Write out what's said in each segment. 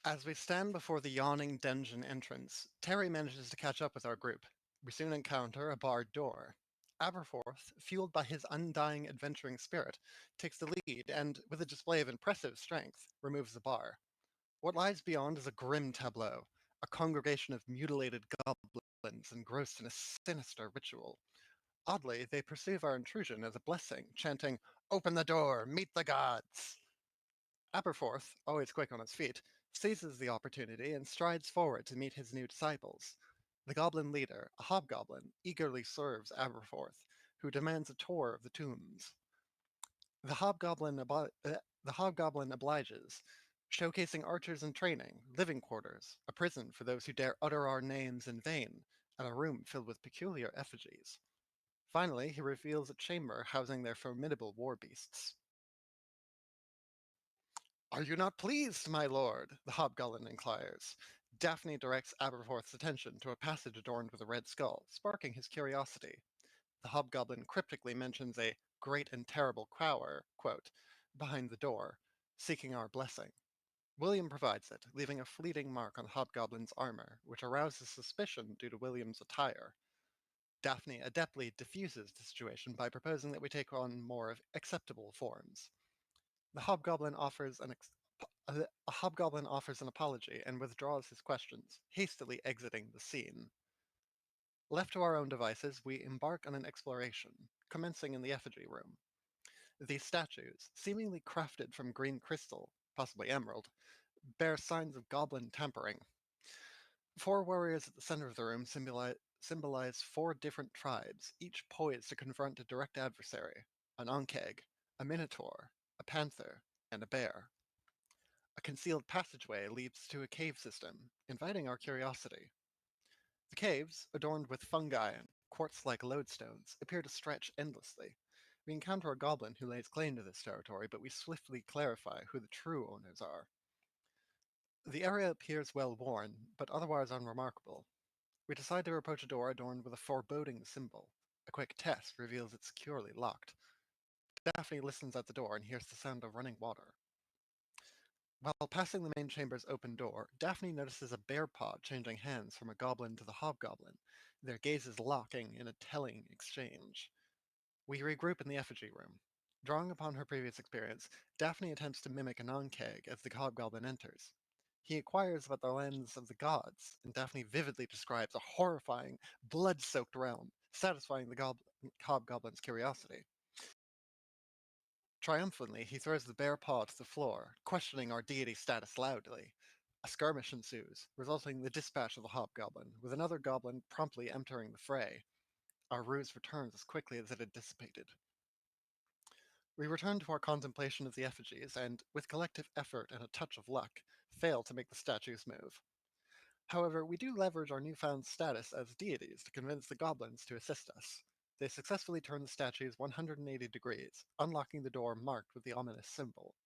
As we stand before the yawning dungeon entrance, Terry manages to catch up with our group. We soon encounter a barred door. Aberforth, fueled by his undying adventuring spirit, takes the lead and, with a display of impressive strength, removes the bar. What lies beyond is a grim tableau, a congregation of mutilated goblins engrossed in a sinister ritual. Oddly, they perceive our intrusion as a blessing, chanting, "Open the door, meet the gods!" Aberforth, always quick on his feet, seizes the opportunity and strides forward to meet his new disciples. The goblin leader, a hobgoblin, eagerly serves Aberforth, who demands a tour of the tombs. The hobgoblin obliges, showcasing archers in training, living quarters, a prison for those who dare utter our names in vain, and a room filled with peculiar effigies. Finally, he reveals a chamber housing their formidable war beasts. "Are you not pleased, my lord?" the hobgoblin inquires. Daphne directs Aberforth's attention to a passage adorned with a red skull, sparking his curiosity. The hobgoblin cryptically mentions a "great and terrible crower" quote behind the door, seeking our blessing. William provides it, leaving a fleeting mark on Hobgoblin's armor, which arouses suspicion due to William's attire. Daphne adeptly diffuses the situation by proposing that we take on more of acceptable forms. The hobgoblin offers a hobgoblin offers an apology and withdraws his questions, hastily exiting the scene. Left to our own devices, we embark on an exploration, commencing in the effigy room. These statues, seemingly crafted from green crystal, possibly emerald, bear signs of goblin tampering. Four warriors at the center of the room symbolize four different tribes, each poised to confront a direct adversary: an onkeg, a minotaur, a panther, and a bear. A concealed passageway leads to a cave system, inviting our curiosity. The caves, adorned with fungi and quartz-like lodestones, appear to stretch endlessly. We encounter a goblin who lays claim to this territory, but we swiftly clarify who the true owners are. The area appears well worn, but otherwise unremarkable. We decide to approach a door adorned with a foreboding symbol. A quick test reveals it's securely locked. Daphne listens at the door and hears the sound of running water. While passing the main chamber's open door, Daphne notices a bear paw changing hands from a goblin to the hobgoblin, their gazes locking in a telling exchange. We regroup in the effigy room. Drawing upon her previous experience, Daphne attempts to mimic a non-keg as the hobgoblin enters. He inquires about the lands of the gods, and Daphne vividly describes a horrifying, blood-soaked realm, satisfying the hobgoblin's curiosity. Triumphantly, he throws the bare paw to the floor, questioning our deity status loudly. A skirmish ensues, resulting in the dispatch of the hobgoblin, with another goblin promptly entering the fray. Our ruse returns as quickly as it had dissipated. We return to our contemplation of the effigies, and, with collective effort and a touch of luck, fail to make the statues move. However, we do leverage our newfound status as deities to convince the goblins to assist us. They successfully turn the statues 180 degrees, unlocking the door marked with the ominous symbol.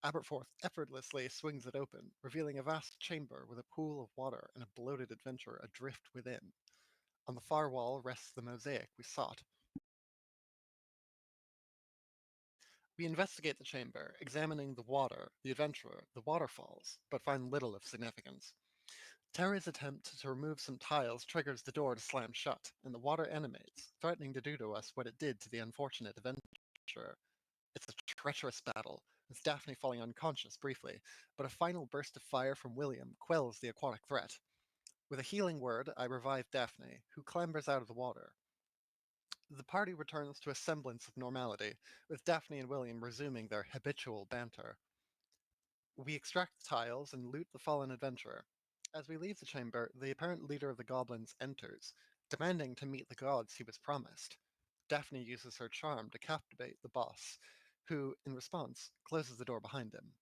Aberforth effortlessly swings it open, revealing a vast chamber with a pool of water and a bloated adventurer adrift within. On the far wall rests the mosaic we sought. We investigate the chamber, examining the water, the adventurer, the waterfalls, but find little of significance. Terry's attempt to remove some tiles triggers the door to slam shut, and the water animates, threatening to do to us what it did to the unfortunate adventurer. It's a treacherous battle, with Daphne falling unconscious briefly, but a final burst of fire from William quells the aquatic threat. With a healing word, I revive Daphne, who clambers out of the water. The party returns to a semblance of normality, with Daphne and William resuming their habitual banter. We extract the tiles and loot the fallen adventurer. As we leave the chamber, the apparent leader of the goblins enters, demanding to meet the gods he was promised. Daphne uses her charm to captivate the boss, who, in response, closes the door behind him.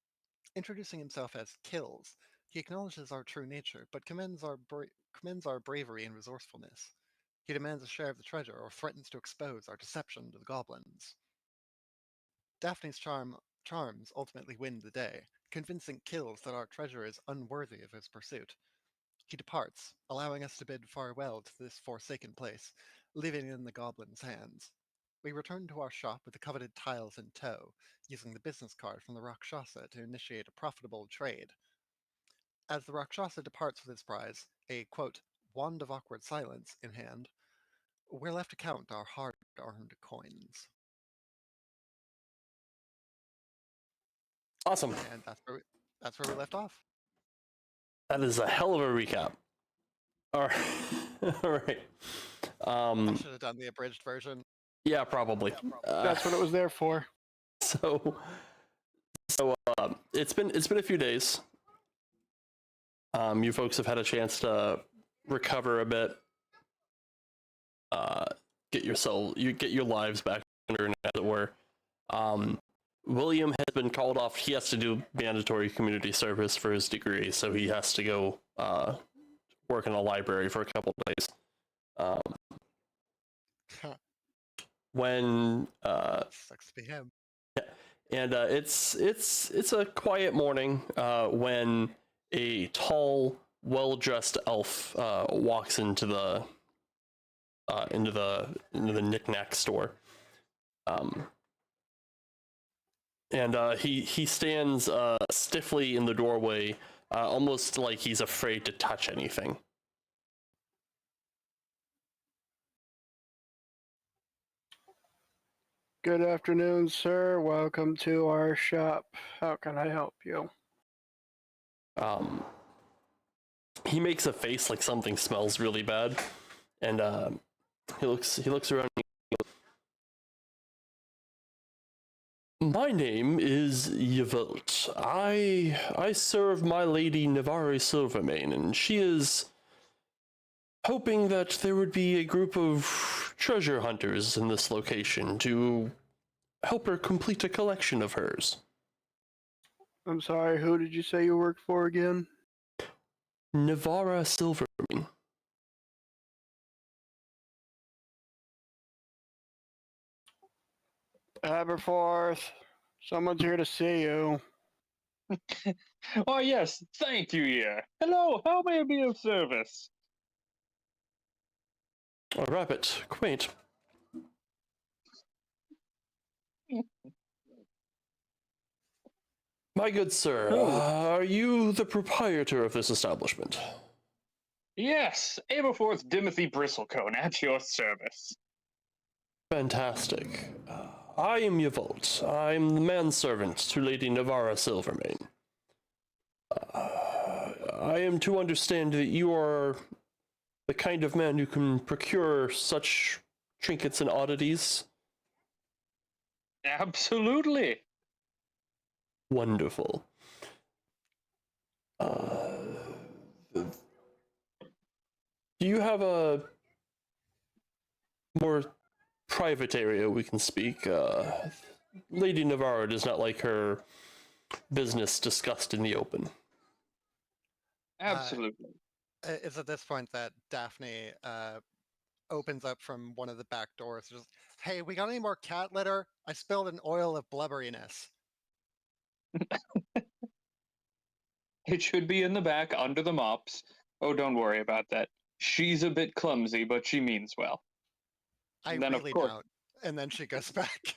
Introducing himself as Kills, he acknowledges our true nature, but commends our bravery and resourcefulness. He demands a share of the treasure or threatens to expose our deception to the goblins. Daphne's charms ultimately win the day, convincing Kills that our treasure is unworthy of his pursuit. He departs, allowing us to bid farewell to this forsaken place, leaving it in the goblin's hands. We return to our shop with the coveted tiles in tow, using the business card from the Rakshasa to initiate a profitable trade. As the Rakshasa departs with his prize, a quote, wand of awkward silence in hand, we're left to count our hard-earned coins. Awesome. And that's where we left off. That is a hell of a recap. All right. All right. I should have done the abridged version. Yeah, probably. That's what it was there for. So it's been a few days. You folks have had a chance to recover a bit. Get your lives back under, as it were. William has been called off. He has to do mandatory community service for his degree, so he has to go work in a library for a couple of days. When Sucks to be him. and it's a quiet morning when a tall, well-dressed elf walks into the knick-knack store. And he stands stiffly in the doorway, almost like he's afraid to touch anything. Good afternoon, sir. Welcome to our shop. How can I help you? He makes a face like something smells really bad, and he looks around. My name is Yvelt. I serve my lady Navarre Silvermane, and she is hoping that there would be a group of treasure hunters in this location to help her complete a collection of hers. I'm sorry, who did you say you worked for again? Navarre Silvermane. Aberforth, someone's here to see you. Oh, yes, thank you, yeah. Hello, how may I be of service? A rabbit, quaint. My good sir, are you the proprietor of this establishment? Yes, Aberforth Timothy Bristlecone at your service. Fantastic. I am Yvelt. I'm the manservant to Lady Navarre Silvermane. I am to understand that you are the kind of man who can procure such trinkets and oddities. Absolutely. Wonderful. Do you have a more private area we can speak? Lady Navarre does not like her business discussed in the open. Absolutely. It's at this point that Daphne opens up from one of the back doors. Just, hey, we got any more cat litter? I spilled an oil of blubberiness. It should be in the back under the mops. Oh, don't worry about that. She's a bit clumsy, but she means well. I then, really don't. And then she goes back.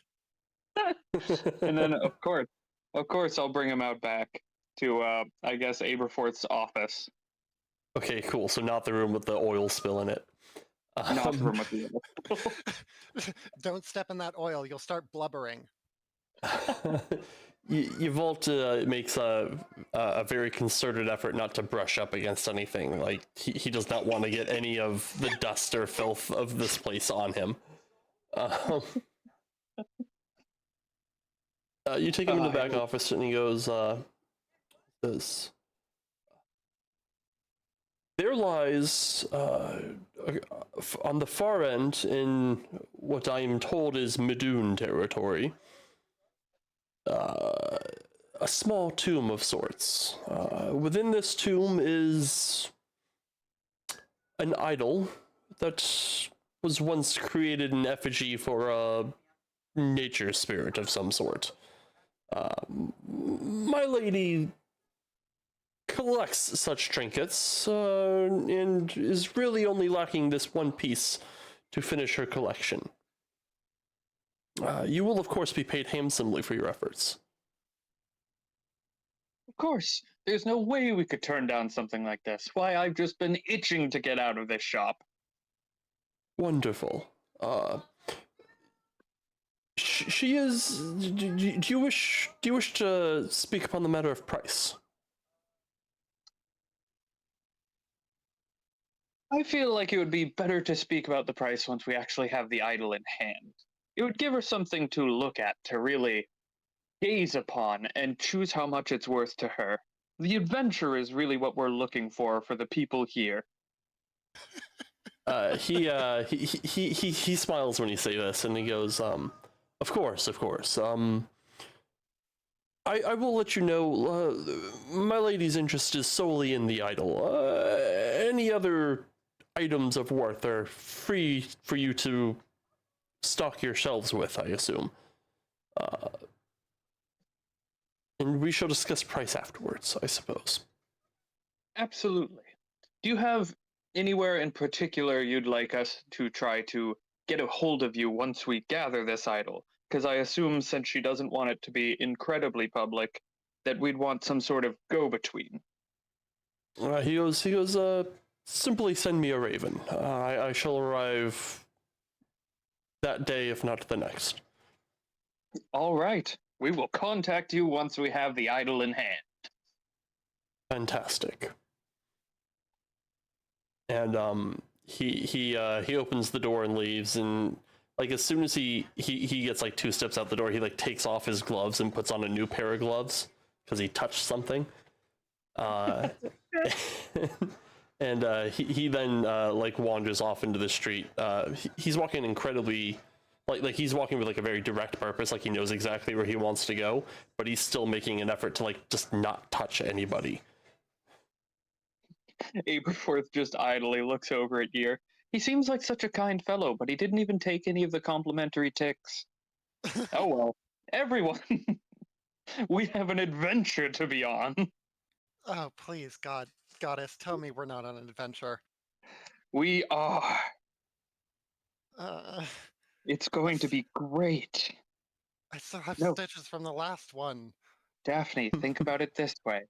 And then, of course, I'll bring him out back to, I guess, Aberforth's office. Okay, cool. So not the room with the oil spill in it. Not the room with the oil. Don't step in that oil. You'll start blubbering. Yvelt makes a very concerted effort not to brush up against anything. Like, he does not want to get any of the dust or filth of this place on him. You take him in the back office and he goes, this. There lies, on the far end, in what I am told is Midoon territory, a small tomb of sorts. Within this tomb is an idol that was once created in effigy for a nature spirit of some sort. My lady collects such trinkets, and is really only lacking this one piece to finish her collection. You will, of course, be paid handsomely for your efforts. Of course. There's no way we could turn down something like this. Why, I've just been itching to get out of this shop. Wonderful. She is. Do you wish to speak upon the matter of price? I feel like it would be better to speak about the price once we actually have the idol in hand. It would give her something to look at, to really gaze upon, and choose how much it's worth to her. The adventure is really what we're looking for the people here. He smiles when you say this, and he goes, of course. I will let you know, my lady's interest is solely in the idol. Any other items of worth are free for you to stock your shelves with, I assume. And we shall discuss price afterwards, I suppose. Absolutely. Do you have anywhere in particular you'd like us to try to get a hold of you once we gather this idol? Because I assume, since she doesn't want it to be incredibly public, that we'd want some sort of go-between. He goes, simply send me a raven. I shall arrive that day, if not the next. All right. We will contact you once we have the idol in hand. Fantastic. And he opens the door and leaves, and like as soon as he gets like 2 steps out the door, he like takes off his gloves and puts on a new pair of gloves because he touched something. And he then like wanders off into the street. He's walking incredibly like he's walking with like a very direct purpose, like he knows exactly where he wants to go, but he's still making an effort to like just not touch anybody. Aberforth just idly looks over at Gear. He seems like such a kind fellow, but he didn't even take any of the complimentary ticks. Oh well. Everyone, we have an adventure to be on. Oh, please, Goddess, tell me we're not on an adventure. We are. Uh, It's going to be great. I still have No. stitches from the last one. Daphne, think about it this way.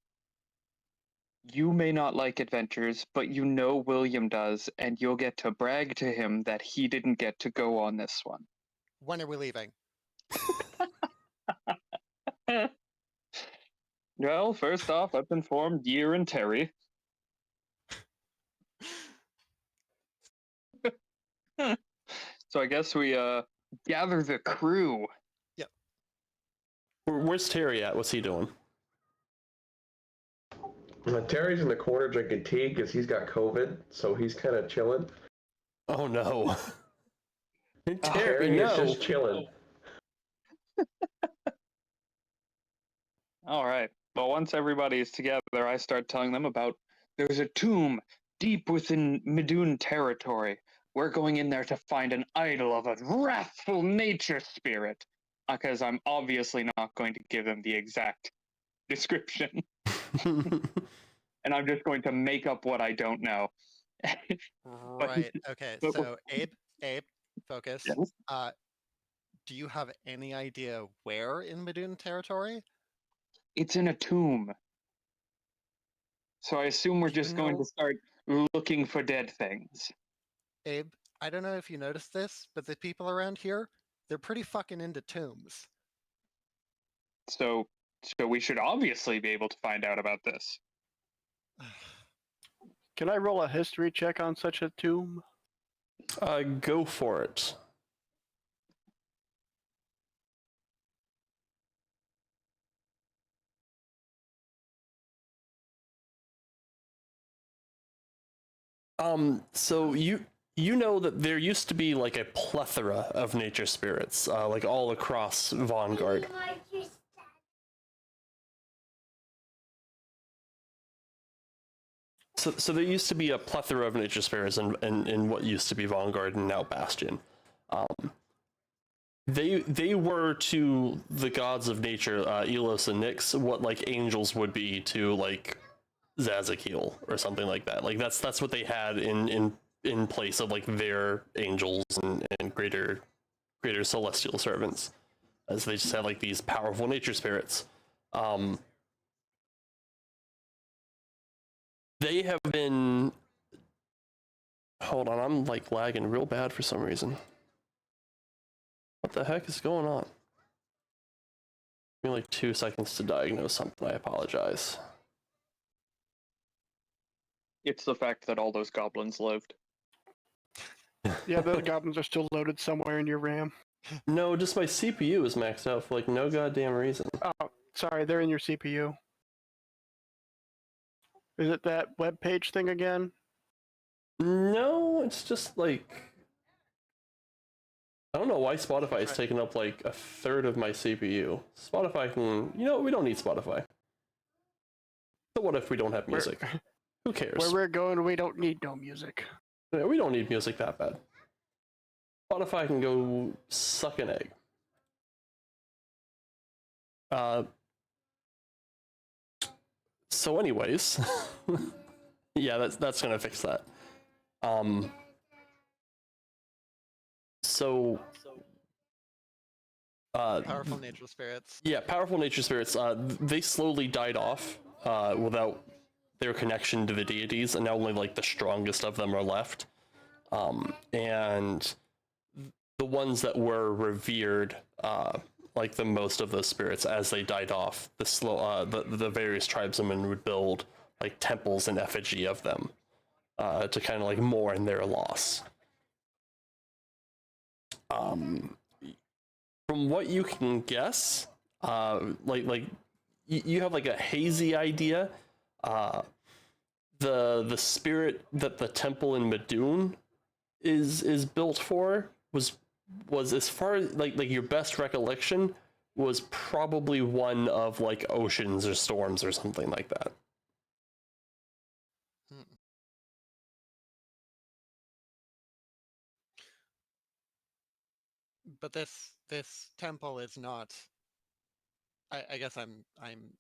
You may not like adventures, but you know William does, and you'll get to brag to him that he didn't get to go on this one. When are we leaving? Well, first off, I've informed Year and Terry. So I guess we gather the crew. Yep. Where's Terry at? What's he doing? Terry's in the corner drinking tea because he's got COVID, so he's kind of chilling. Oh no. Terry, Terry is no. just chilling. All right. Well, once everybody is together, I start telling them about there's a tomb deep within Midoon territory. We're going in there to find an idol of a wrathful nature spirit. Because I'm obviously not going to give them the exact description. And I'm just going to make up what I don't know. Right. Okay. but- So, Abe, focus. Yes? Do you have any idea where in Midoon territory? It's in a tomb. So I assume we're Do you just going know- to start looking for dead things. Abe, I don't know if you noticed this, but the people around here, they're pretty fucking into tombs. So we should obviously be able to find out about this. Can I roll a history check on such a tomb? Go for it. So you know that there used to be like a plethora of nature spirits, like all across Vanguard. So there used to be a plethora of nature spirits in what used to be Vanguard and now Bastion. They were to the gods of nature, Elos and Nyx, what like angels would be to like Zazakiel or something like that. Like that's what they had in place of like their angels and greater celestial servants, as they just had like these powerful nature spirits. they have been. Hold on, I'm like lagging real bad for some reason. What the heck is going on? Give me like 2 seconds to diagnose something. I apologize. It's the fact that all those goblins lived. Yeah, those goblins are still loaded somewhere in your RAM. No, just my CPU is maxed out for like no goddamn reason. Oh, sorry, they're in your CPU. Is it that web page thing again? No, it's just like I don't know why Spotify is taking up like a third of my CPU. Spotify can, we don't need Spotify. So what if we don't have music? Who cares? Where we're going, we don't need no music. Yeah, we don't need music that bad. Spotify can go suck an egg. So anyways, yeah, that's gonna fix that. So Powerful nature spirits. yeah, powerful nature spirits, they slowly died off without their connection to the deities, and now only like the strongest of them are left. And the ones that were revered, like the most of those spirits, as they died off, the various tribesmen would build like temples in effigy of them to kind of like mourn their loss. From what you can guess, you have like a hazy idea. The spirit that the temple in Midoon is built for was as far as like your best recollection was probably one of like oceans or storms or something like that. But this temple is not. I guess I'm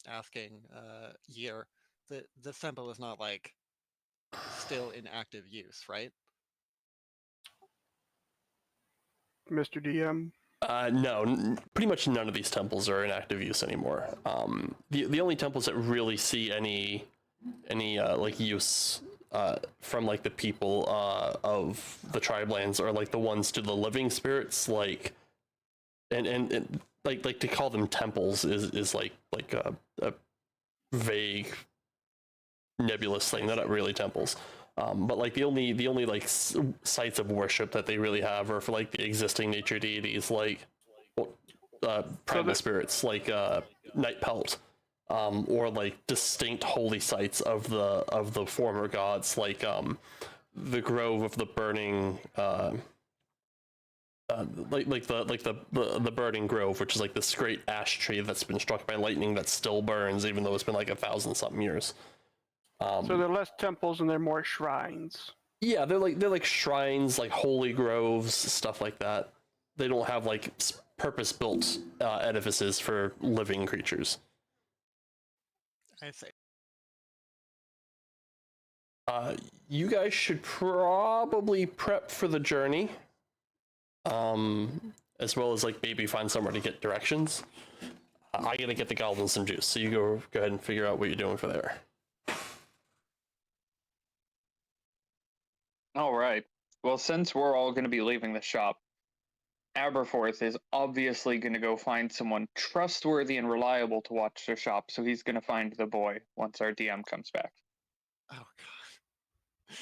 asking year. This temple is not like still in active use, right? Mr. DM. No, pretty much none of these temples are in active use anymore. The only temples that really see any like use from like the people of the tribe lands are like the ones to the living spirits, like and like to call them temples is like a vague nebulous thing. They're not really temples. But like the only like sites of worship that they really have are for like the existing nature deities, like primal spirits, like Night Pelt, or like distinct holy sites of the former gods, like the Grove of the Burning, the Burning Grove, which is like this great ash tree that's been struck by lightning that still burns, even though it's been like 1,000-something years. So they're less temples and they're more shrines. Yeah, they're like shrines, like holy groves, stuff like that. They don't have like purpose-built edifices for living creatures. I see. You guys should probably prep for the journey, as well as like maybe find somewhere to get directions. I gotta get the goblins some juice, so you go ahead and figure out what you're doing for there. All right. Well, since we're all going to be leaving the shop, Aberforth is obviously going to go find someone trustworthy and reliable to watch their shop, so he's going to find the boy once our DM comes back. Oh god.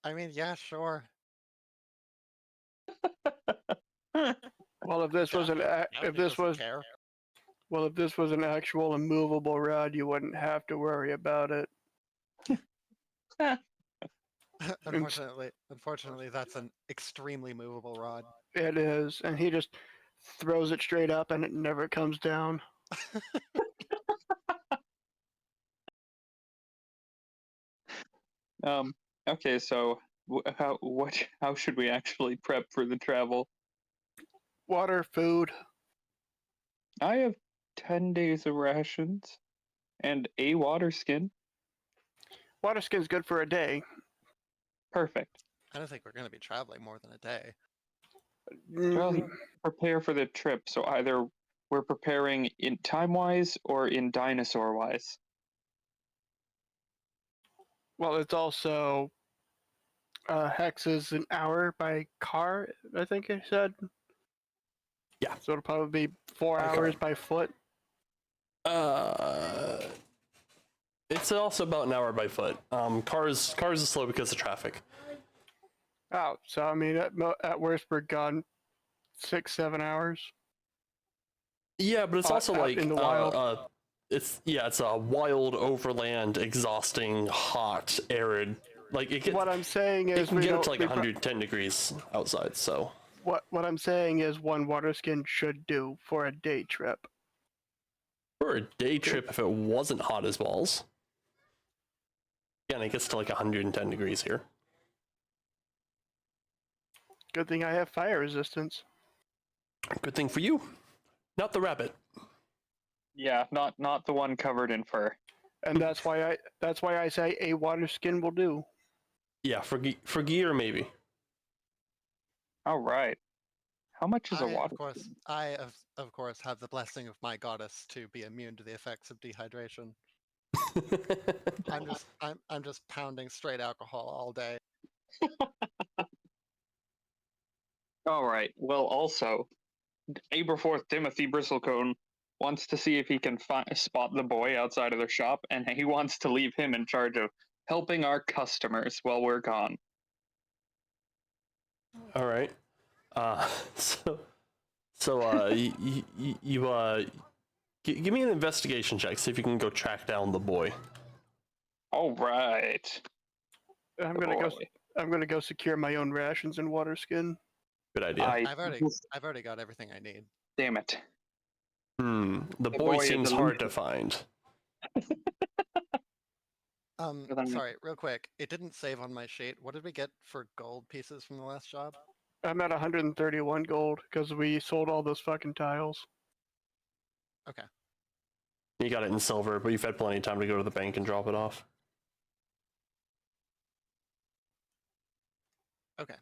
I mean, yeah, sure. Well, if this was an actual immovable rod, you wouldn't have to worry about it. Unfortunately, that's an extremely movable rod. It is, and he just throws it straight up, and it never comes down. Okay, so how should we actually prep for the travel? Water, food. I have 10 days of rations and a water skin. Water skin's good for a day. Perfect. I don't think we're going to be traveling more than a day. Well, prepare for the trip, so either we're preparing in time-wise or in dinosaur-wise. Well, it's also Hex is an hour by car, I think I said. Yeah. So it'll probably be 4 Okay. hours by foot. It's also about an hour by foot. Cars is slow because of traffic. Oh, so I mean, at worst, we're gone 6-7 hours. Yeah, but it's also out like in the wild. it's a wild overland, exhausting, hot, arid. Like it gets. What I'm saying It is, can we get up don't. to like 110 degrees outside. So What I'm saying is, one water skin should do for a day trip. for a day trip, if it wasn't hot as balls, again, it gets to like 110 degrees here. Good thing I have fire resistance. Good thing for you, not the rabbit. Yeah, not the one covered in fur. And that's why I say a water skin will do. Yeah, for gear maybe. All right. How much is a water? I of course have the blessing of my goddess to be immune to the effects of dehydration. I'm just pounding straight alcohol all day. All right. Well, also, Aberforth Timothy Bristlecone wants to see if he can spot the boy outside of their shop, and he wants to leave him in charge of helping our customers while we're gone. All right. Give me an investigation check. See if you can go track down the boy. All right. I'm gonna go secure my own rations and water skin. Good idea. I've already got everything I need. Damn it. The boy seems hard to find. Sorry, real quick. It didn't save on my sheet. What did we get for gold pieces from the last job? I'm at 131 gold because we sold all those fucking tiles. Okay. You got it in silver, but you've had plenty of time to go to the bank and drop it off. Okay.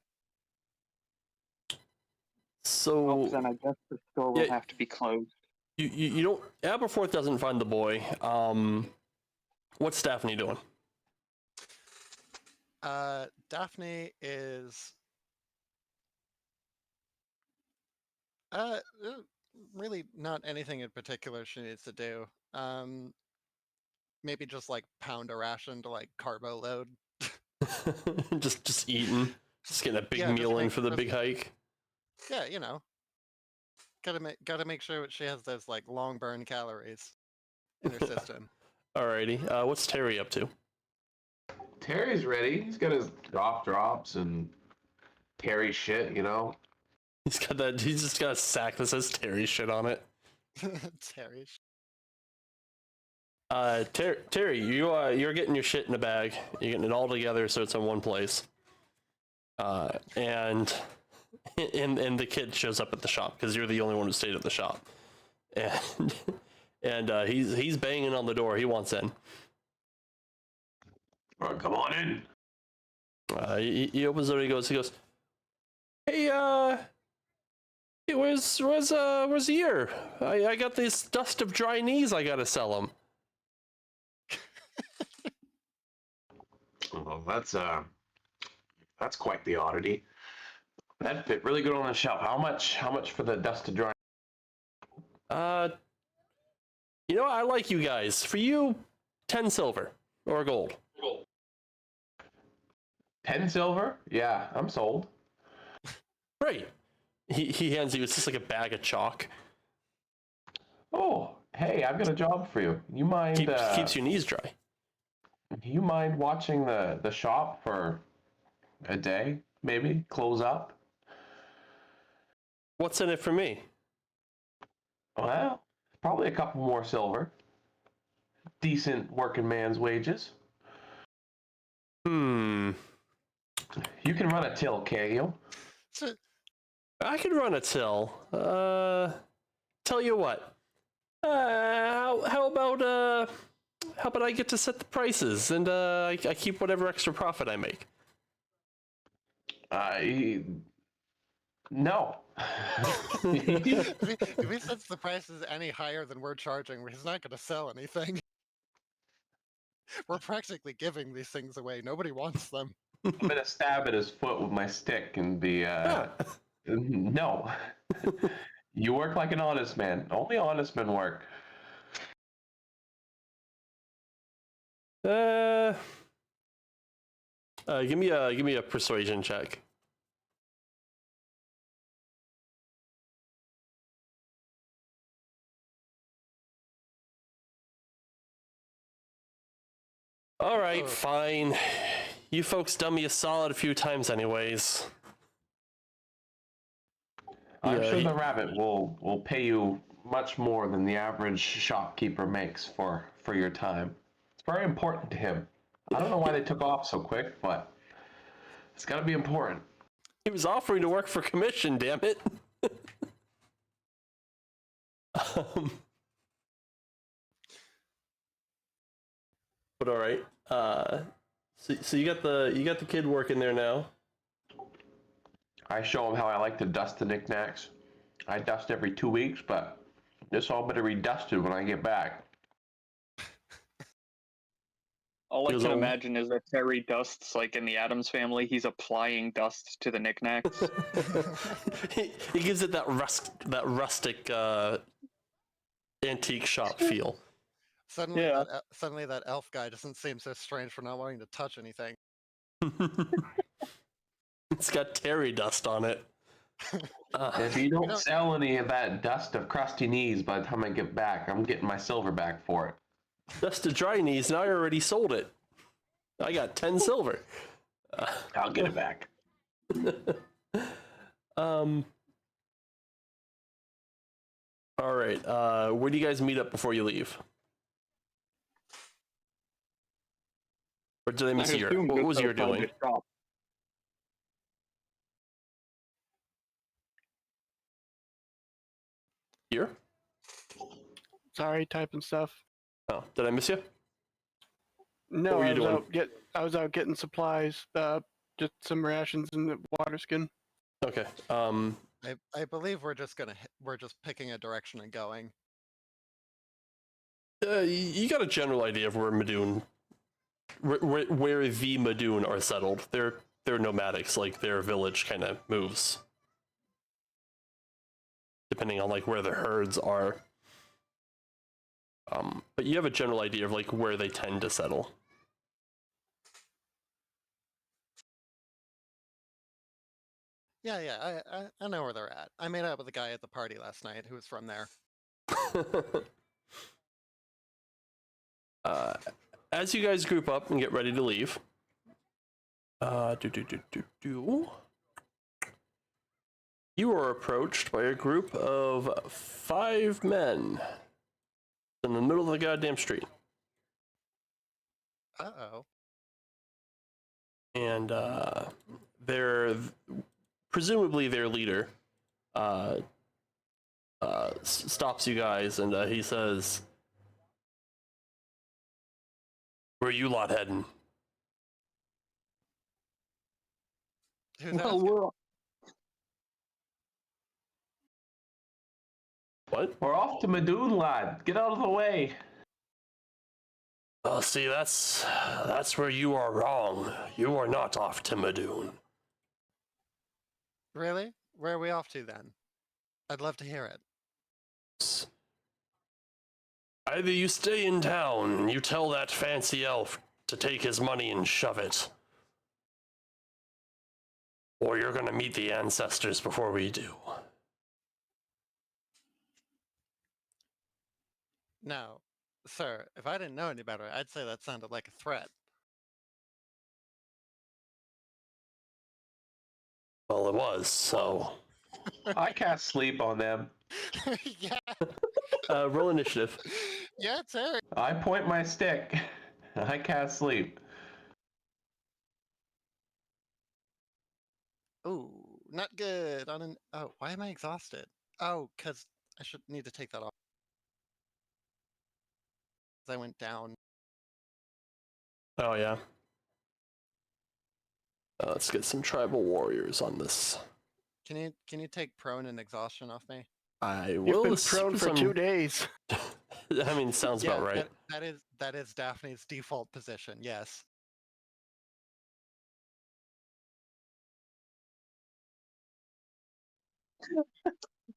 So then I guess the store will have to be closed. You don't. Aberforth doesn't find the boy. What's Daphne doing? Daphne is really not anything in particular she needs to do. Maybe just like pound a ration to like carbo load. just eating. Just getting a big Yeah, meal in for the big hike. Yeah, you know. Gotta make sure she has those like long burn calories in her system. Alrighty. What's Terry up to? Terry's ready. He's got his drops and Terry shit, you know. He's got that. He's just got a sack that says Terry shit on it. Terry. Terry, you're getting your shit in a bag. You're getting it all together so it's in one place. And the kid shows up at the shop because you're the only one who stayed at the shop, and he's banging on the door. He wants in. Come on in. He opens it. He goes. Hey, where's the ear? I got this dust of dry knees. I gotta sell him. Well, that's quite the oddity. That fit really good on the shelf. How much for the dust to dry? I like you guys. For you, 10 silver or gold. 10 silver? Yeah, I'm sold. Great. He hands you. It's just like a bag of chalk. Oh, hey, I've got a job for you. You mind? Keeps your knees dry. You mind watching the shop for a day, maybe? Close up? What's in it for me? Well, probably a couple more silver. Decent working man's wages. You can run a till, can't you? I could run a till. Tell you what. How about I get to set the prices and I keep whatever extra profit I make? No. If he sets the prices any higher than we're charging, he's not going to sell anything. We're practically giving these things away. Nobody wants them. I'm gonna stab at his foot with my stick and be, no. You work like an honest man. Only honest men work. Give me a persuasion check. All right, fine. You folks done me a solid a few times anyways. I'm Yeah, sure he- the rabbit will pay you much more than the average shopkeeper makes for your time. It's very important to him. I don't know why they took off so quick, but it's got to be important. He was offering to work for commission, damn it. But all right. So you got the kid working there now. I show him how I like to dust the knickknacks. I dust every 2 weeks, but this all better be dusted when I get back. All I He was can all- imagine is that Terry dusts, like in the Addams Family, he's applying dust to the knickknacks. he gives it that rustic antique shop feel. Suddenly, Yeah. suddenly that elf guy doesn't seem so strange for not wanting to touch anything. It's got terry dust on it. If you don't sell any of that dust of crusty knees by the time I get back, I'm getting my silver back for it. Dust to dry knees, and I already sold it. I got 10 silver. I'll get it back. All right. Where do you guys meet up before you leave? Or did I miss I your? assume What just was your outside doing? the shop. Here? Sorry, typing stuff. Oh, did I miss you? No, were you I was out getting supplies, just some rations and the water skin. Okay. I believe we're just picking a direction and going. You got a general idea of where Midoon, where the Midoon are settled. They're nomadics, like their village kind of moves, depending on like where their herds are. But you have a general idea of like where they tend to settle. Yeah, I know where they're at. I made out with a guy at the party last night who was from there. As you guys group up and get ready to leave, you are approached by a group of 5 men in the middle of the goddamn street. Uh-oh. And they're presumably their leader stops you guys, and he says, "Where you lot heading?" Who's Well, asking? we're What? We're off to Midoon, lad. Get out of the way. Oh, see, that's where you are wrong. You are not off to Midoon. Really? Where are we off to then? I'd love to hear it. Either you stay in town and you tell that fancy elf to take his money and shove it, or you're gonna meet the ancestors before we do. Now, sir, if I didn't know any better, I'd say that sounded like a threat. Well, it was, so... I can't sleep on them. Yeah, roll initiative. yeah, Terry. I point my stick. I can't sleep. Ooh, not good. Oh, why am I exhausted? Oh, because I should need to take that off. 'Cause I went down. Oh, yeah. Let's get some tribal warriors on this. Can you take prone and exhaustion off me? I You've will been assume prone for some... 2 days. I mean, sounds about right. that is Daphne's default position. Yes.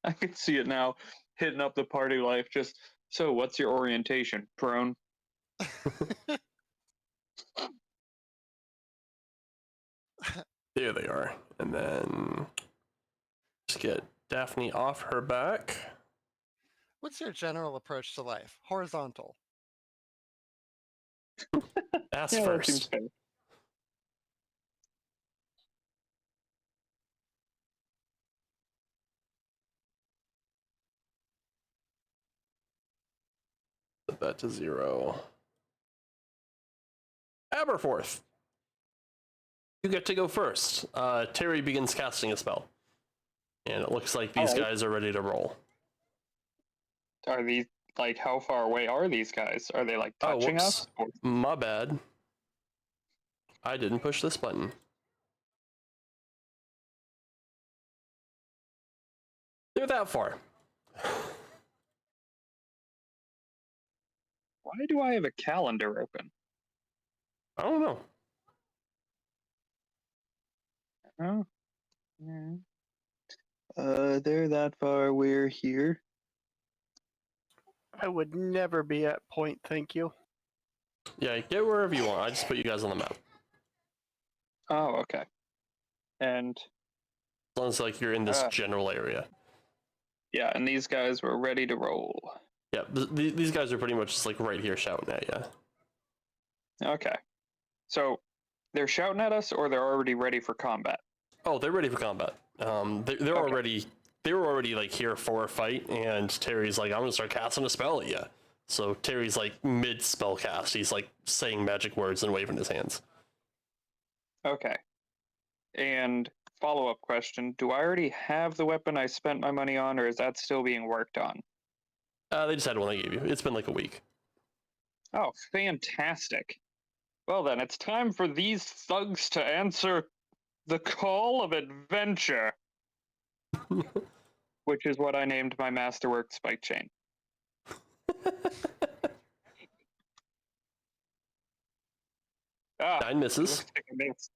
I can see it now, hitting up the party life. Just so, what's your orientation? Prone. There they are. And then just get Daphne off her back. What's your general approach to life? Horizontal. Ass Yeah, that seems first. fair. Set that to 0. Aberforth. You get to go first. Terry begins casting a spell. And it looks like these Alright. guys are ready to roll. Are these like how far away are these guys? Are they like Oh, touching whoops. us? Or- My bad. I didn't push this button. They're that far. Why do I have a calendar open? I don't know. Oh. Yeah. They're that far. We're here. I would never be at point, thank you. Yeah, get wherever you want. I just put you guys on the map. Oh, okay. And As long as like you're in this general area. yeah, and these guys were ready to roll. Yeah, these guys are pretty much just like right here shouting at you. Okay. So they're shouting at us, or they're already ready for combat. Oh, they're ready for combat. They're Okay. they were already like here for a fight, and Terry's like, I'm gonna start casting a spell at you. So Terry's like mid spell cast. He's like saying magic words and waving his hands. Okay. And follow-up question: do I already have the weapon I spent my money on, or is that still being worked on? They just had one they gave you. It's been like a week. Oh, fantastic. Well then, it's time for these thugs to answer the call of adventure, which is what I named my masterwork spike chain. Ah, 9 misses. looks like I missed.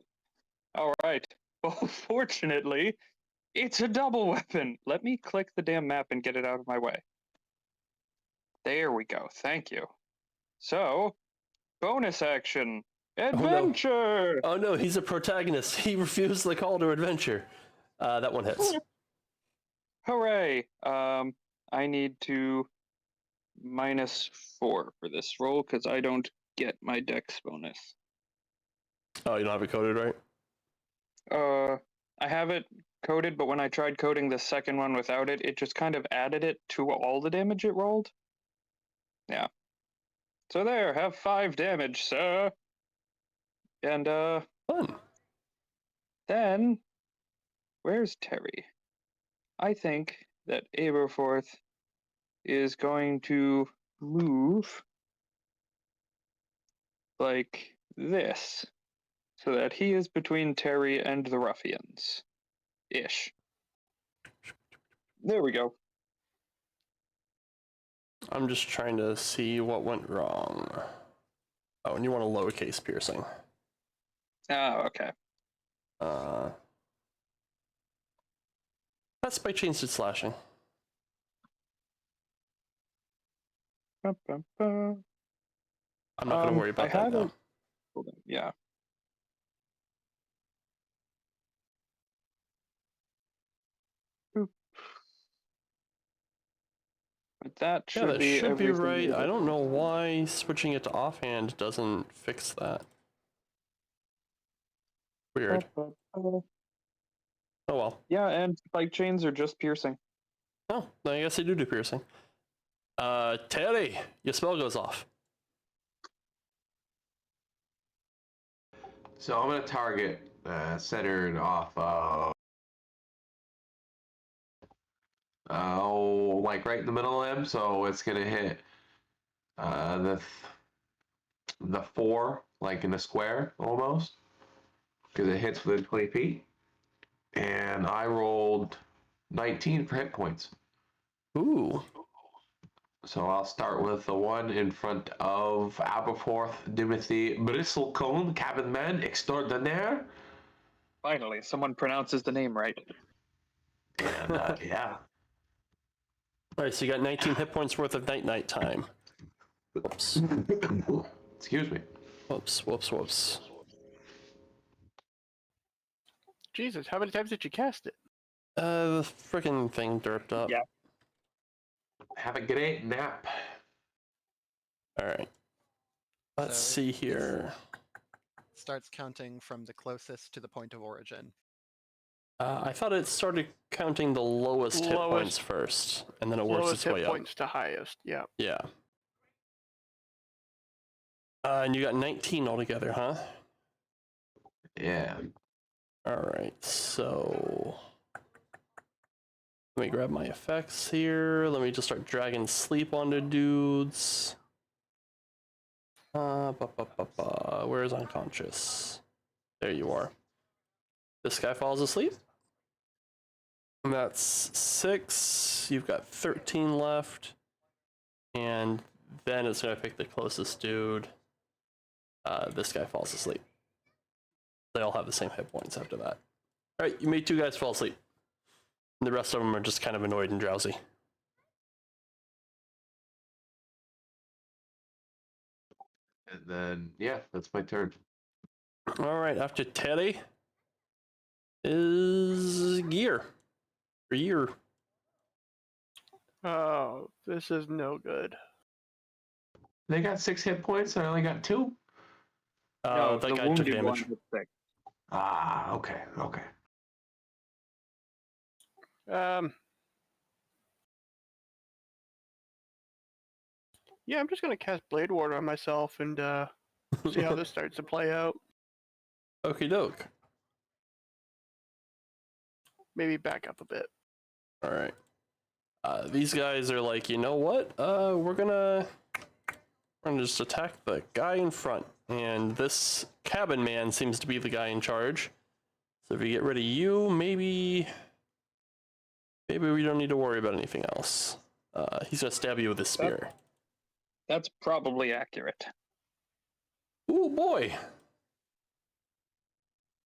All right. Well, fortunately, it's a double weapon. Let me click the damn map and get it out of my way. There we go. Thank you. So, bonus action. Adventure! Oh no, he's a protagonist. He refused the call to adventure. That one hits. Hooray! I need to -4 for this roll because I don't get my dex bonus. Oh, you don't have it coded right? I have it coded, but when I tried coding the second one without it, it just kind of added it to all the damage it rolled. Yeah. So there, have 5 damage, sir. And Fun. then where's Terry? I think that Aberforth is going to move like this, so that he is between Terry and the ruffians. Ish. There we go. I'm just trying to see what went wrong. Oh, and you want a lowercase piercing. Oh, okay. That's by changed to slashing. Ba, ba, ba. I'm not gonna worry I about that have now. it. Hold on. Yeah. Boop. But that Yeah, should that be should be everything. right. I don't know why switching it to offhand doesn't fix that. Weird. Ba, ba, ba. Oh well. Yeah, and spike chains are just piercing. Oh, I guess they do piercing. Terry, your spell goes off. So I'm gonna target centered off like right in the middle of him. So it's gonna hit the 4, like in a square almost, because it hits within 20 feet. And I rolled 19 for hit points. Ooh. So I'll start with the one in front of Aberforth Timothy Bristlecone, cabin man extraordinaire. Finally, someone pronounces the name right. And yeah. Alright, so you got 19 hit points worth of night time. Whoops. Excuse me. Whoops. Jesus, how many times did you cast it? The freaking thing derped up. Yeah. Have a great nap. Alright. Let's So see it here. starts counting from the closest to the point of origin. I thought it started counting the lowest hit points first, and then it works Lowest its way hit up. points to highest. Yeah. Yeah. And you got 19 altogether, huh? Yeah. Alright, so... Let me grab my effects here. Let me just start dragging sleep onto dudes. Where's unconscious? There you are. This guy falls asleep. And that's 6. You've got 13 left. And then it's going to pick the closest dude. This guy falls asleep. They all have the same hit points after that. Alright, you made 2 guys fall asleep. And the rest of them are just kind of annoyed and drowsy. And then, yeah, that's my turn. Alright, after Teddy is Gear. Or Year. Oh, this is no good. They got 6 hit points, and I only got 2? No, That the guy took wounded damage. one was sick. Ah, okay. Yeah, I'm just gonna cast Blade Ward on myself and see how this starts to play out. Okie doke. Maybe back up a bit. Alright. These guys are like, you know what? We're gonna just attack the guy in front. And this cabin man seems to be the guy in charge. So if you get rid of you, maybe we don't need to worry about anything else. He's gonna stab you with his spear. That's probably accurate. Ooh, boy!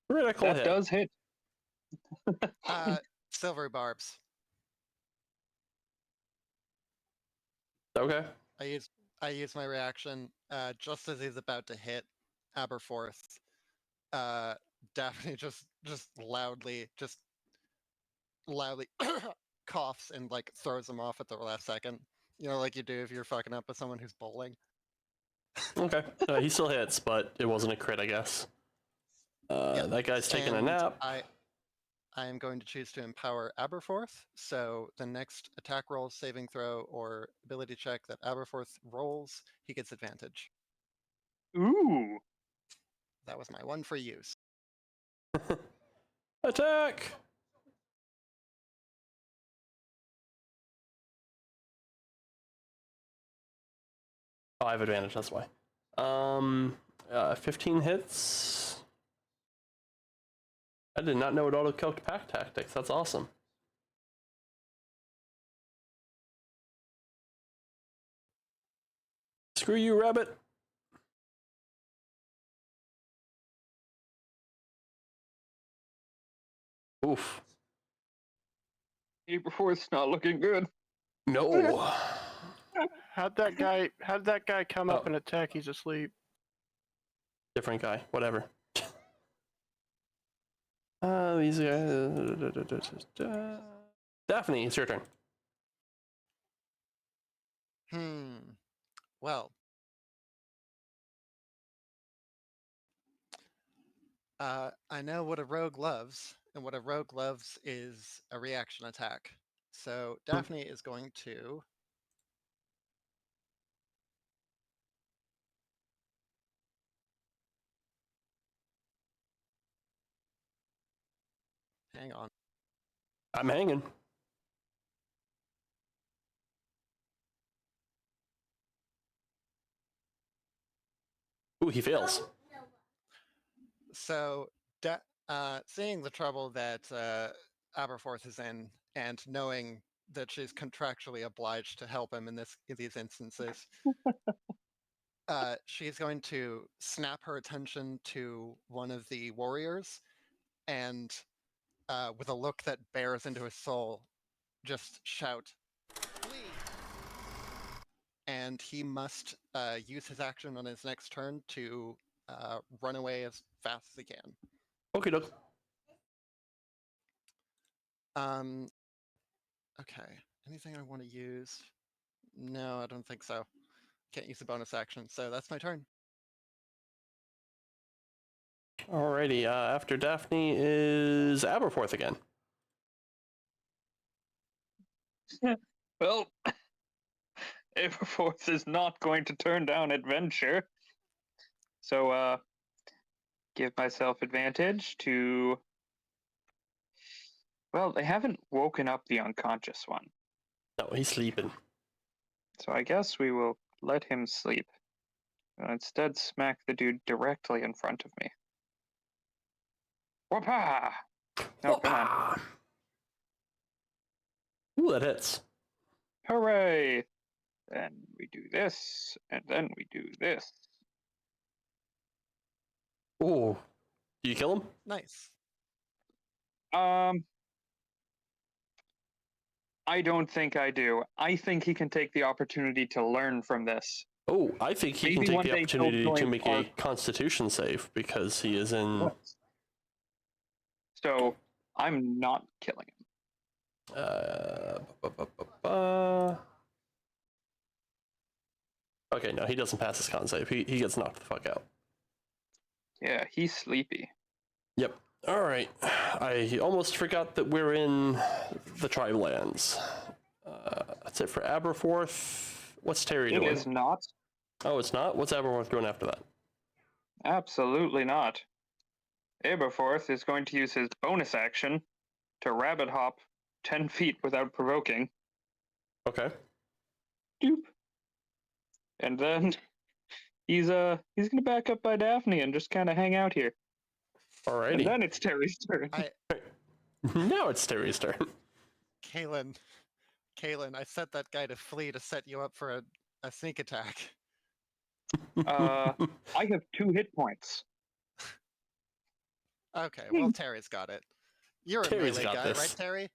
Critical That hit. does hit. Silver barbs. Okay. I use my reaction just as he's about to hit Aberforth. Daphne just loudly coughs and like throws him off at the last second. You know, like you do if you're fucking up with someone who's bowling. Okay. He still hits, but it wasn't a crit, I guess. Yep. That guy's taking a And nap. I am going to choose to empower Aberforth. So the next attack roll, saving throw, or ability check that Aberforth rolls, he gets advantage. Ooh. That was my one for use. Attack! Oh, I have advantage, that's why. 15 hits. I did not know it auto-calced pack tactics. That's awesome. Screw you, rabbit. Oof. Aberforth's not looking good. No. How'd that guy come up Oh. and attack? He's asleep. Different guy. Whatever. These guys. Daphne, it's your turn. Well. I know what a rogue loves, and what a rogue loves is a reaction attack. So Daphne is going to hang on. I'm hanging. Ooh, he fails. So, seeing the trouble that Aberforth is in, and knowing that she's contractually obliged to help him in these instances. She's going to snap her attention to one of the warriors, and with a look that bears into his soul, just shout, "Flee!" And he must use his action on his next turn to run away as fast as he can. Okay, doke. Okay. Anything I want to use? No, I don't think so. Can't use a bonus action, so that's my turn. Alrighty, after Daphne is Aberforth again. Well, Aberforth is not going to turn down adventure. So, give myself advantage to... Well, they haven't woken up the unconscious one. No, he's sleeping. So I guess we will let him sleep. And instead smack the dude directly in front of me. Whoop-ha! No, come on. Whoop-ah! Ooh, that hits. Hooray! Then we do this, and then we do this. Ooh. Do you kill him? Nice. I don't think I do. I think he can take the opportunity to learn from this. Oh, I think he Maybe can one take the day he'll opportunity to join make our- a Constitution save because he is in. So I'm not killing him. Okay, no, he doesn't pass his con save. He gets knocked the fuck out. Yeah, he's sleepy. Yep. All right. I almost forgot that we're in the Trilands. That's it for Aberforth. What's Terry It doing? is not. Oh, it's not? What's Aberforth doing after that? Absolutely not. Aberforth is going to use his bonus action to rabbit hop 10 feet without provoking. Okay. Doop. And then he's gonna back up by Daphne and just kind of hang out here. Alrighty. And then it's Terry's turn. Now it's Terry's turn. Kaylin, I set that guy to flee to set you up for a sneak attack. I have 2 hit points. Okay, well, Terry's got it. You're a Terry's melee got guy, this. right, Terry?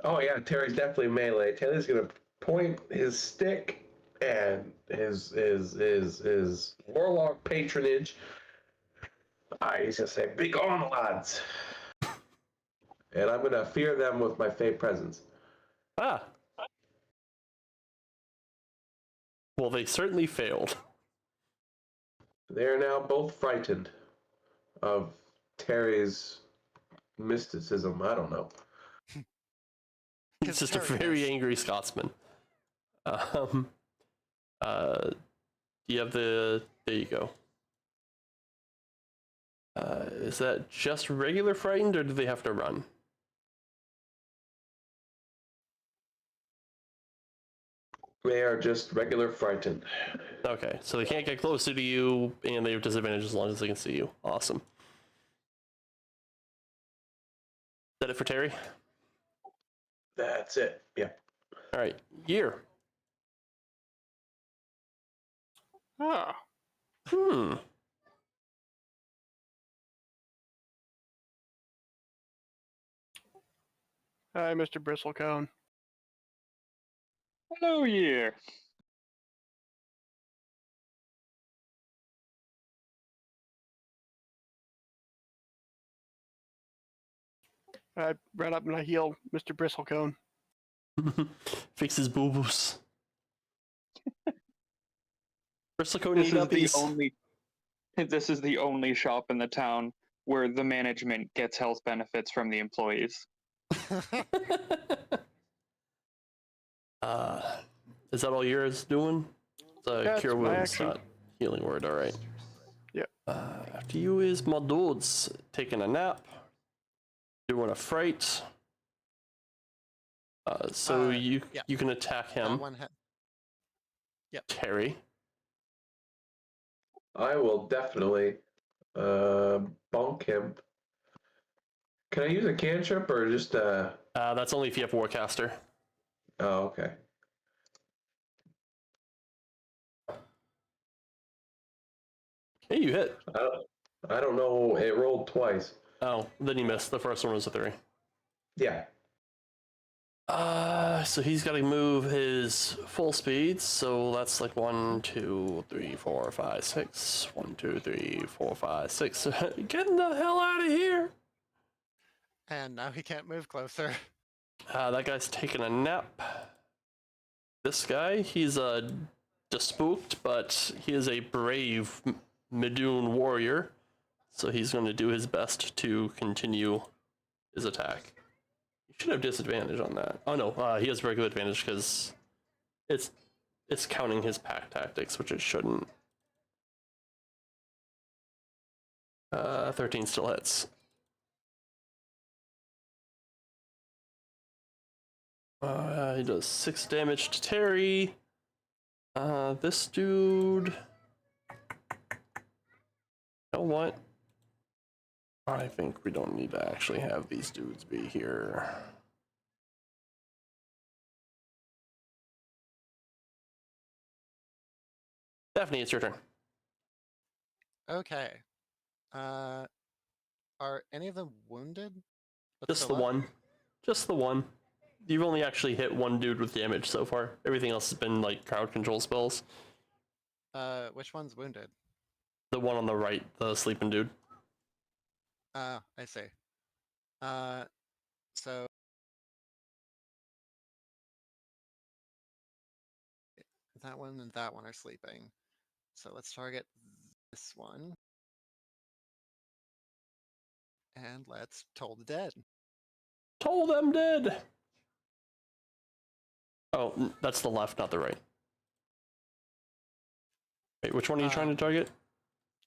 Oh yeah, Terry's definitely melee. Terry's gonna point his stick and his warlock patronage. He's gonna say, "Be gone, lads!" And I'm gonna fear them with my fey presence. Ah. Well, they certainly failed. They are now both frightened of Terry's mysticism. I don't know. He's just a Terry very is. angry Scotsman. Do you have the... There you go. Is that just regular frightened, or do they have to run? They are just regular frightened. Okay, so they can't get closer to you, and they have disadvantage as long as they can see you. Awesome. Is that it for Terry? That's it. Yeah. All right, Year. Oh, Hmm. hi, Mr. Bristlecone. Hello, Year. I run up and I heal Mr. Bristlecone. Fix his boo-boos. Bristlecone This need is the uppies. only. This is the only shop in the town where the management gets health benefits from the employees. Is that all yours doing? It's a That's cure my wounds, action. not healing word. All right. Yep. After you is Midoon's taking a nap, doing a fright. So you yeah. you can attack him, One hit. Yep. Terry. I will definitely bonk him. Can I use a cantrip or just That's only if you have Warcaster. Oh, okay. Hey, you hit. I don't know. It rolled twice. Oh, then you missed. The first one was a 3. Yeah. So he's got to move his full speed. So that's like 1, 2, 3, 4, 5, 6. 1, 2, 3, 4, 5, 6. Getting the hell out of here. And now he can't move closer. That guy's taking a nap. This guy, he's despooked, but he is a brave Midoon warrior. So he's going to do his best to continue his attack. He should have disadvantage on that. Oh no, he has regular advantage because it's counting his pack tactics, which it shouldn't. 13 still hits. He does 6 damage to Terry. This dude. You know what? I think we don't need to actually have these dudes be here. Daphne, it's your turn. Okay. Are any of them wounded? Just the one. Just the one. You've only actually hit one dude with damage so far. Everything else has been like crowd control spells. Which one's wounded? The one on the right, the sleeping dude. I see. So that one and that one are sleeping. So let's target this one. And let's toll the dead. Toll them dead! Oh, that's the left, not the right. Wait, which one are you trying to target?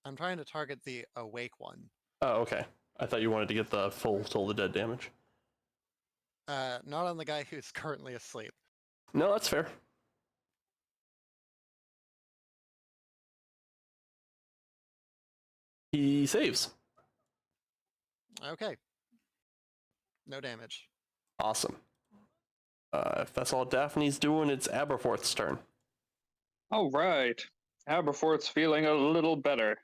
I'm trying to target the awake one. Oh, okay. I thought you wanted to get the full Toll the Dead damage. Not on the guy who's currently asleep. No, that's fair. He saves. Okay. No damage. Awesome. If that's all Daphne's doing, it's Aberforth's turn. All right. Aberforth's feeling a little better.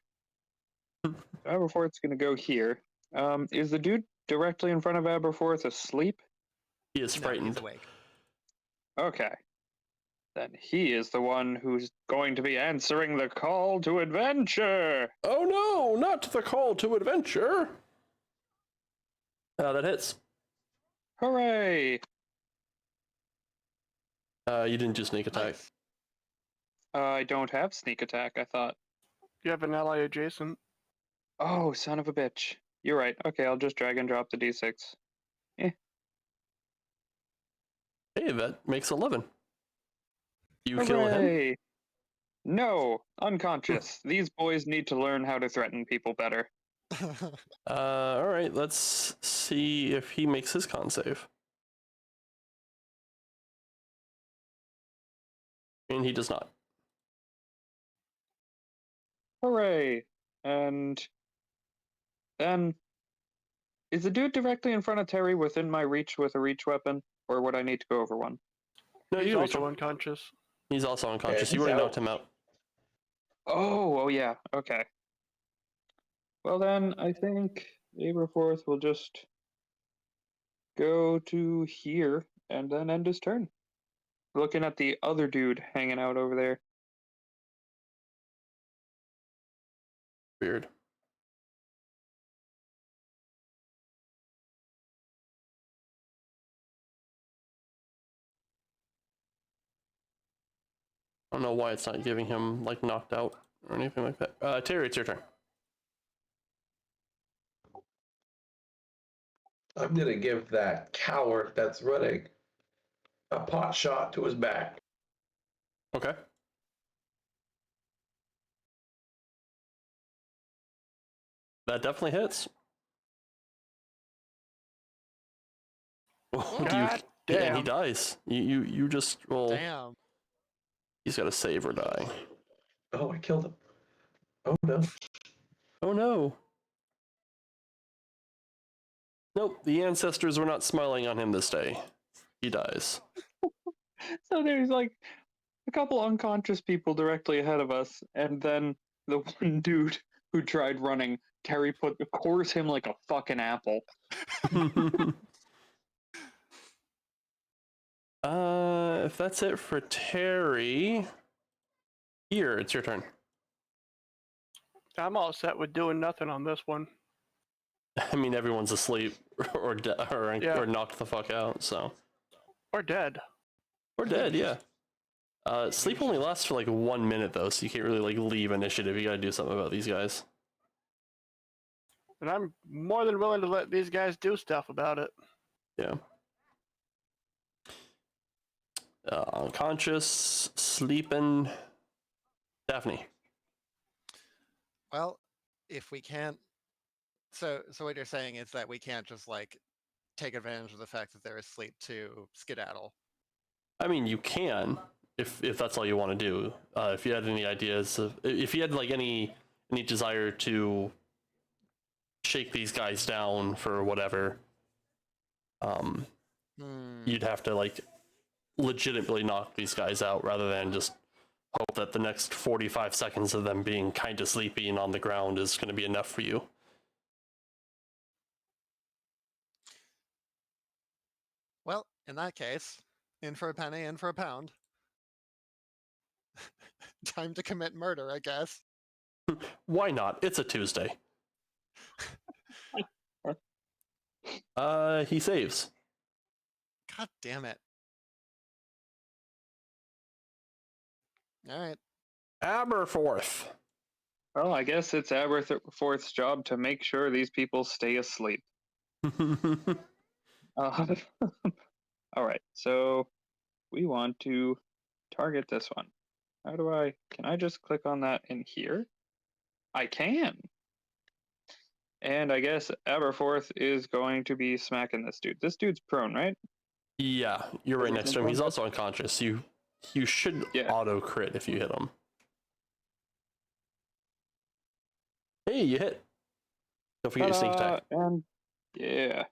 Aberforth's going to go here. Is the dude directly in front of Aberforth asleep? He is No, frightened. he's awake. Okay. Then he is the one who's going to be answering the call to adventure. Oh no, not the call to adventure. That hits. Hooray! You didn't do sneak attack. Nice. I don't have sneak attack, I thought. You have an ally adjacent. Oh, son of a bitch. You're right. Okay, I'll just drag and drop the d6. Hey, that makes 11. You kill him? Hooray! No, unconscious. These boys need to learn how to threaten people better. Alright, let's see if he makes his con save. And he does not. Hooray! And then, is the dude directly in front of Terry within my reach with a reach weapon, or would I need to go over one? No, He's you reach also him. unconscious. He's also unconscious. Yeah, You he's already out. knocked him out. Oh yeah, okay. Well then, I think Aberforth will just go to here and then end his turn. Looking at the other dude hanging out over there. Weird. I don't know why it's not giving him, like, knocked out or anything like that. Terry, it's your turn. I'm gonna give that coward that's running a pot shot to his back. Okay. That definitely hits. Oh, God and he damn. dies. You just roll. Damn. He's got to save or die. Oh, I killed him. Oh no. Oh no. Nope, the ancestors were not smiling on him this day. He dies. So there's like a couple unconscious people directly ahead of us, and then the one dude who tried running, Terry cores him like a fucking apple. If that's it for Terry, here it's your turn. I'm all set with doing nothing on this one. I mean, everyone's asleep or Yeah. or knocked the fuck out, so Or dead. or dead, yeah. Sleep only lasts for like 1 minute though, so you can't really like leave initiative. You gotta do something about these guys. And I'm more than willing to let these guys do stuff about it. Yeah. Unconscious, sleeping. Daphne. Well, if we can't, so what you're saying is that we can't just like take advantage of the fact that they're asleep to skedaddle. I mean, you can if that's all you want to do. If you had any ideas, if you had like any desire to shake these guys down for whatever, you'd have to like legitimately knock these guys out rather than just hope that the next 45 seconds of them being kind of sleepy and on the ground is going to be enough for you. Well, in that case, in for a penny, in for a pound. Time to commit murder, I guess. Why not? It's a Tuesday. He saves. God damn it. All right. Aberforth. Well, I guess it's Aberforth's job to make sure these people stay asleep. All right, so we want to target this one. Can I just click on that in here? I can. And I guess Aberforth is going to be smacking this dude. This dude's prone, right? Yeah, you're right next to him. He's also unconscious. You should auto crit if you hit him. Hey, you hit. Don't forget your sneak attack. And yeah.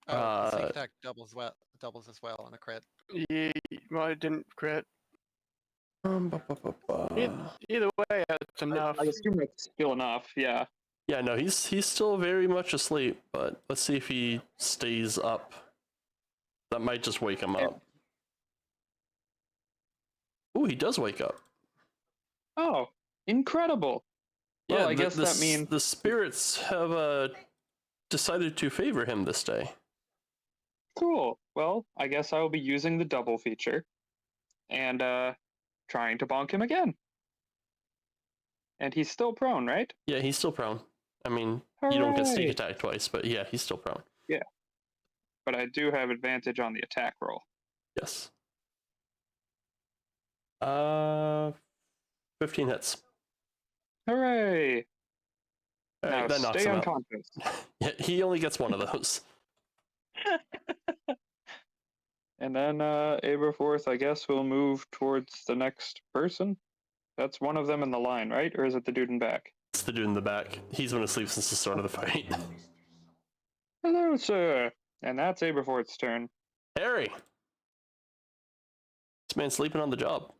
Oh, sneak attack doubles as well on a crit. Yeah, well, I didn't crit. Ba, ba, ba, ba. Either way, it's enough. I assume it's still enough, yeah. Yeah, no, he's still very much asleep, but let's see if he stays up. That might just wake him up. Ooh, he does wake up. Oh, incredible. Well, Yeah, I guess that means the spirits have decided to favor him this day. cool. Well, I guess I will be using the double feature and trying to bonk him again. And he's still prone, right? Yeah, he's still prone. I mean, Hooray! you don't get sneak attack twice, but yeah, he's still prone. Yeah. But I do have advantage on the attack roll. Yes. 15 hits. Hooray! All Now right, that knocks stay him unconscious. out. Yeah, he only gets one of those. And then Aberforth, I guess, will move towards the next person. That's one of them in the line, right? Or is it the dude in back? It's the dude in the back. He's been asleep since the start of the fight. Hello, sir. And that's Aberforth's turn. Harry! This man's sleeping on the job.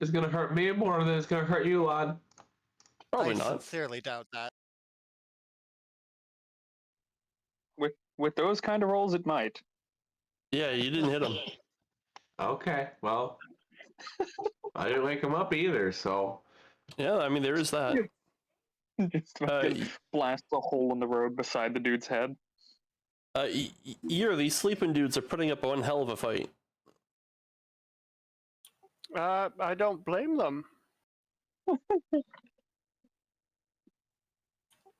It's gonna hurt me more than it's gonna hurt you, lad. Probably I not. sincerely doubt that. With those kind of rolls, it might. Yeah, you didn't hit him. Okay, well, I didn't wake him up either, so. Yeah, I mean, there is that. Just fucking blast a hole in the road beside the dude's head. These sleeping dudes are putting up one hell of a fight. I don't blame them.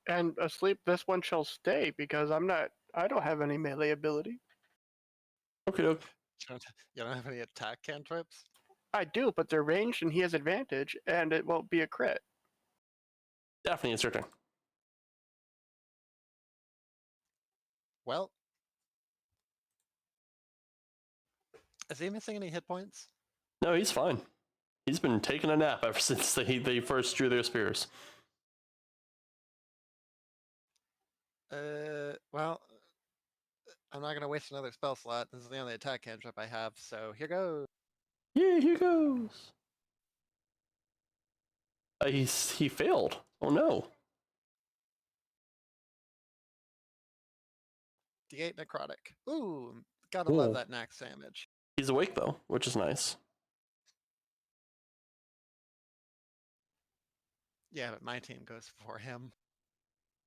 And asleep, this one shall stay because I don't have any melee ability. Okay, You don't have any attack cantrips? I do, but they're ranged and he has advantage, and it won't be a crit. Daphne, it's your turn. Well, is he missing any hit points? No, he's fine. He's been taking a nap ever since they first drew their spears. Well, I'm not gonna waste another spell slot. This is the only attack cantrip I have, so here goes. Yeah, here goes. He failed. Oh no. D8 necrotic. Ooh, gotta love Ooh. that max damage. He's awake though, which is nice. Yeah, but my team goes for him.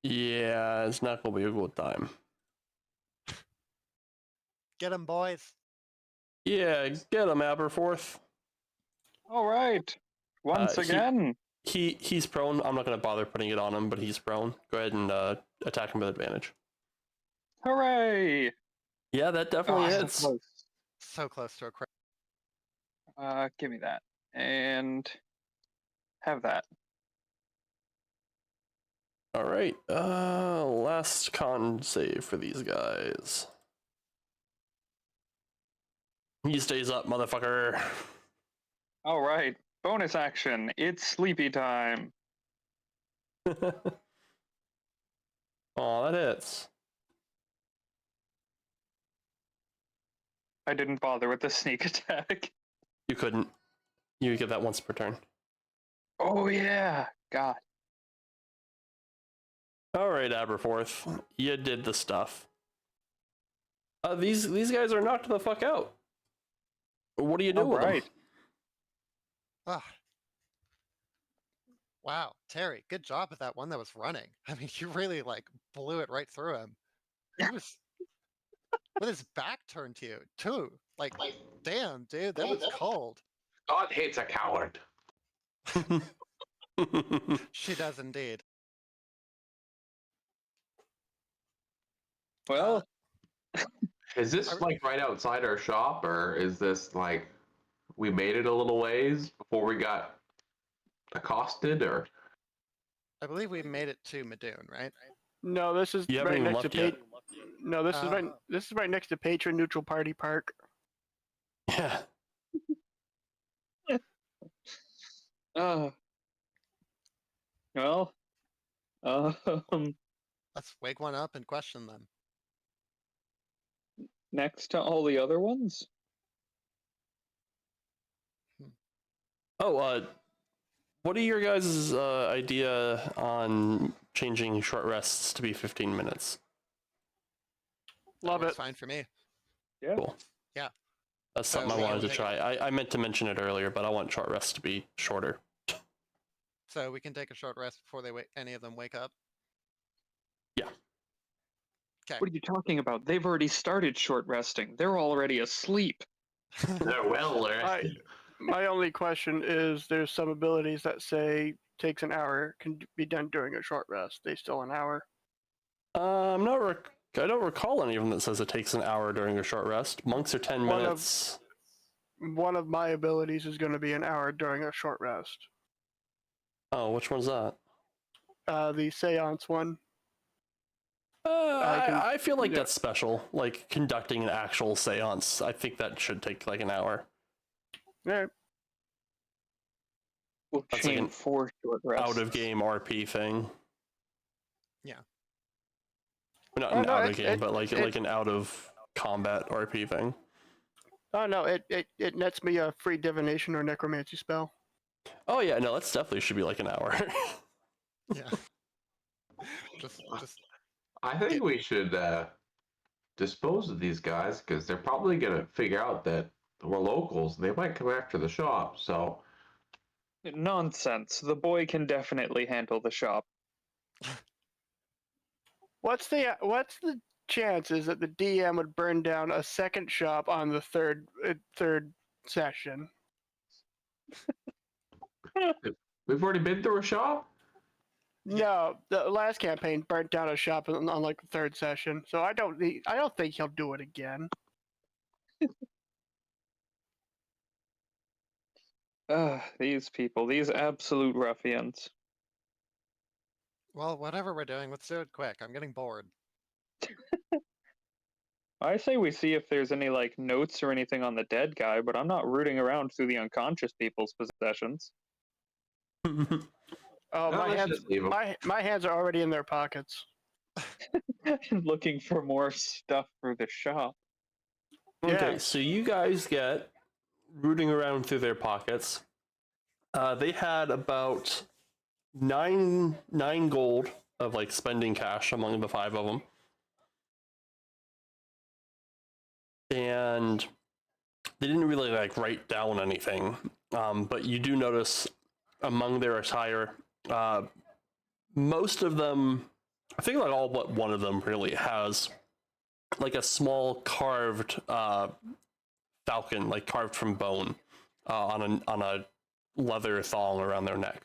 Yeah, it's not gonna be a good time. Get him, boys. Yeah, get him, Aberforth. All right. Once he- again. He's prone. I'm not gonna bother putting it on him, but he's prone. Go ahead and attack him with advantage. Hooray! Yeah, that definitely so hits. close. So close to a crit. Give me that. And have that. All right. Last con save for these guys. He stays up, motherfucker. All right. Bonus action. It's sleepy time. Oh, that hits. I didn't bother with the sneak attack. You couldn't. You get that once per turn. Oh yeah. God. All right, Aberforth, you did the stuff. These guys are knocked the fuck out. What do you do All with right. them? Ah. Wow, Terry, good job with that one that was running. I mean, you really like blew it right through him. He was with his back turned to you too. Like, damn, dude, that was cold. God hates a coward. She does indeed. Well, Is this like right outside our shop, or is this like we made it a little ways before we got accosted, or? I believe we made it to Midoon, right? No, this is You haven't right even next to left yet. No, this is Oh. right. This is right next to Patron Neutral Party Park. Yeah. uh, well, Let's wake one up and question them. next to all the other ones. Oh, what are your guys' idea on changing short rests to be 15 minutes? Love Works it. fine for me. Yeah. Cool. Yeah. That's So something I we wanted can to take- try. I meant to mention it earlier, but I want short rests to be shorter. So we can take a short rest before any of them wake up. Yeah. Okay. What are you talking about? They've already started short resting. They're already asleep. They're well rested. My only question is, there's some abilities that say takes an hour, can be done during a short rest. They still an hour. I'm not. I don't recall any of them that says it takes an hour during a short rest. Monks are 10 One of- minutes. One of my abilities is going to be an hour during a short rest. Oh, which one's that? The Seance one. I feel like yeah. that's special. Like conducting an actual seance. I think that should take like an hour. Yeah. We'll That's like chain an 4 short rests. Out of game RP thing. Yeah. Not Oh, an no, out of it- game, it- but like it- an out of combat RP thing. Oh no, it nets me a free divination or necromancy spell. Oh yeah, no, that's definitely should be like an hour. Yeah. just I think we should dispose of these guys because they're probably gonna figure out that we're locals. They might come after the shop. So Nonsense. The boy can definitely handle the shop. What's the chances that the DM would burn down a second shop on the third session? we've already been through a shop. No, the last campaign burnt down a shop on like the third session, so I don't think he'll do it again. These people, these absolute ruffians. well, whatever we're doing, let's do it quick. I'm getting bored. I say we see if there's any like notes or anything on the dead guy, but I'm not rooting around through the unconscious people's possessions. Oh, No, my let's hands, just leave 'em. my hands are already in their pockets. Looking for more stuff for the shop. Okay, Yes. so you guys get rooting around through their pockets. They had about nine gold of like spending cash among the five of them, and they didn't really like write down anything. But you do notice among their attire, most of them, I think like all but one of them really has like a small carved falcon, like carved from bone, on a leather thong around their neck.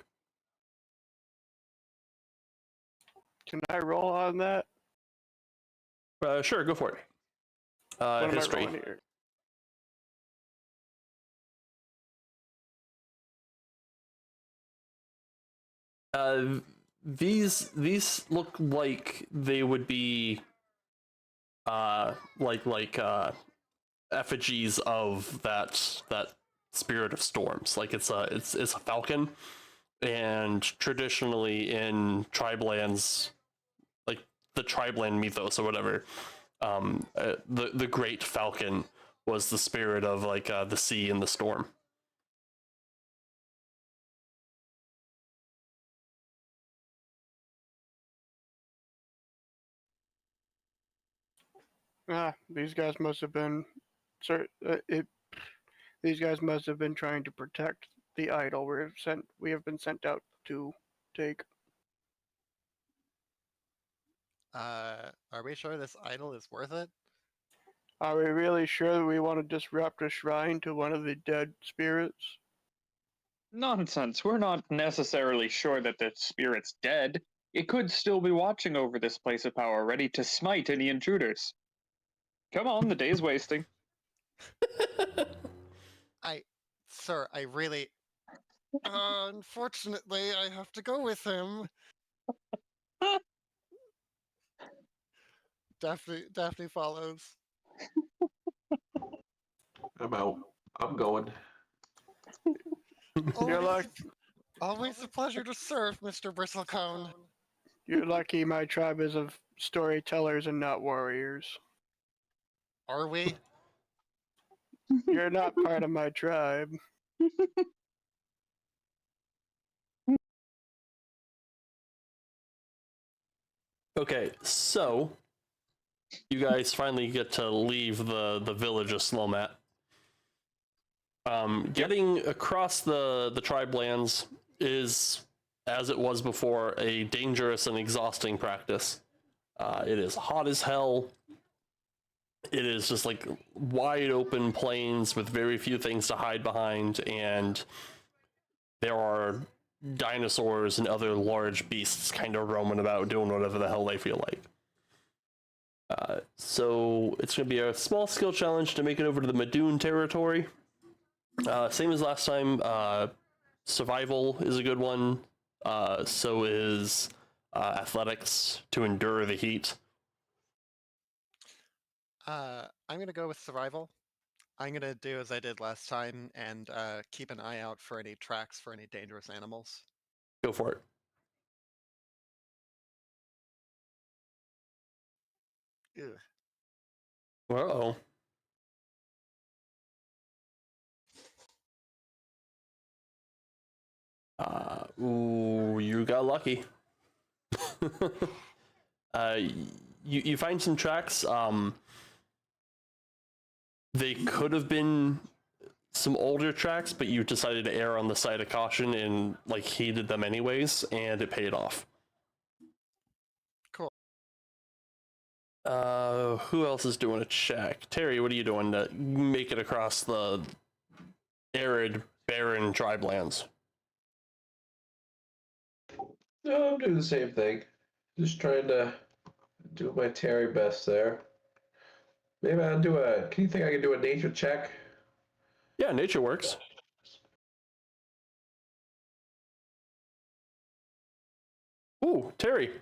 Can I roll on that? Sure, go for it. What am I History. rolling here? These look like they would be like effigies of that spirit of storms. Like it's a falcon, and traditionally in tribelands, like the tribeland mythos or whatever, the great falcon was the spirit of like the sea and the storm. These guys must have been, these guys must have been trying to protect the idol we have been sent out to take. Are we sure this idol is worth it? Are we really sure that we want to disrupt a shrine to one of the dead spirits? Nonsense. We're not necessarily sure that the spirit's dead. It could still be watching over this place of power, ready to smite any intruders. Come on, the day's wasting. Sir, I really. Unfortunately, I have to go with him. Daphne follows. I'm out. I'm going. Always, always a pleasure to serve, Mr. Bristlecone. You're lucky my tribe is of storytellers and not warriors. Are we? You're not part of my tribe. Okay, so you guys finally get to leave the village of Slomat. Getting across the tribe lands is, as it was before, a dangerous and exhausting practice. It is hot as hell. It is just like wide open plains with very few things to hide behind, and there are dinosaurs and other large beasts kind of roaming about doing whatever the hell they feel like. So it's going to be a small skill challenge to make it over to the Midoon territory. Same as last time, survival is a good one. So is athletics to endure the heat. I'm gonna go with survival. I'm gonna do as I did last time and keep an eye out for any tracks for any dangerous animals. Go for it. Ugh. Uh-oh. Ooh, you got lucky. You find some tracks. They could have been some older tracks, but you decided to err on the side of caution and like heeded them anyways, and it paid off. Cool. Who else is doing a check? Terry, what are you doing to make it across the arid, barren tribe lands? No, I'm doing the same thing. Just trying to do my Terry best there. Maybe I'll do a. Can you think I can do a nature check? Yeah, nature works. Ooh, Terry.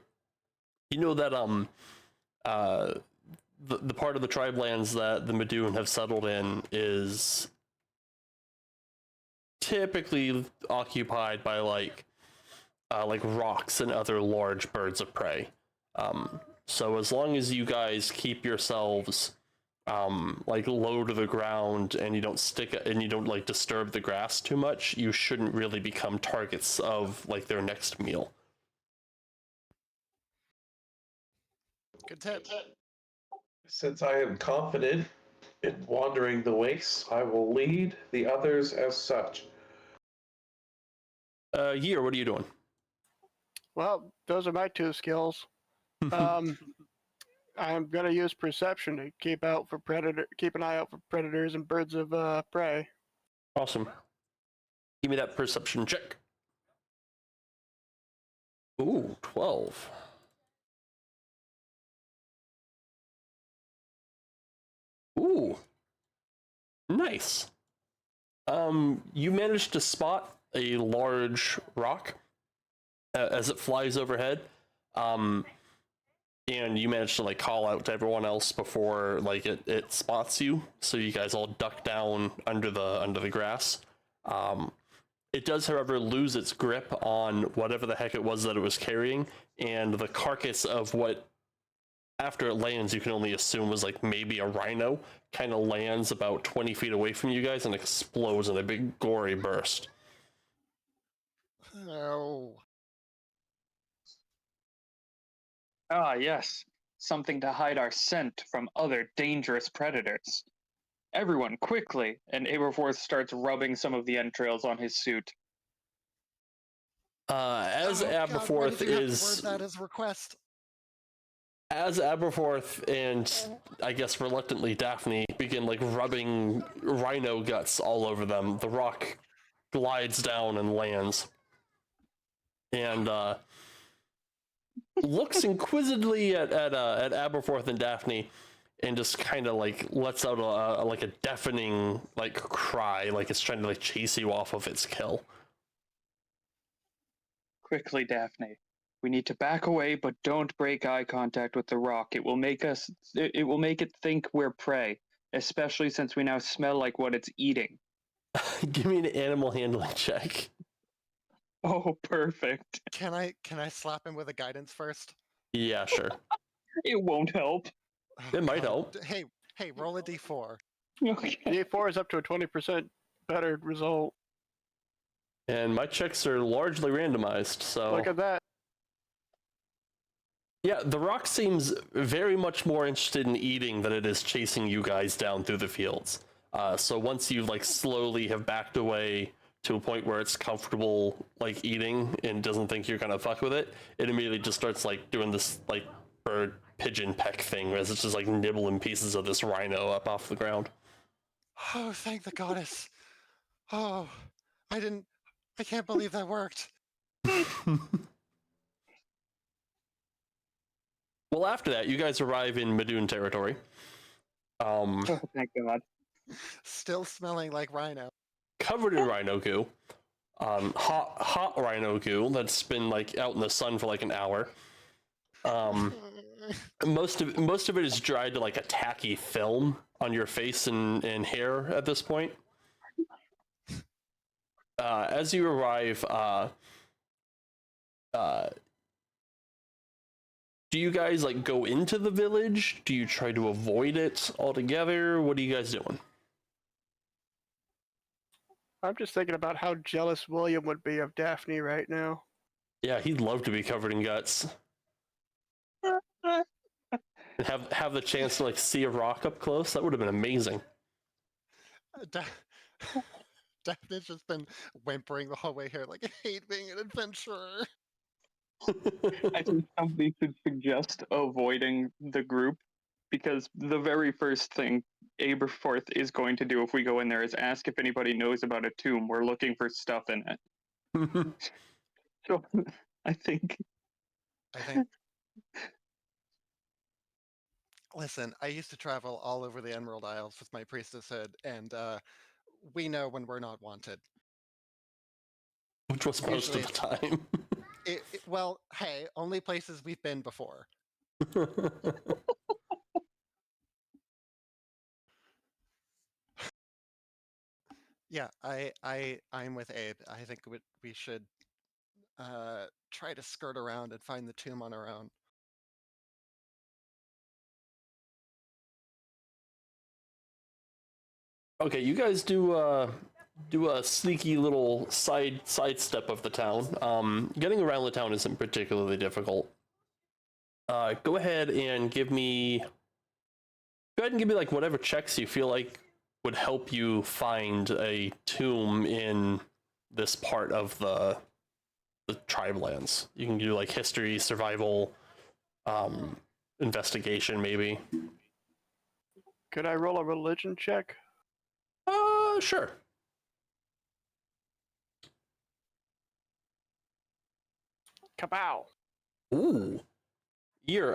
You know that the part of the tribe lands that the Midoon have settled in is typically occupied by like rocks and other large birds of prey. So as long as you guys keep yourselves like low to the ground and you don't like disturb the grass too much, you shouldn't really become targets of like their next meal. Good tip. Since I am confident in wandering the wastes, I will lead the others as such. Year, what are you doing? Well, those are my two skills. I'm gonna use perception to keep an eye out for predators and birds of prey. Awesome. Give me that perception check. Ooh, 12. Ooh, nice. You managed to spot a large rock as it flies overhead. And you manage to like call out to everyone else before like it spots you. So you guys all duck down under the grass. It does, however, lose its grip on whatever the heck it was that it was carrying, and the carcass of what, after it lands, you can only assume was like maybe a rhino, kind of lands about 20 feet away from you guys and explodes in a big gory burst. Oh. Ah, yes. Something to hide our scent from other dangerous predators. Everyone, quickly! And Aberforth starts rubbing some of the entrails on his suit. As Oh, God, why Aberforth did you have to is... word that as a request? As Aberforth and, I guess reluctantly, Daphne begin like rubbing rhino guts all over them, the rock glides down and lands. And looks inquisitively at Aberforth and Daphne, and just kind of like lets out a deafening like cry, like it's trying to like chase you off of its kill. Quickly, Daphne. We need to back away, but don't break eye contact with the rock. It will make it think we're prey, especially since we now smell like what it's eating. Give me an animal handling check. Oh, perfect. Can I slap him with a guidance first? Yeah, sure. It won't help. Oh, It might God. help. Hey, roll a d4. Okay. D4 is up to a 20% better result. And my checks are largely randomized, so... Look at that. Yeah, the rock seems very much more interested in eating than it is chasing you guys down through the fields. So once you like slowly have backed away to a point where it's comfortable like eating and doesn't think you're gonna fuck with it, it immediately just starts like doing this like bird pigeon peck thing as it's just like nibbling pieces of this rhino up off the ground. Oh, thank the goddess. Oh, I can't believe that worked. Well, after that, you guys arrive in Midoon territory. Oh, thank God. Still smelling like rhino. Covered in rhino goo. Hot rhino goo that's been like out in the sun for like an hour. Most of it is dried to like a tacky film on your face and hair at this point. As you arrive, do you guys like go into the village? Do you try to avoid it altogether? What are you guys doing? I'm just thinking about how jealous William would be of Daphne right now. Yeah, he'd love to be covered in guts. And have the chance to like see a rock up close. That would have been amazing. Daphne's just been whimpering the whole way here, like, I hate being an adventurer. I think somebody should suggest avoiding the group, because the very first thing Aberforth is going to do if we go in there is ask if anybody knows about a tomb. We're looking for stuff in it. So I think Listen, I used to travel all over the Emerald Isles with my priestesshood, and we know when we're not wanted. Which was most of the time. Well, hey, only places we've been before. Yeah, I'm with Abe. I think we should try to skirt around and find the tomb on our own. Okay, you guys do a sneaky little sidestep of the town. Getting around the town isn't particularly difficult. Go ahead and give me like whatever checks you feel like would help you find a tomb in this part of the tribe lands. You can do like history, survival, investigation, maybe. Could I roll a religion check? Sure. Kapow! Ooh. Here,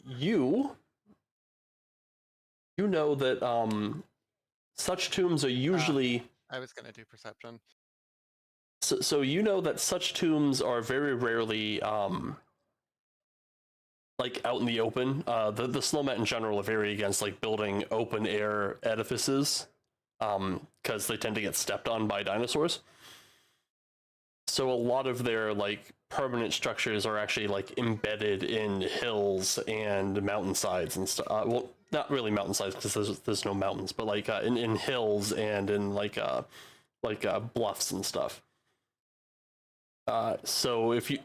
you know that such tombs are usually I was gonna do perception. so you know that such tombs are very rarely like out in the open. The Slowmet in general are very against like building open air edifices, because they tend to get stepped on by dinosaurs. So a lot of their like permanent structures are actually like embedded in hills and mountainsides and stuff. Well, not really mountainsides because there's no mountains, but like in hills and in like bluffs and stuff. So if you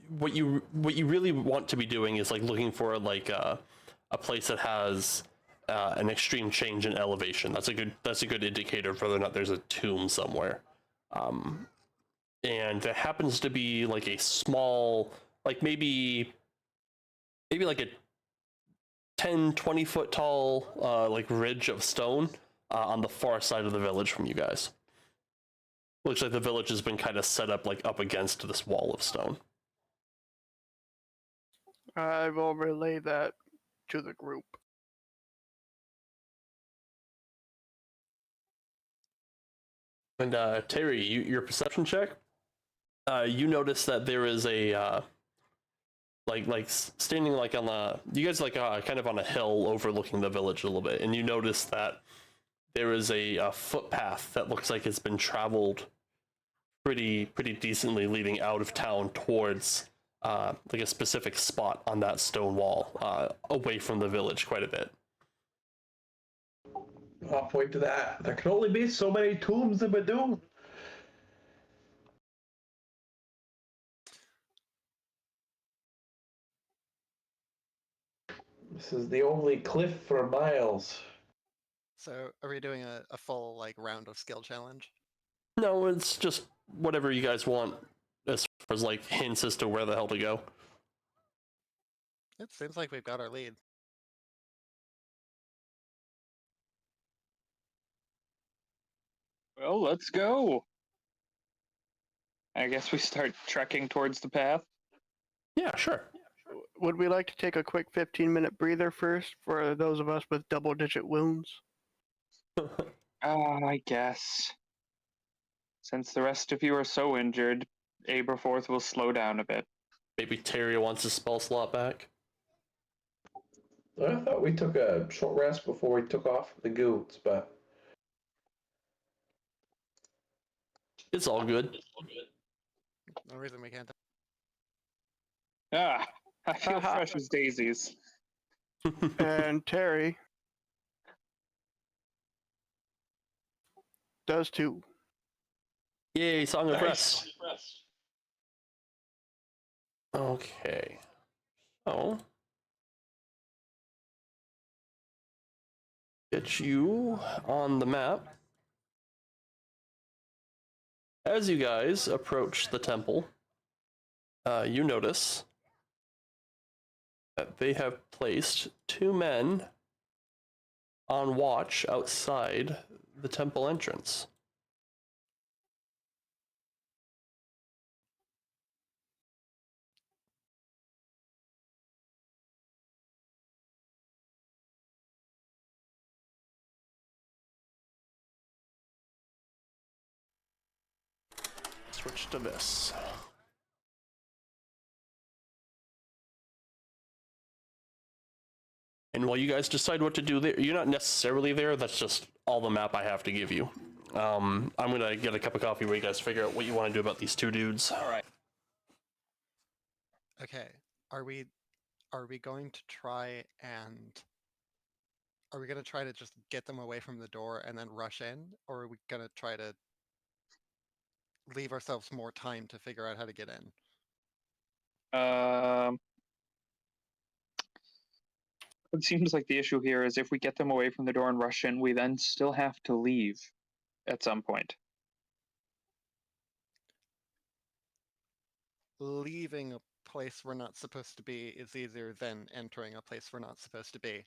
what you really want to be doing is like looking for like a place that has an extreme change in elevation. That's a good indicator of whether or not there's a tomb somewhere. And there happens to be like a small, like maybe like a 10-20 foot tall like ridge of stone on the far side of the village from you guys. Looks like the village has been kind of set up like up against this wall of stone. I will relay that to the group. And Terry, your perception check. You notice that there is a like standing like on the, you guys like kind of on a hill overlooking the village a little bit, and you notice that there is a footpath that looks like it's been traveled pretty decently leading out of town towards like a specific spot on that stone wall, away from the village quite a bit. I'll point to that. There can only be so many tombs in Midoon. This is the only cliff for miles. So are we doing a full like round of skill challenge? No, it's just whatever you guys want as far as like hints as to where the hell to go. It seems like we've got our lead. Well, let's go. I guess we start trekking towards the path. Yeah, sure. Would we like to take a quick 15-minute breather first for those of us with double-digit wounds? I guess. Since the rest of you are so injured, Aberforth will slow down a bit. Maybe Terry wants his spell slot back. I thought we took a short rest before we took off the goons, but It's all good. No reason we can't. Ah, I feel fresh as daisies. And Terry does too. Yay, Song of Nice. Rest. Okay. So, get you on the map. As you guys approach the temple, you notice that they have placed 2 men on watch outside the temple entrance. Switch to this. And while you guys decide what to do there, you're not necessarily there, that's just all the map I have to give you. I'm gonna get a cup of coffee where you guys figure out what you want to do about these two dudes. All right. Okay. Are we going to try and are we going to try to just get them away from the door and then rush in, or are we going to try to leave ourselves more time to figure out how to get in? It seems like the issue here is if we get them away from the door and rush in, we then still have to leave at some point. Leaving a place we're not supposed to be is easier than entering a place we're not supposed to be.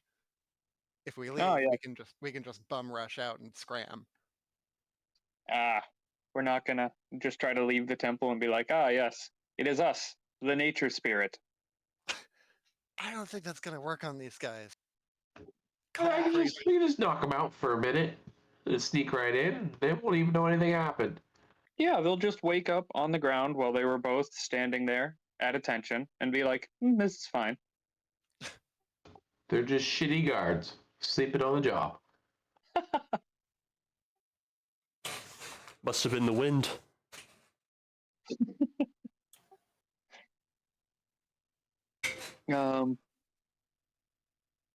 If we leave, Oh yeah. we can just bum rush out and scram. We're not gonna just try to leave the temple and be like, yes, it is us, the nature spirit. I don't think that's going to work on these guys. I can just knock them out for a minute. Just sneak right in. They won't even know anything happened. Yeah, they'll just wake up on the ground while they were both standing there at attention and be like, this is fine. They're just shitty guards, sleeping on the job. Must have been the wind.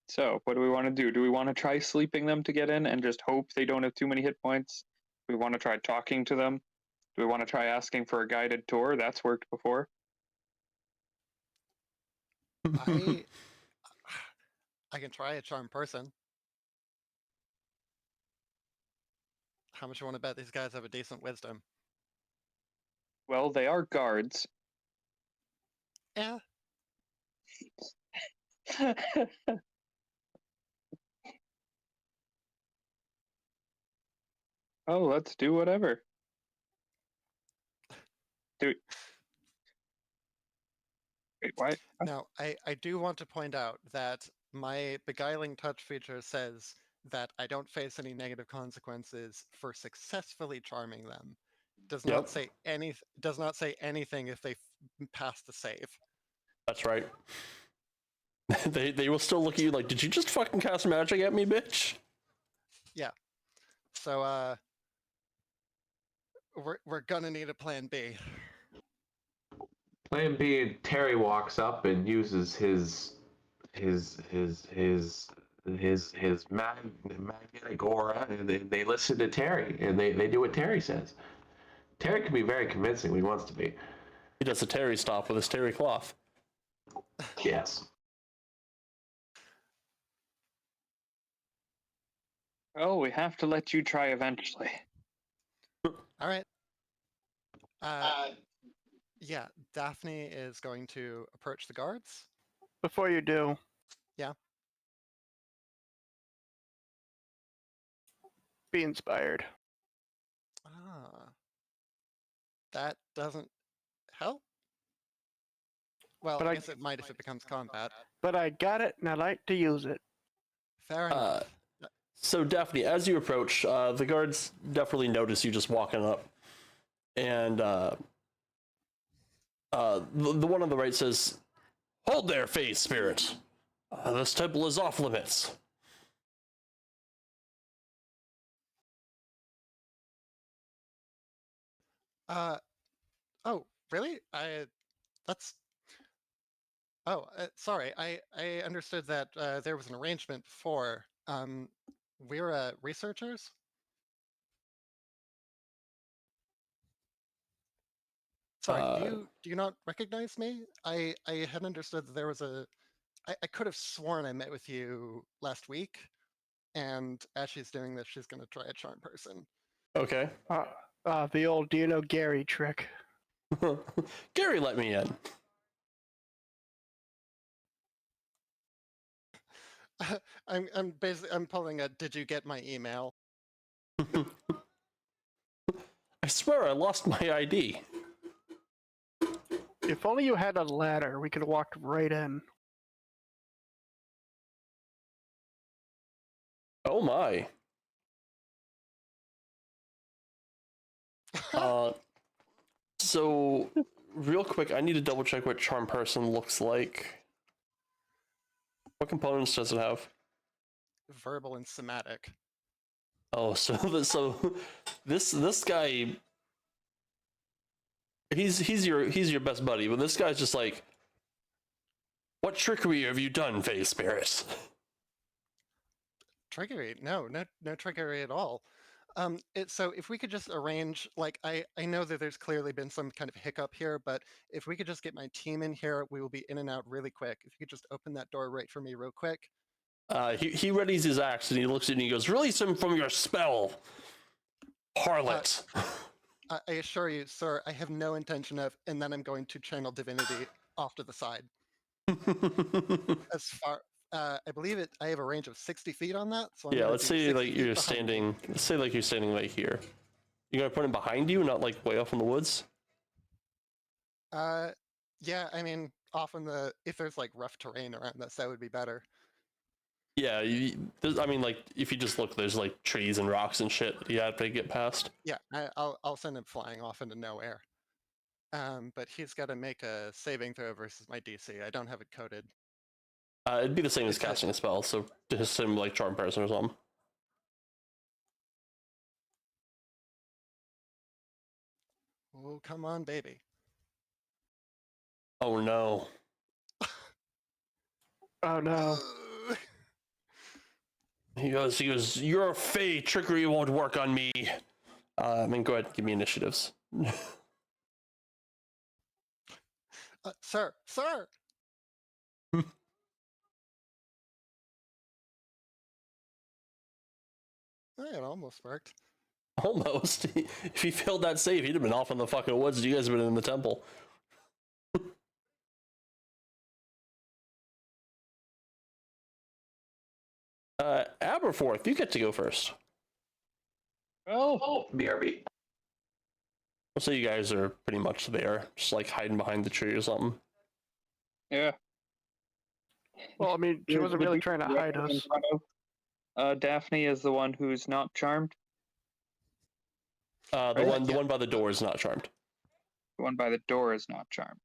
So what do we want to do? Do we want to try sleeping them to get in and just hope they don't have too many hit points? Do we want to try talking to them? Do we want to try asking for a guided tour? That's worked before. I can try a charm person. How much you want to bet these guys have a decent wisdom? Well, they are guards. Yeah. Oh, let's do whatever. Wait, what? Now, I do want to point out that my beguiling touch feature says that I don't face any negative consequences for successfully charming them. Does not say anything if they pass the save. That's right. They will still look at you like, did you just fucking cast magic at me, bitch? Yeah. So we're gonna need a plan B. Plan B, Terry walks up and uses his magnetic aura, and they listen to Terry, and they do what Terry says. Terry can be very convincing when he wants to be. He does a terry stop with his terry cloth. Yes. Oh, we have to let you try eventually. All right. Yeah, Daphne is going to approach the guards. Before you do. Yeah. Be inspired. That doesn't help? Well, But I guess it might if it becomes combat. But I got it, and I like to use it. Fair enough. So Daphne, as you approach, the guards definitely notice you just walking up. And the one on the right says, "Hold there, phase spirit. This temple is off limits." Oh, really? Sorry. I understood that there was an arrangement before. We're researchers. Sorry, do you not recognize me? I had understood that there was I could have sworn I met with you last week, and as she's doing this, she's going to try a charm person. Okay. The old "do you know Gary" trick. Gary let me in. I'm pulling a "did you get my email?" I swear I lost my ID. If only you had a ladder, we could have walked right in. Oh my. So real quick, I need to double check what charm person looks like. What components does it have? Verbal and somatic. Oh, so this guy, he's your best buddy, but this guy's just like, what trickery have you done, Fae Spirit? Trickery? No trickery at all. So if we could just arrange, like, I know that there's clearly been some kind of hiccup here, but if we could just get my team in here, we will be in and out really quick. If you could just open that door right for me real quick. He readies his axe and he looks at it and he goes, "Release him from your spell, harlot." I assure you, sir, I have no intention of, and then I'm going to channel divinity off to the side. As far, I believe it. I have a range of 60 feet on that. So I'm Yeah, gonna let's do say 60 like feet you're behind me. standing. Let's say like you're standing right here. You gonna put him behind you, not like way off in the woods? Yeah, I mean, often if there's like rough terrain around us, that would be better. Yeah, I mean, like if you just look, there's like trees and rocks and shit that you have to get past. Yeah, I'll send him flying off into nowhere. But he's got to make a saving throw versus my DC. I don't have it coded. It'd be the same as It's a- casting a spell, so just him like charm person or something. Oh, come on, baby. Oh no. Oh no. Ugh. He goes, "Your Fae trickery won't work on me." I mean, go ahead, give me initiatives. Sir. It almost worked. Almost. If he failed that save, he'd have been off in the fucking woods. You guys have been in the temple. Aberforth, you get to go first. Well, BRB. I'll say you guys are pretty much there, just like hiding behind the tree or something. yeah. Well, I mean, she wasn't really trying to hide us. Daphne is the one who's not charmed. The Right. one by the door is not charmed. The one by the door is not charmed.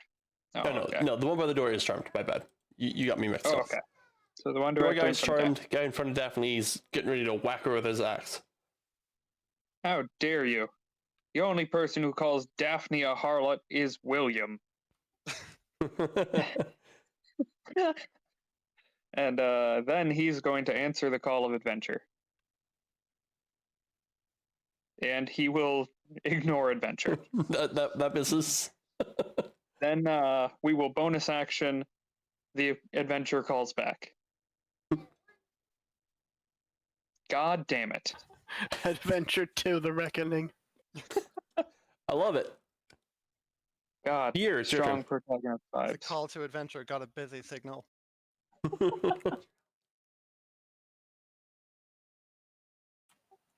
Oh, No, okay. no, the one by the door is charmed. My bad. You got me mixed Oh, up. okay. So the one Door directly in guy's front of charmed. Guy in front of Daphne's getting ready to whack her with his axe. How dare you? The only person who calls Daphne a harlot is William. And then he's going to answer the call of adventure. And he will ignore adventure. that business. Then we will bonus action. The adventure calls back. God damn it. Adventure 2, The Reckoning. I love it. God, Here, it's your strong turn. protagonist The vibes. call to adventure got a busy signal.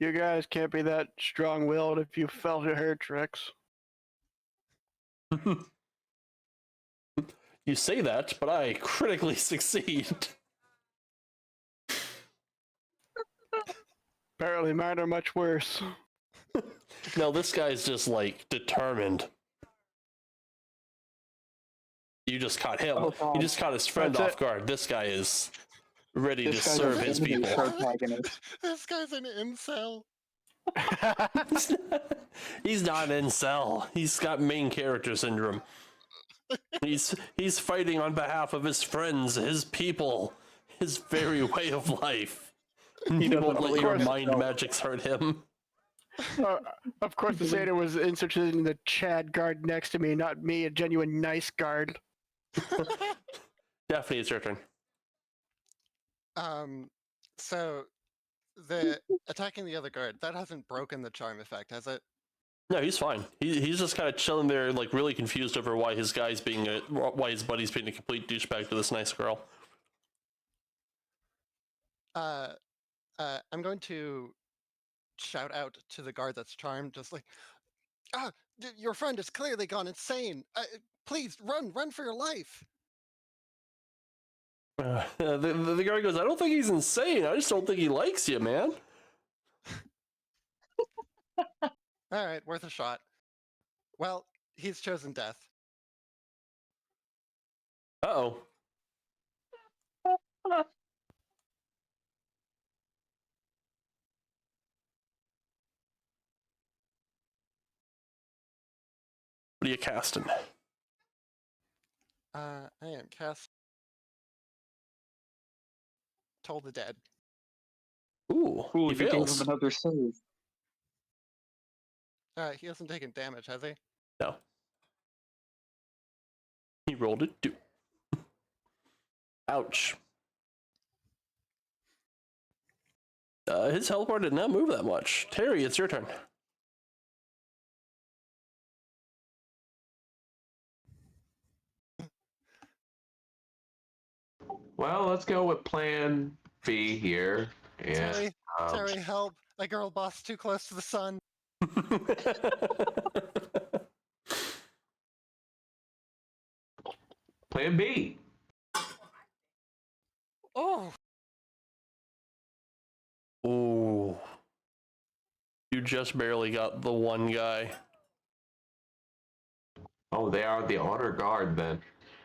You guys can't be that strong-willed if you fell to her tricks. You say that, but I critically succeed. Apparently mine are much worse. No, this guy's just like determined. You just caught him. Oh, God. You just caught his friend That's off it. guard. This guy is ready This to guy's serve an his enemy people. protagonist. This guy's an incel. He's not an incel. He's got main character syndrome. He's fighting on behalf of his friends, his people, his very way of life. He doesn't won't let believe your in mind himself. magics hurt him. Of course, the Seder was inserted in the Chad guard next to me, not me, a genuine nice guard. Daphne, it's your turn. So the attacking the other guard, that hasn't broken the charm effect, has it? No, he's fine. He's just kind of chilling there, like really confused over why his why his buddy's being a complete douchebag to this nice girl. I'm going to shout out to the guard that's charmed, just like, your friend has clearly gone insane. Please run for your life. The guy goes, "I don't think he's insane. I just don't think he likes you, man." All right, worth a shot. Well, he's chosen death. Uh-oh. What are you casting? I am cast. Toll the Dead. Ooh, Ooh, he you gave him fails. another save. He hasn't taken damage, has he? No. He rolled a 2. Ouch. His health bar did not move that much. Terry, it's your turn. Well, let's go with Plan B here. And Terry, um, Terry, help! A girl boss too close to the sun. Plan B. Oh, Ooh. You just barely got the one guy. Oh, they are the honor guard then.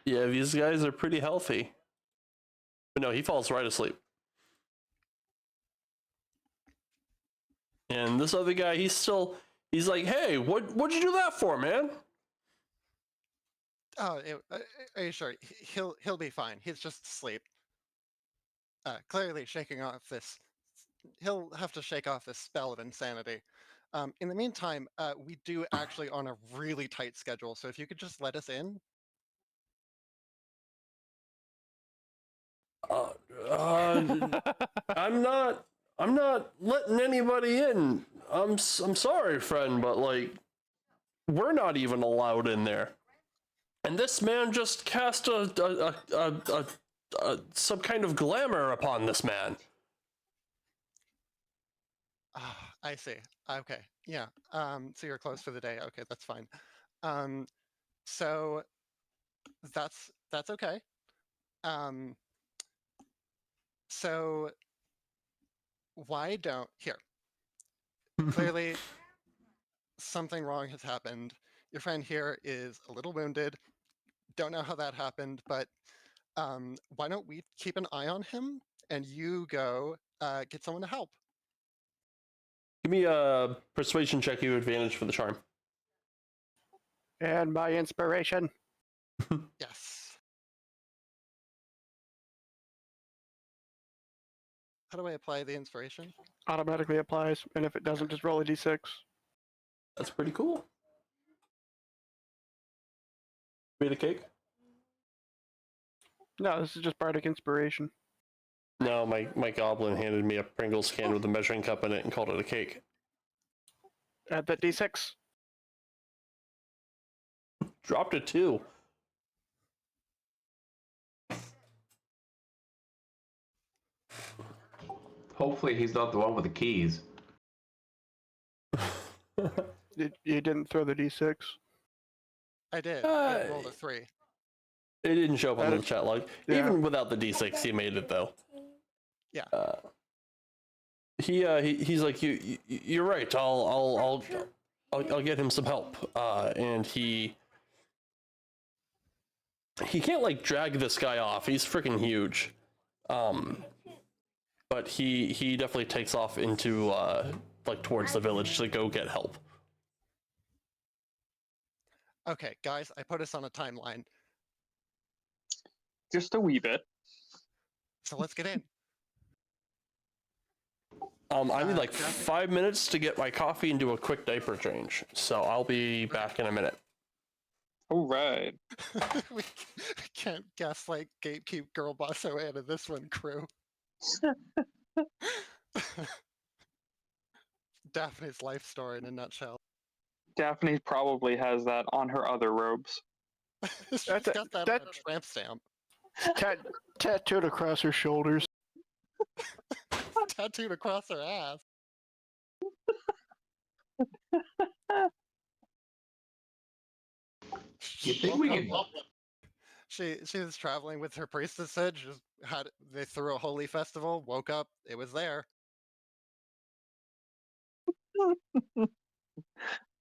Yeah, these guys are pretty healthy. But no, he falls right asleep. And this other guy, he's like, hey, what'd you do that for, man? oh, are you sure? He'll be fine. He's just asleep. Clearly shaking off this. He'll have to shake off this spell of insanity. In the meantime, we do actually on a really tight schedule. So if you could just let us in. Uh, uh, I'm not letting anybody in. I'm sorry, friend, but like, we're not even allowed in there. And this man just cast some kind of glamour upon this man. Ah, I see. Okay, yeah. So you're closed for the day. Okay, that's fine. So that's okay. Um, so why don't here? Clearly, something wrong has happened. Your friend here is a little wounded. Don't know how that happened, but why don't we keep an eye on him and you go get someone to help? Give me a persuasion check. You advantage for the charm. And my inspiration. Yes. How do I apply the inspiration? Automatically applies, and if it doesn't, just roll a d6. That's pretty cool. Made a cake? No, this is just bardic inspiration. No, my goblin handed me a Pringles can with a measuring cup in it and called it a cake. Add that d6. Dropped a 2. Hopefully, he's not the one with the keys. You didn't throw the d6. I did. Uh, It rolled a 3. It didn't show up on That the is- chat log. yeah. Even without the d6, he made it though. Yeah. He's like, you're right. I'll get him some help. And he can't like drag this guy off. He's freaking huge. But he definitely takes off into like towards the village to go get help. Okay, guys, I put us on a timeline. Just a wee bit. So let's get in. I need like Jack- 5 minutes to get my coffee and do a quick diaper change. So I'll be back in a minute. All right. we can't gaslight gatekeep girl boss our way out of this one, crew. Daphne's life story in a nutshell. Daphne probably has that on her other robes. She's That's got that on a tramp stamp. Tattooed across her shoulders. Tattooed across her ass. You think we can? She was traveling with her priestesshood. Just they threw a holy festival. Woke up, it was there.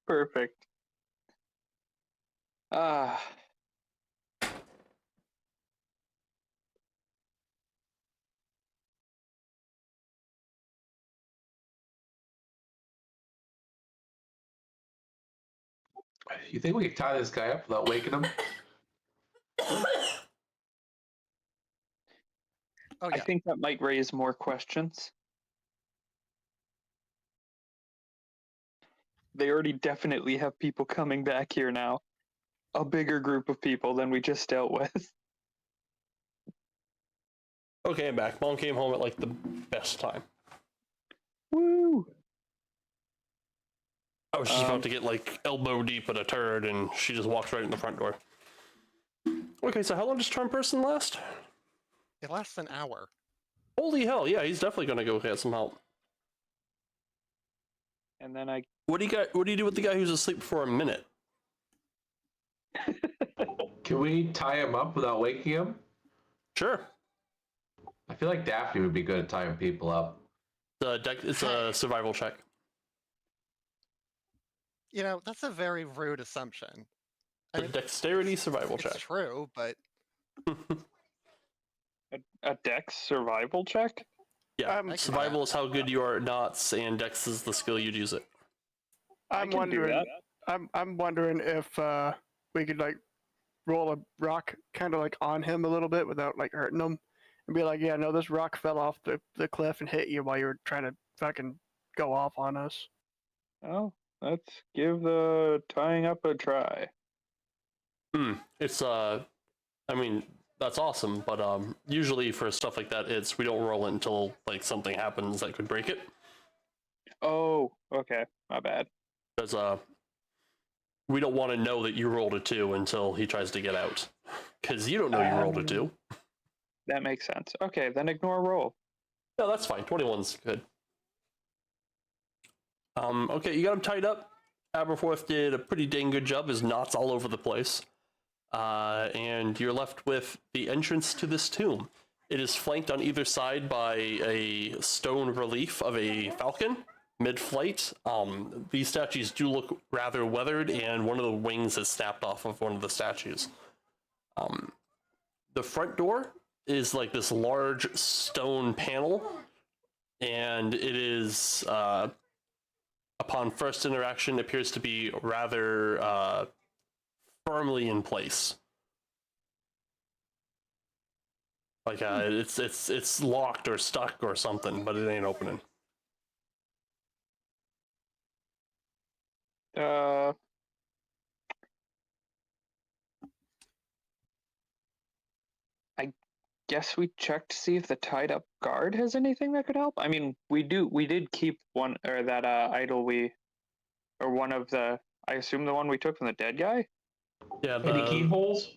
Perfect. Ah. You think we could tie this guy up without waking him? Oh I yeah. think that might raise more questions. They already definitely have people coming back here now. A bigger group of people than we just dealt with. Okay, I'm back. Mom came home at like the best time. Woo! I was just about to get like elbow deep in a turd, and she just walked right in the front door. Okay, so how long does Charm Person last? It lasts an hour. Holy hell, yeah, he's definitely gonna go get some help. And then I What do you do with the guy who's asleep for a minute? Can we tie him up without waking him? Sure. I feel like Daphne would be good at tying people up. It's a survival check. You know, that's a very rude assumption. I A mean, dexterity survival it's check. true, but a dex survival check. Yeah, I'm- survival is how good you are at knots, and dex is the skill you'd use it. I'm can do wondering. that. I'm wondering if we could like roll a rock kind of like on him a little bit without like hurting him, and be like, yeah, no, this rock fell off the cliff and hit you while you were trying to fucking go off on us. Oh, let's give the tying up a try. It's I mean, that's awesome, but usually for stuff like that, we don't roll it until like something happens that could break it. Oh, okay, my bad. Because we don't want to know that you rolled a 2 until he tries to get out. Because you don't know you rolled a 2. That makes sense. Okay, then ignore roll. No, that's fine. 21's good. Okay, you got him tied up. Aberforth did a pretty dang good job. His knots all over the place. And you're left with the entrance to this tomb. It is flanked on either side by a stone relief of a falcon mid-flight. These statues do look rather weathered, and one of the wings has snapped off of one of the statues. The front door is like this large stone panel, and it is, upon first interaction, appears to be rather firmly in place. Like it's locked or stuck or something, but it ain't opening. I guess we check to see if the tied up guard has anything that could help. I mean, we did keep one, or that idol or one of the, I assume the one we took from the dead guy. Yeah. Any keyholes?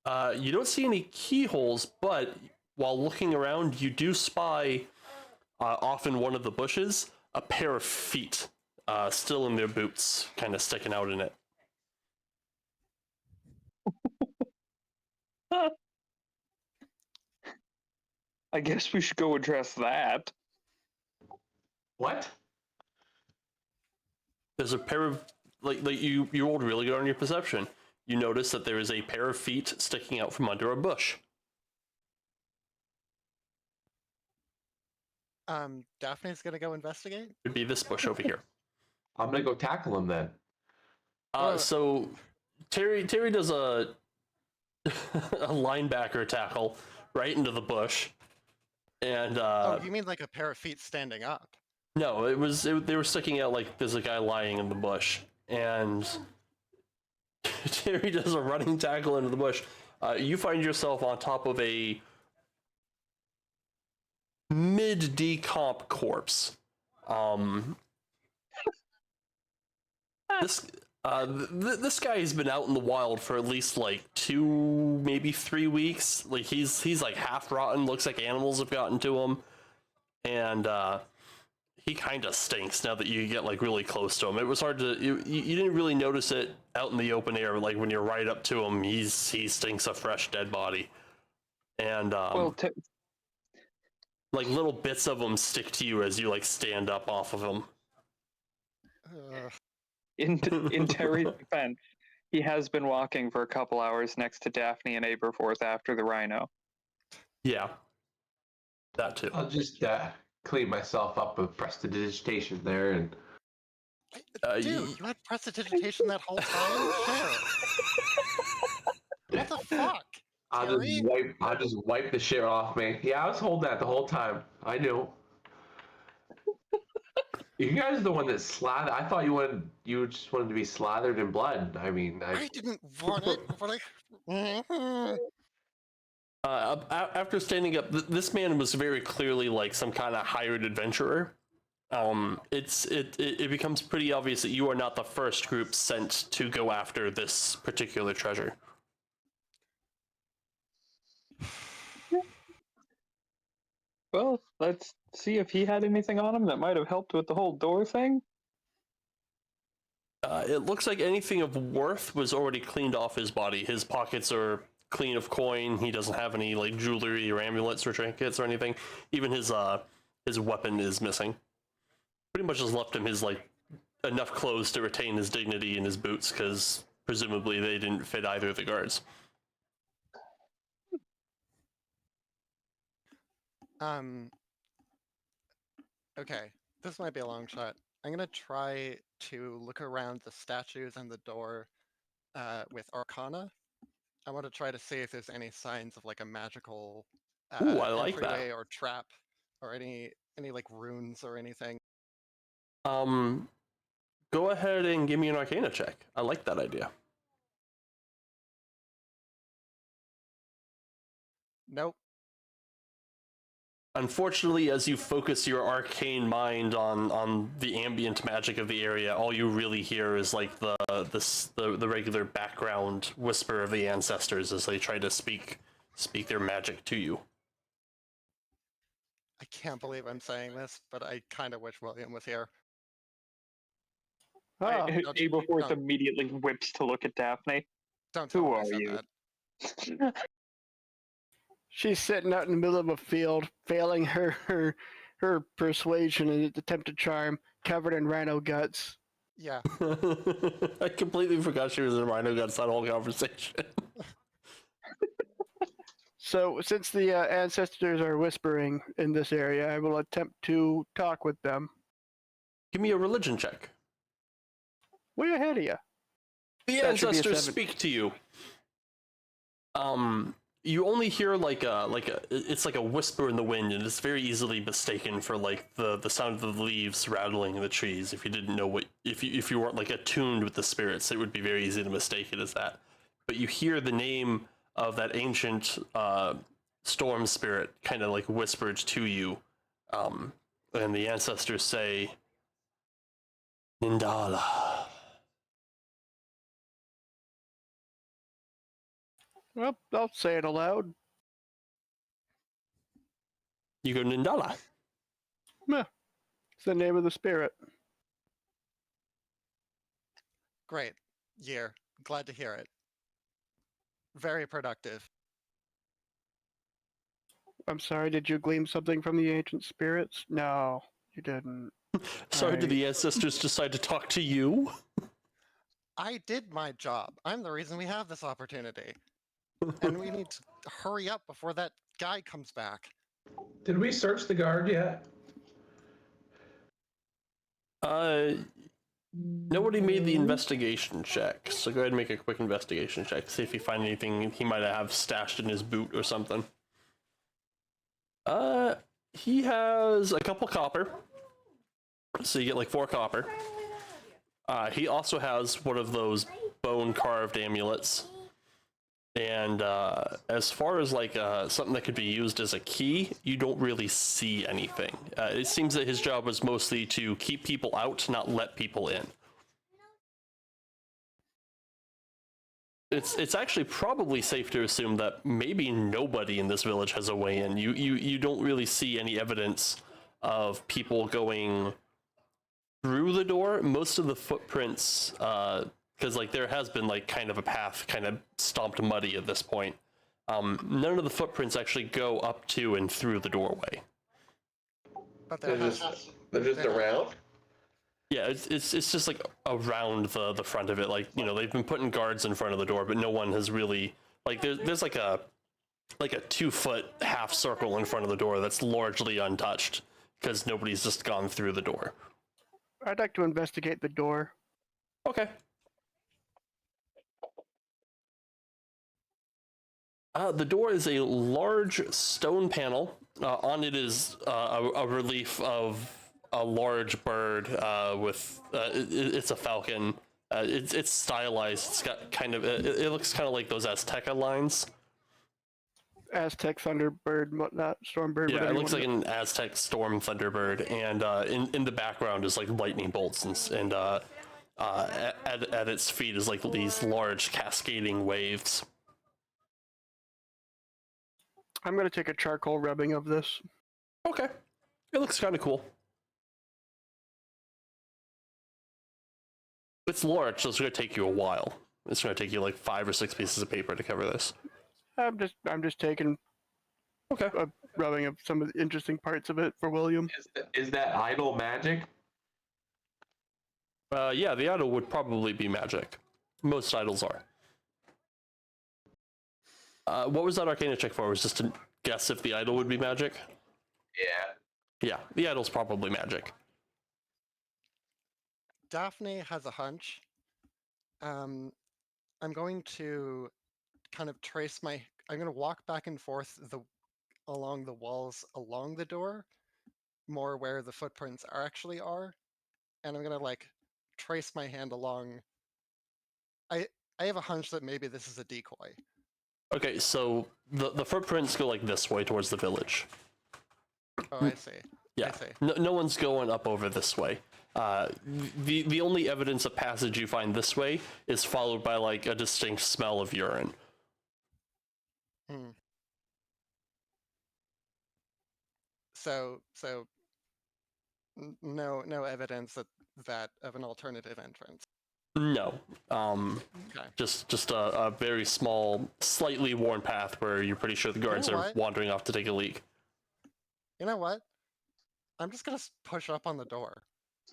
You don't see any keyholes, but while looking around, you do spy, off in one of the bushes, a pair of feet, still in their boots, kind of sticking out in it. I guess we should go address that. What? There's a pair of like you rolled really good on your perception. You notice that there is a pair of feet sticking out from under a bush. Daphne's gonna go investigate. It'd be this bush over here. I'm gonna go tackle him then. So Terry does a a linebacker tackle right into the bush, and Oh, you mean like a pair of feet standing up? no, they were sticking out like there's a guy lying in the bush, and Terry does a running tackle into the bush. You find yourself on top of a mid-decomp corpse. This guy has been out in the wild for at least like 2, maybe 3 weeks. Like he's like half rotten. Looks like animals have gotten to him, and he kind of stinks now that you get like really close to him. It was hard to you didn't really notice it out in the open air. Like when you're right up to him, he stinks a fresh dead body, and Well, like little bits of him stick to you as you like stand up off of him. in Terry's defense, he has been walking for a couple hours next to Daphne and Aberforth after the rhino. Yeah, that too. I'll just clean myself up with prestidigitation there, and Dude, you had prestidigitation that whole time? Share. What the fuck? Terry? I'll just wipe the shit off me. Yeah, I was holding that the whole time. I knew. You guys are the one that slathered. I thought you just wanted to be slathered in blood. I mean, I didn't want it, but I. After standing up, this man was very clearly like some kind of hired adventurer. It becomes pretty obvious that you are not the first group sent to go after this particular treasure. Well, let's see if he had anything on him that might have helped with the whole door thing. It looks like anything of worth was already cleaned off his body. His pockets are clean of coin. He doesn't have any like jewelry or amulets or trinkets or anything. Even his weapon is missing. Pretty much just left him his like enough clothes to retain his dignity and his boots, because presumably they didn't fit either of the guards. Okay, this might be a long shot. I'm gonna try to look around the statues and the door with Arcana. I want to try to see if there's any signs of like a magical Ooh, I like entryway that. or trap or any like runes or anything. Go ahead and give me an Arcana check. I like that idea. Nope. Unfortunately, as you focus your arcane mind on the ambient magic of the area, all you really hear is like the regular background whisper of the ancestors as they try to speak their magic to you. I can't believe I'm saying this, but I kind of wish William was here. Oh, Aberforth immediately whips to look at Daphne. Don't tell Who him I are said you? that. she's sitting out in the middle of a field, failing her persuasion and attempt to charm, covered in rhino guts. Yeah. I completely forgot she was in Rhino Guts that whole conversation. So, since the ancestors are whispering in this area, I will attempt to talk with them. Give me a religion check. Way ahead of you. The That should be a ancestors 7. speak to you. You only hear it's like a whisper in the wind, and it's very easily mistaken for like the sound of the leaves rattling in the trees. If you didn't know if you weren't like attuned with the spirits, it would be very easy to mistake it as that. But you hear the name of that ancient storm spirit kind of like whispered to you, and the ancestors say, Nindala. Well, I'll say it aloud. You go, Nindala. Meh. It's the name of the spirit. Great. Year. Glad to hear it. Very productive. I'm sorry, did you glean something from the ancient spirits? No, you didn't. Sorry, Right. did the ancestors decide to talk to you? I did my job. I'm the reason we have this opportunity. And we need to hurry up before that guy comes back. Did we search the guard yet? Nobody made the investigation check, so go ahead and make a quick investigation check. See if you find anything he might have stashed in his boot or something. He has a couple copper, so you get like 4 copper. He also has one of those bone-carved amulets. And as far as like something that could be used as a key, you don't really see anything. It seems that his job was mostly to keep people out, not let people in. It's actually probably safe to assume that maybe nobody in this village has a way in. You don't really see any evidence of people going through the door. Most of the footprints, because like there has been like kind of a path kind of stomped muddy at this point. None of the footprints actually go up to and through the doorway. But They're just around? Yeah, it's just like around the front of it. Like, you know, they've been putting guards in front of the door, but no one has really, like, there's like a 2-foot half circle in front of the door that's largely untouched because nobody's just gone through the door. I'd like to investigate the door. Okay. The door is a large stone panel. On it is a relief of a large bird with it's a falcon. It's stylized. It's got kind of it looks kind of like those Azteca lines. Aztec Thunderbird, whatnot, Stormbird. Yeah, whatever it you looks want like to- an Aztec storm thunderbird, and in the background is like lightning bolts, and at its feet is like these large cascading waves. I'm gonna take a charcoal rubbing of this. Okay, it looks kind of cool. It's large, so it's going to take you a while. It's going to take you like 5 or 6 pieces of paper to cover this. I'm just taking Okay. a rubbing of some of the interesting parts of it for William. Is that idol magic? Yeah, the idol would probably be magic. Most idols are. What was that Arcana check for? Was just to guess if the idol would be magic? Yeah. Yeah, the idol's probably magic. Daphne has a hunch. I'm going to kind of trace my. I'm going to walk back and forth along the walls along the door, more where the footprints actually are, and I'm going to like trace my hand along. I have a hunch that maybe this is a decoy. Okay, so the footprints go like this way towards the village. Oh, I see. Yeah, I see. no one's going up over this way. The only evidence of passage you find this way is followed by like a distinct smell of urine. Hmm. So no evidence that of an alternative entrance. No, Okay. just a very small, slightly worn path where you're pretty sure the guards know are what? wandering off to take a leak. You know what? I'm just gonna push up on the door.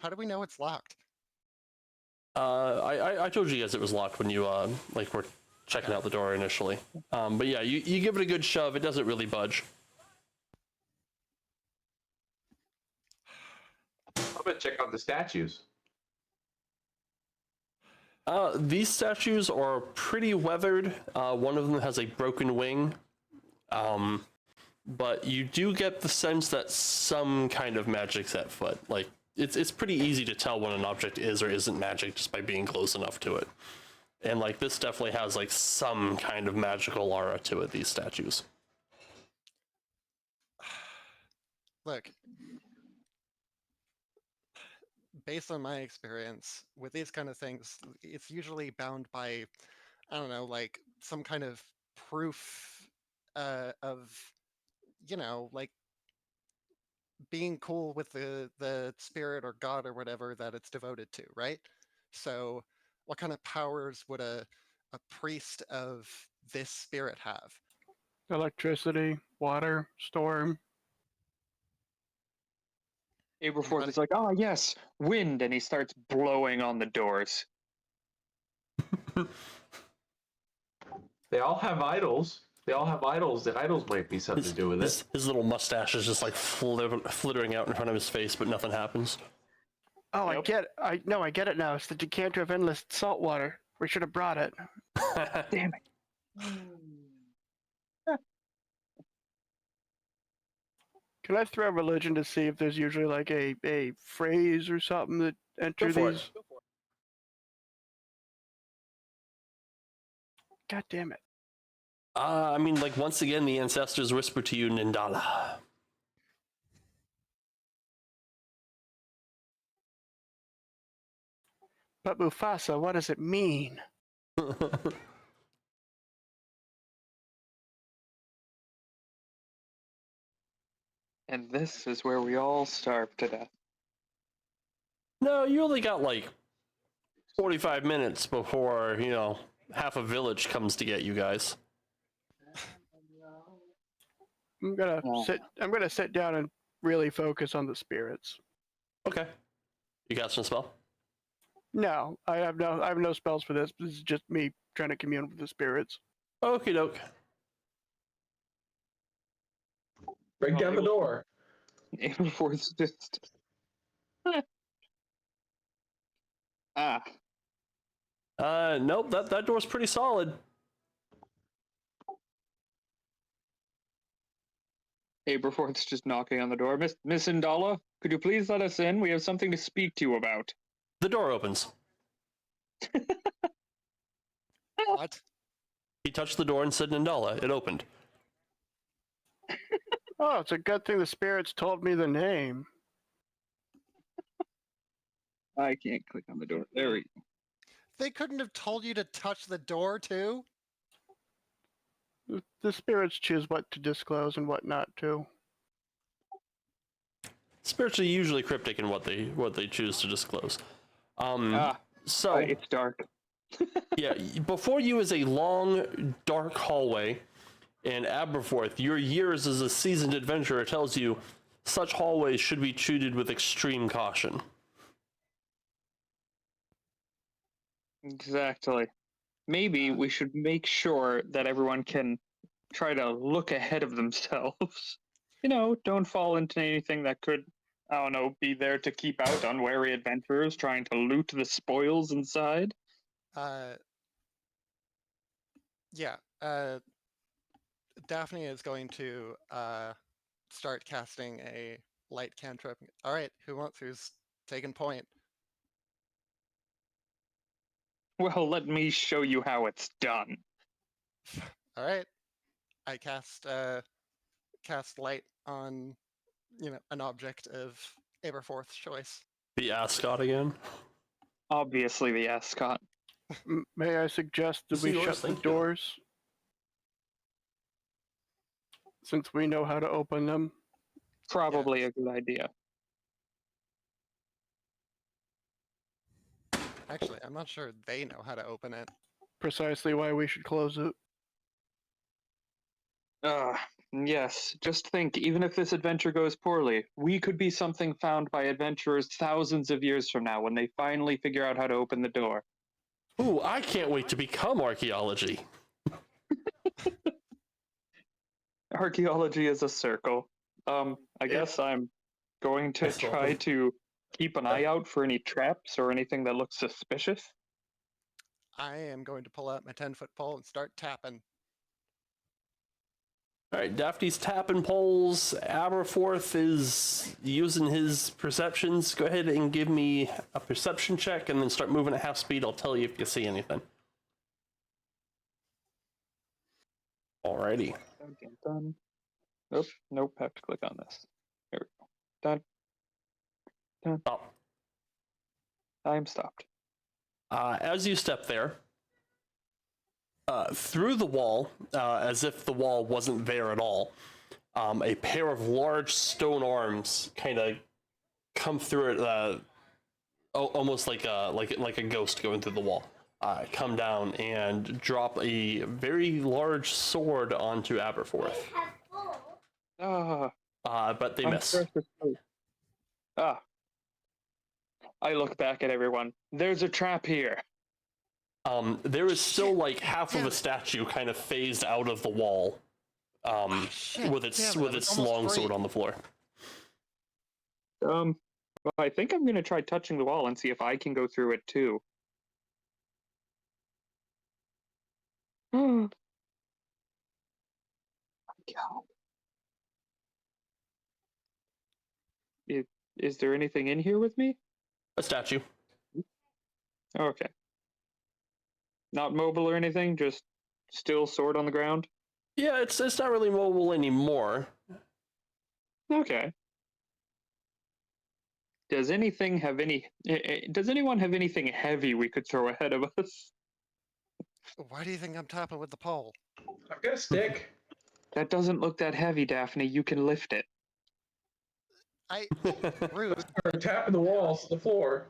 How do we know it's locked? I told you guys it was locked when you like were checking out the door initially. But yeah, you give it a good shove. It doesn't really budge. I'm gonna check out the statues. These statues are pretty weathered. One of them has a broken wing. But you do get the sense that some kind of magic's at foot. Like, it's pretty easy to tell when an object is or isn't magic just by being close enough to it. And like, this definitely has like some kind of magical aura to it, these statues. Look, based on my experience with these kind of things, it's usually bound by, I don't know, like some kind of proof of, like being cool with the spirit or god or whatever that it's devoted to, right? So, what kind of powers would a priest of this spirit have? Electricity, water, storm. Aberforth is like, oh yes, wind, and he starts blowing on the doors. They all have idols. They all have idols. The idols might be something to do with it. His little mustache is just like flittering out in front of his face, but nothing happens. Oh, Yep. I get it now. It's the decanter of endless salt water. We should have brought it. Damn it. Can I throw religion to see if there's usually like a phrase or something that enter Go for these? it. God damn it. I mean, like, once again, the ancestors whisper to you, Nindala. But Mufasa, what does it mean? And this is where we all starve to death. No, you only got like 45 minutes before, half a village comes to get you guys. I'm gonna Oh. I'm gonna sit down and really focus on the spirits. Okay. You got some spell? No, I have no spells for this. This is just me trying to commune with the spirits. Okie doke. Break down the door. Aberforth's just Ah, Nope, that door's pretty solid. Aberforth's just knocking on the door. Miss Indala, could you please let us in? We have something to speak to you about. The door opens. What? He touched the door and said Nandala. It opened. Oh, it's a good thing the spirits told me the name. I can't click on the door. There we go. They couldn't have told you to touch the door too? The spirits choose what to disclose and what not to. Spirits are usually cryptic in what they choose to disclose. So It's dark. yeah, before you is a long, dark hallway, and Aberforth, your years as a seasoned adventurer tells you such hallways should be treated with extreme caution. Exactly. Maybe we should make sure that everyone can try to look ahead of themselves. You know, don't fall into anything that could, I don't know, be there to keep out unwary adventurers trying to loot the spoils inside. Yeah. Daphne is going to start casting a light cantrip. All right, who's taking point? Well, let me show you how it's done. All right, I cast light on an object of Aberforth's choice. The ascot again. Obviously, the ascot. May I suggest that This we is yours, shut the thank you. doors? Since we know how to open them. Probably a good idea. Actually, I'm not sure they know how to open it. Precisely why we should close it. Yes, just think, even if this adventure goes poorly, we could be something found by adventurers thousands of years from now when they finally figure out how to open the door. Ooh, I can't wait to become archaeology. Archaeology is a circle. I guess I'm going to That's all. try to keep an eye out for any traps or anything that looks suspicious. I am going to pull out my 10-foot pole and start tapping. All right, Daphne's tapping poles. Aberforth is using his perceptions. Go ahead and give me a perception check, and then start moving at half speed. I'll tell you if you see anything. Alrighty. Done. Nope, have to click on this. There we go. Done. Stop. I'm stopped. As you step there, through the wall, as if the wall wasn't there at all, a pair of large stone arms kind of come through it, almost like a ghost going through the wall. Come down and drop a very large sword onto Aberforth. But they miss. I look back at everyone. There's a trap here. There is still like half of a statue kind of phased out of the wall, with its long sword on the floor. Well, I think I'm gonna try touching the wall and see if I can go through it too. God. Is there anything in here with me? A statue. Okay. Not mobile or anything, just still sword on the ground? Yeah, it's not really mobile anymore. Okay. Does anyone have anything heavy we could throw ahead of us? Why do you think I'm tapping with the pole? I've got a stick. That doesn't look that heavy, Daphne. You can lift it. Rude. Or tapping the walls, the floor.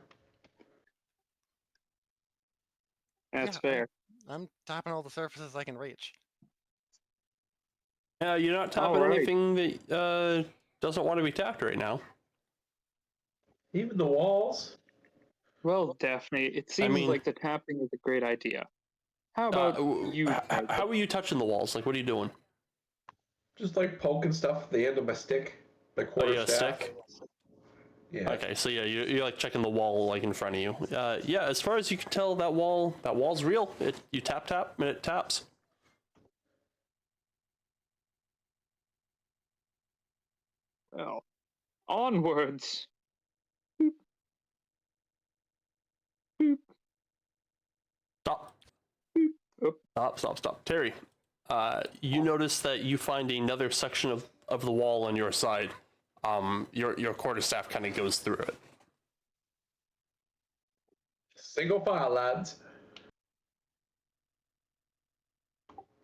That's Yeah, fair. I'm tapping all the surfaces I can reach. You're not tapping Alright. anything that doesn't want to be tapped right now. Even the walls. Well, Daphne, it seems like the tapping is a great idea. How about you? How are you touching the walls? Like, what are you doing? Just like poking stuff at the end of my stick. My Oh, quarter you got a staff. stick? Yeah. Okay, so yeah, you're like checking the wall like in front of you. Yeah, as far as you can tell, that wall's real. You tap and it taps. Well, onwards. Stop. Oh. Stop. Terry, you notice that you find another section of the wall on your side. Your quarterstaff kind of goes through it. Single file, lads.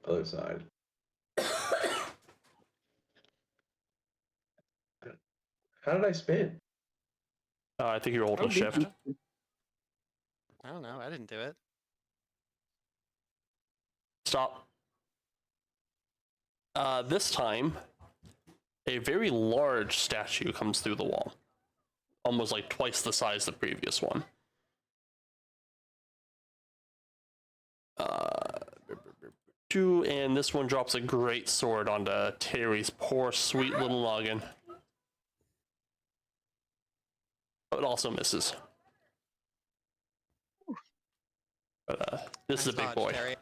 Other side. How did I spin? I think you're holding shift. I don't know. I didn't do it. Stop. This time, a very large statue comes through the wall. Almost like twice the size of the previous one. And this one drops a great sword onto Terry's poor, sweet little noggin. But it also misses. But this is a big Nice boy. dodge, Terry.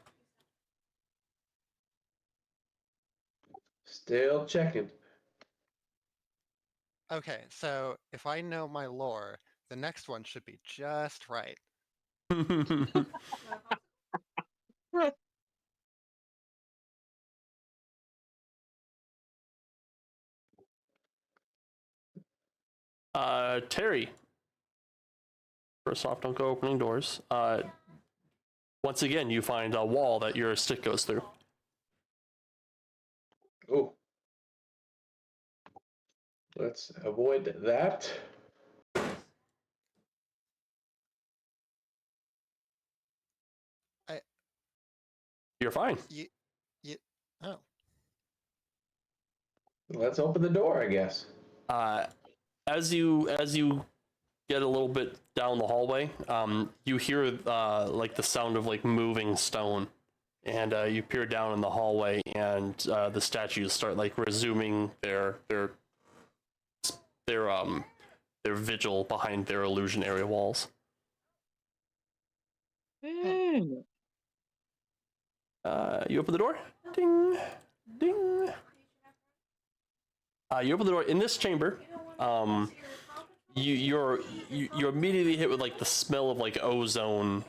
Still checking. Okay, so if I know my lore, the next one should be just right. Terry. First off, don't go opening doors. Once again, you find a wall that your stick goes through. Oh. Let's avoid that. You're fine. Oh, Let's open the door, I guess. As you get a little bit down the hallway, you hear like the sound of like moving stone, and you peer down in the hallway, and the statues start like resuming their vigil behind their illusionary walls. You open the door. Ding, ding. You open the door in this chamber. You're immediately hit with like the smell of like ozone,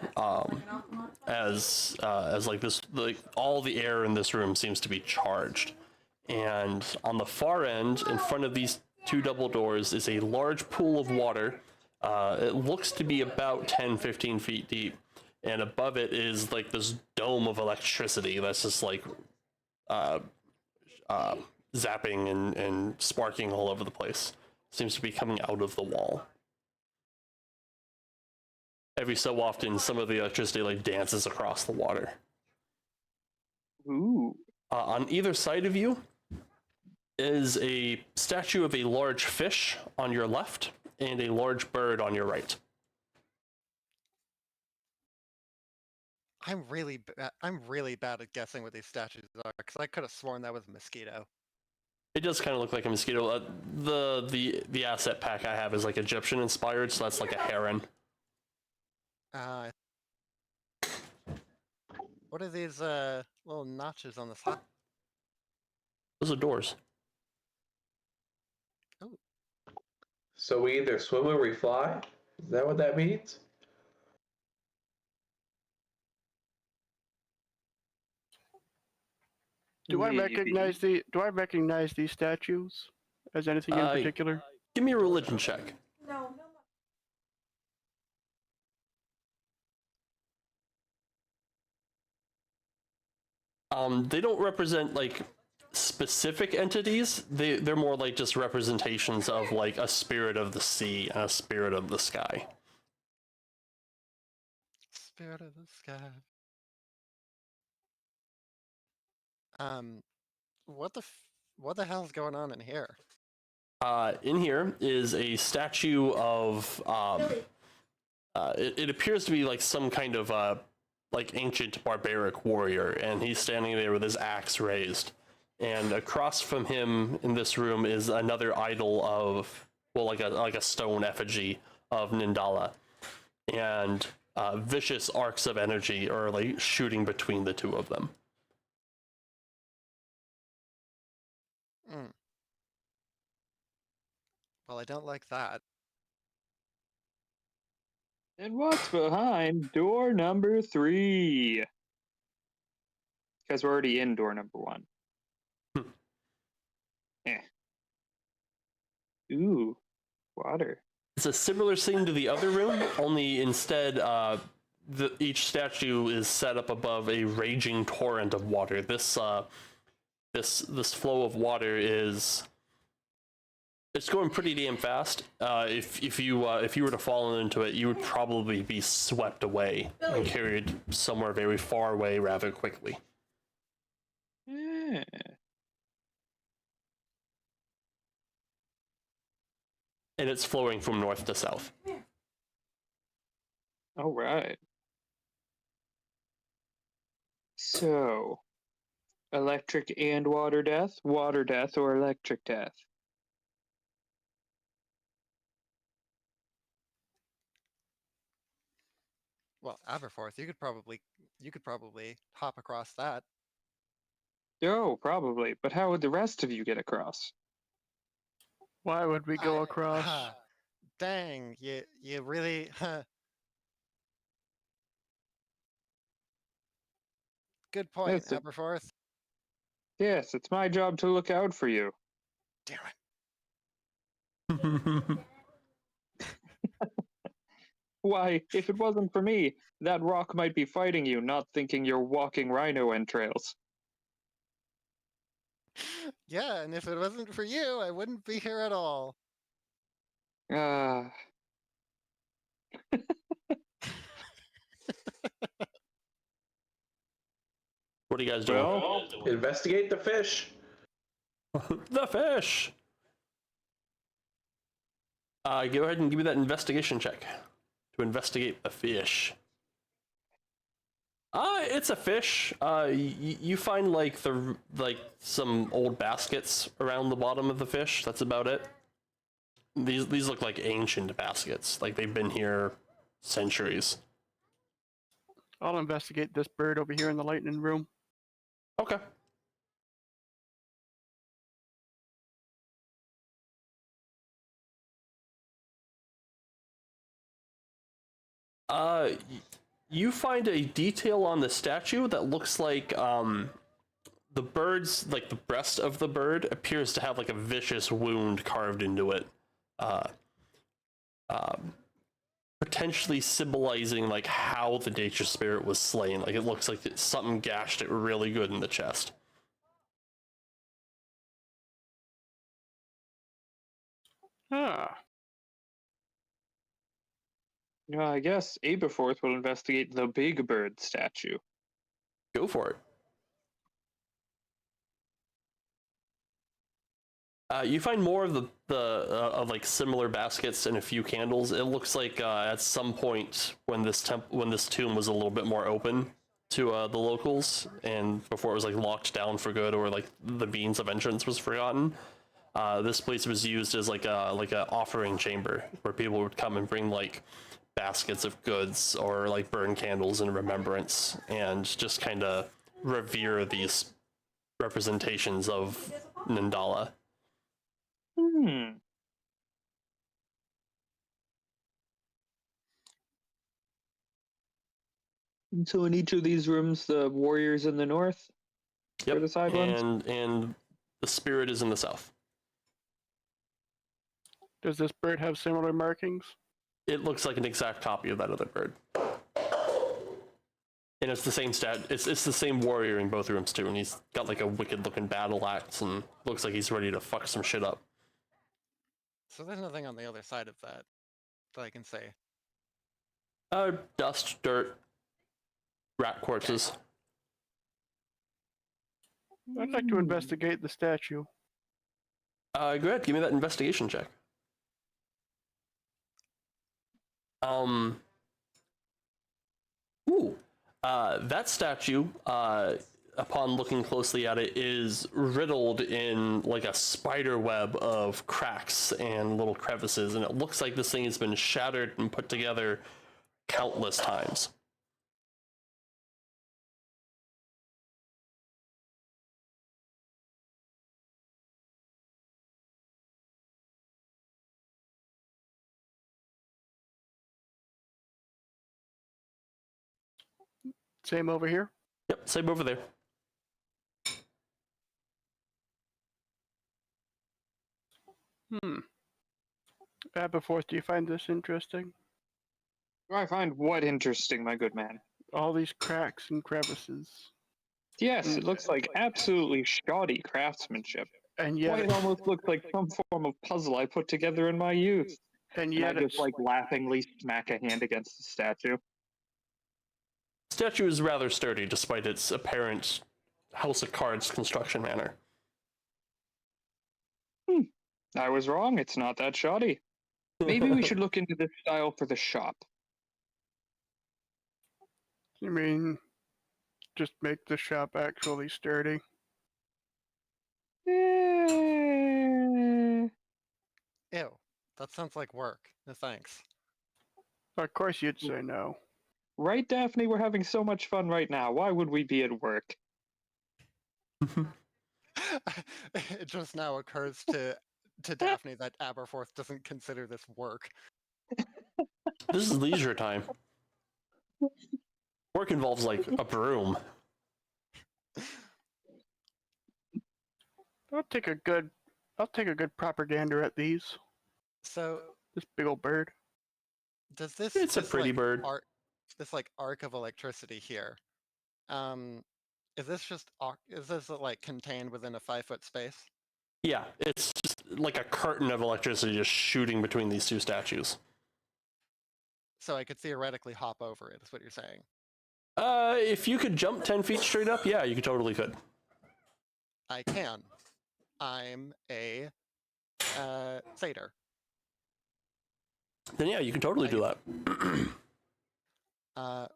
as like this, like all the air in this room seems to be charged. And on the far end, in front of these two double doors, is a large pool of water. It looks to be about 10-15 feet deep, and above it is like this dome of electricity that's just like zapping and sparking all over the place. Seems to be coming out of the wall. Every so often, some of the electricity like dances across the water. Ooh. On either side of you is a statue of a large fish on your left and a large bird on your right. I'm really bad at guessing what these statues are because I could have sworn that was a mosquito. It does kind of look like a mosquito. The asset pack I have is like Egyptian inspired, so that's like a heron. What are these little notches on the side? Those are doors. Oh, So we either swim or we fly? Is that what that means? Do I Maybe. recognize these statues as anything in particular? Give me a religion check. They don't represent like specific entities. They're more like just representations of like a spirit of the sea and a spirit of the sky. spirit of the sky. What the hell's going on in here? In here is a statue of it appears to be like some kind of like ancient barbaric warrior, and he's standing there with his axe raised. And across from him in this room is another idol of well, like a stone effigy of Nindala, and vicious arcs of energy are like shooting between the two of them. Mm. Well, I don't like that. And what's behind door number 3? Because we're already in door number 1. Eh. Ooh, water. It's a similar scene to the other room, only instead each statue is set up above a raging torrent of water. This flow of water is it's going pretty damn fast. If you were to fall into it, you would probably be swept away and carried somewhere very far away rather quickly. Eh. And it's flowing from north to south. All right. So, electric and water death, or electric death? Well, Aberforth, you could probably hop across that. Oh, probably. But how would the rest of you get across? Why would we go across? Dang, you really good point, Yes, Aberforth. Yes, it's my job to look out for you. Damn it. Why, if it wasn't for me, that rock might be fighting you, not thinking you're walking rhino entrails. Yeah, and if it wasn't for you, I wouldn't be here at all. Ah. What are you guys doing? Well, Investigate the fish. The fish! Go ahead and give me that investigation check to investigate the fish. It's a fish. You find like some old baskets around the bottom of the fish. That's about it. These look like ancient baskets. Like they've been here centuries. I'll investigate this bird over here in the lightning room. Okay. You find a detail on the statue that looks like the bird's, like the breast of the bird appears to have like a vicious wound carved into it, potentially symbolizing like how the nature spirit was slain. Like it looks like something gashed it really good in the chest. Ah, I guess Aberforth will investigate the big bird statue. Go for it. You find more of of like similar baskets and a few candles. It looks like at some point when this tomb was a little bit more open to the locals, and before it was like locked down for good, or like the means of entrance was forgotten. This place was used as like a offering chamber where people would come and bring like baskets of goods or like burn candles in remembrance, and just kind of revere these representations of Nindala. So in each of these rooms, the warriors in the north Yep. are the side ones? And the spirit is in the south. does this bird have similar markings? It looks like an exact copy of that other bird. And it's the same it's the same warrior in both rooms too, and he's got like a wicked looking battle axe and looks like he's ready to fuck some shit up. So there's nothing on the other side of that I can say. Dust, dirt, rat corpses. I'd like to investigate the statue. Go ahead, give me that investigation check. That statue upon looking closely at it, is riddled in like a spider web of cracks and little crevices, and it looks like this thing has been shattered and put together countless times. Same over here. Yep, same over there. Aberforth, do you find this interesting? Do I find what interesting, my good man? All these cracks and crevices. Yes, it looks like absolutely shoddy craftsmanship. And Why, yet, it almost looks like some form of puzzle I put together in my youth. and And I yet just it's like laughingly smack a hand against the statue. Statue is rather sturdy despite its apparent House of Cards construction manner. I was wrong, it's not that shoddy. Maybe we should look into this style for the shop. I mean, just make the shop actually sturdy. Eh, Ew, that sounds like work. No thanks. Of course, you'd say no. Right, Daphne? We're having so much fun right now. Why would we be at work? It just now occurs to Daphne that Aberforth doesn't consider this work. This is leisure time. Work involves like a broom. I'll take a good propaganda at these. So This big old bird. does this? It's a this, pretty like, bird. This like arc of electricity here. Is this just is this like contained within a 5-foot space? Yeah, it's just like a curtain of electricity just shooting between these two statues. So I could theoretically hop over it. Is what you're saying? If you could jump 10 feet straight up, yeah, you totally could. I can. I'm a satyr. Then yeah, you can totally do that.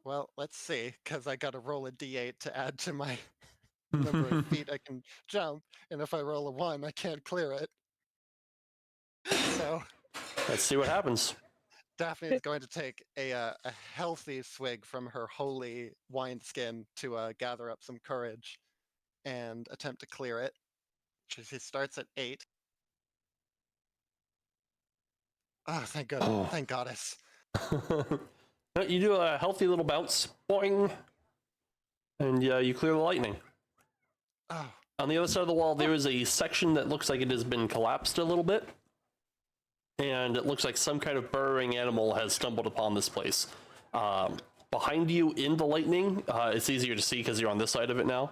Well, let's see, because I got to roll a d8 to add to my number of feet I can jump, and if I roll a 1, I can't clear it. So Let's see what happens. Daphne is going to take a healthy swig from her holy wineskin to gather up some courage and attempt to clear it. She starts at 8. Oh, thank goodness. Oh. Thank goddess. You do a healthy little bounce, boing, and you clear the lightning. Oh, On the other side of the wall, there is a section that looks like it has been collapsed a little bit, and it looks like some kind of burrowing animal has stumbled upon this place. Behind you in the lightning, it's easier to see because you're on this side of it now,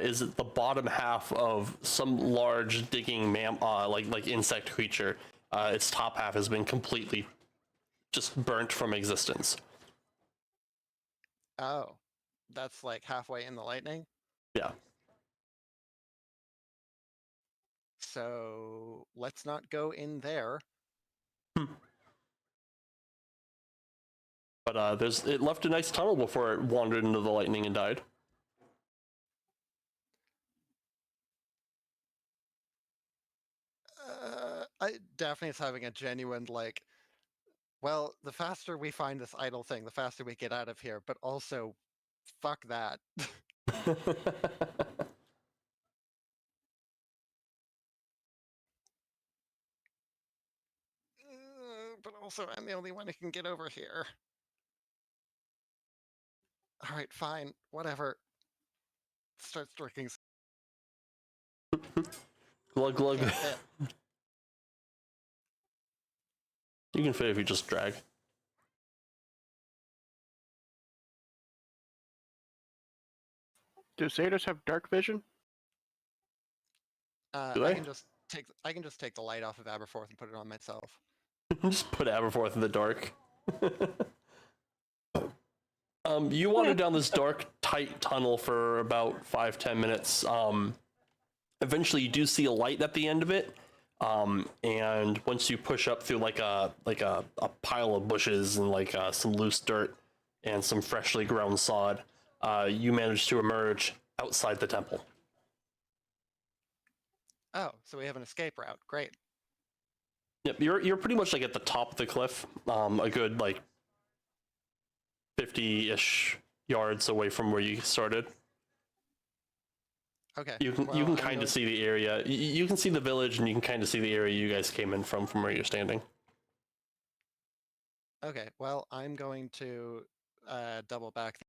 is the bottom half of some large digging like insect creature. Its top half has been completely just burnt from existence. oh, that's like halfway in the lightning. Yeah. So let's not go in there. But it left a nice tunnel before it wandered into the lightning and died. Daphne's having a genuine like. Well, the faster we find this idle thing, the faster we get out of here. But also, fuck that. But also, I'm the only one who can get over here. All right, fine, whatever. Starts drinking. Glug glug. Can't fit. You can fit if you just drag. Do satyrs have dark vision? Do I they? can just take the light off of Aberforth and put it on myself. Just put Aberforth in the dark. You wander down this dark, tight tunnel for about 5-10 minutes. Eventually, you do see a light at the end of it. And once you push up through like a pile of bushes and like some loose dirt and some freshly grown sod, you manage to emerge outside the temple. Oh, so we have an escape route. Great. Yep, you're pretty much like at the top of the cliff, a good like 50-ish yards away from where you started. Okay. You can well, I'm kind going- of see the area. You can see the village, and you can kind of see the area you guys came in from where you're standing. Okay. Well, I'm going to double back.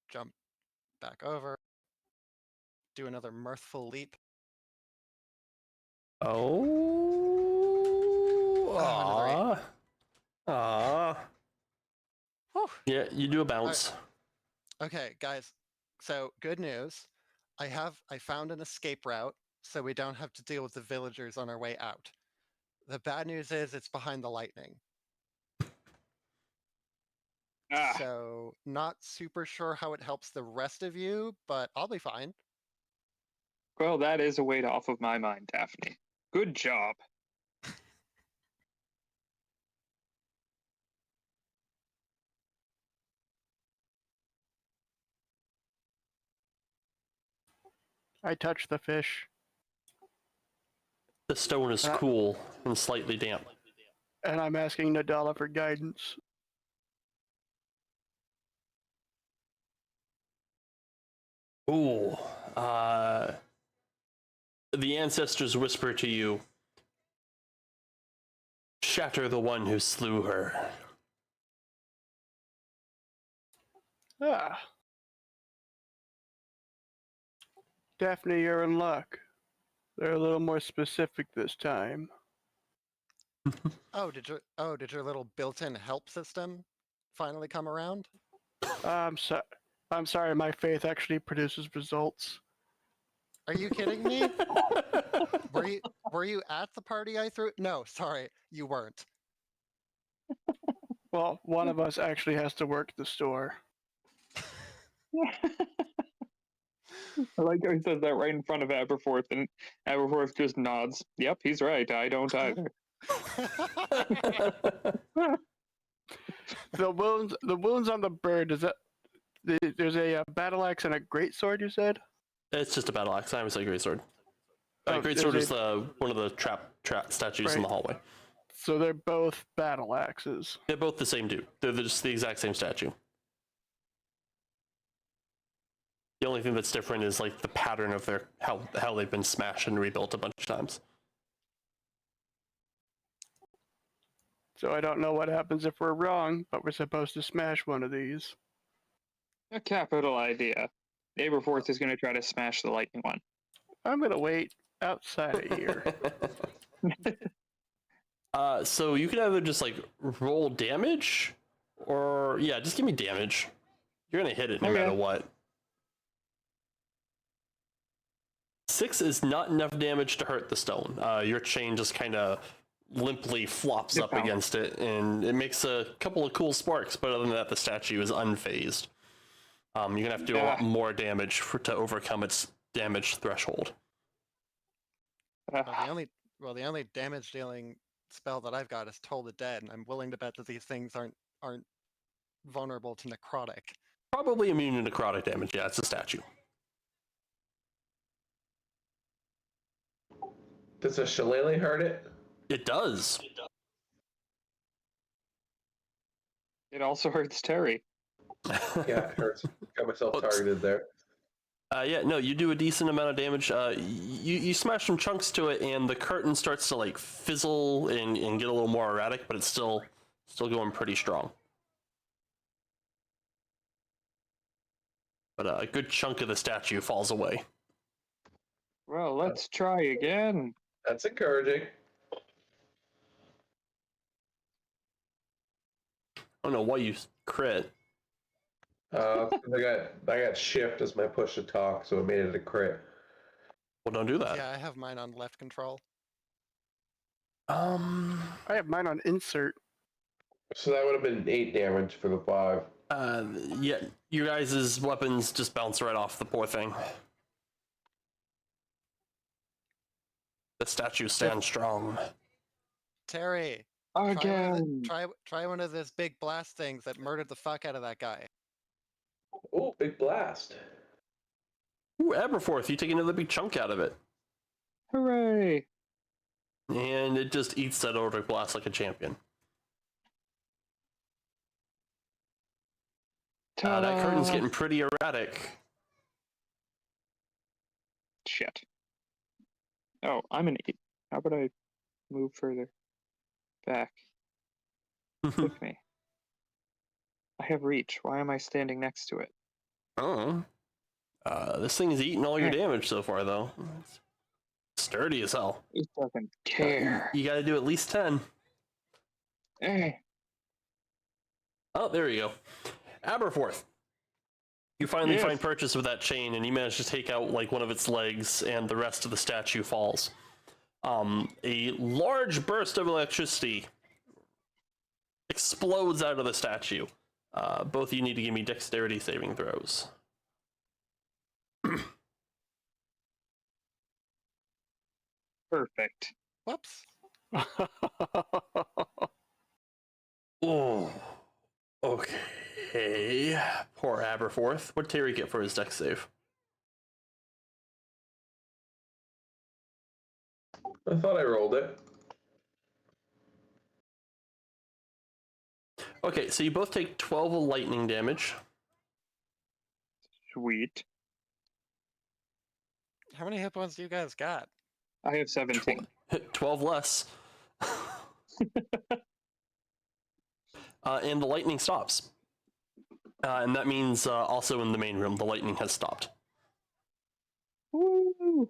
Jump back over. Do another mirthful leap. Oh, another ah. Whew. Yeah, you do a bounce. Okay, guys. So good news. I found an escape route, so we don't have to deal with the villagers on our way out. The bad news is it's behind the lightning. Ah, So not super sure how it helps the rest of you, but I'll be fine. well, that is a weight off of my mind, Daphne. Good job. I touch the fish, The stone is cool and slightly damp. and I'm asking Nadala for guidance. Ooh, the ancestors whisper to you, shatter the one who slew her. Ah. Daphne, you're in luck. They're a little more specific this time. Oh, did your little built-in help system finally come around? I'm sorry, my faith actually produces results. Are you kidding me? Were you at the party I threw? No, sorry, you weren't. Well, one of us actually has to work the store. I like how he says that right in front of Aberforth, and Aberforth just nods. Yep, he's right. I don't either. The wounds on the bird. Is that there's a battle axe and a great sword? You said. It's just a battle axe. I would say greatsword. Oh, Greatsword there's is one of the trap statues in the Right. hallway. So they're both battle axes. They're both the same dude. They're just the exact same statue. The only thing that's different is like the pattern of their how they've been smashed and rebuilt a bunch of times. So I don't know what happens if we're wrong, but we're supposed to smash one of these. A capital idea. Aberforth is going to try to smash the lightning one. I'm gonna wait outside of here. So you can either just like roll damage, or yeah, just give me damage. You're gonna hit it no Okay. matter what. 6 is not enough damage to hurt the stone. Your chain just kind of limply flops up against it, and it makes a couple of cool sparks. But other than that, the statue is unfazed. You're gonna have to do a lot more damage to overcome its damage threshold. Well, the only damage dealing spell that I've got is Toll the Dead, and I'm willing to bet that these things aren't vulnerable to necrotic. Probably immune to necrotic damage. Yeah, it's a statue. Does a shillelagh hurt it? It does. It also hurts Terry. Yeah, it hurts. Got myself Oops. targeted there. Yeah, no, you do a decent amount of damage. You smash some chunks to it, and the curtain starts to like fizzle and get a little more erratic, but it's still going pretty strong. But a good chunk of the statue falls away. Well, let's try again. That's encouraging. I don't know why you crit. 'Cause I got shift as my push to talk, so it made it a crit. Well, don't do that. Yeah, I have mine on left control. I have mine on insert. So that would have been 8 damage for the 5. Yeah, you guys' weapons just bounce right off the poor thing. The statue stands strong. Terry, Again. try one of those big blast things that murdered the fuck out of that guy. Oh, big blast. Ooh, Aberforth, you take another big chunk out of it. Hooray. And it just eats that Eldritch Blast like a champion. That curtain's getting pretty erratic. Shit. Oh, I'm an 8. How about I move further back? Pick me. I have reach. Why am I standing next to it? Oh. This thing is eating all your Hey. damage so far, though. It's sturdy as hell. It doesn't care. You gotta do at least 10. Hey. Oh, there you go. Aberforth. You finally Yes. find purchase with that chain, and you manage to take out like one of its legs, and the rest of the statue falls. A large burst of electricity explodes out of the statue. Both of you need to give me dexterity saving throws. Perfect. Whoops. Oh, okay. Poor Aberforth. What'd Terry get for his dex save? I thought I rolled it. Okay, so you both take 12 lightning damage. Sweet. How many hit points do you guys got? I have 17. 12 less. And the lightning stops. And that means also in the main room, the lightning has stopped. Woo!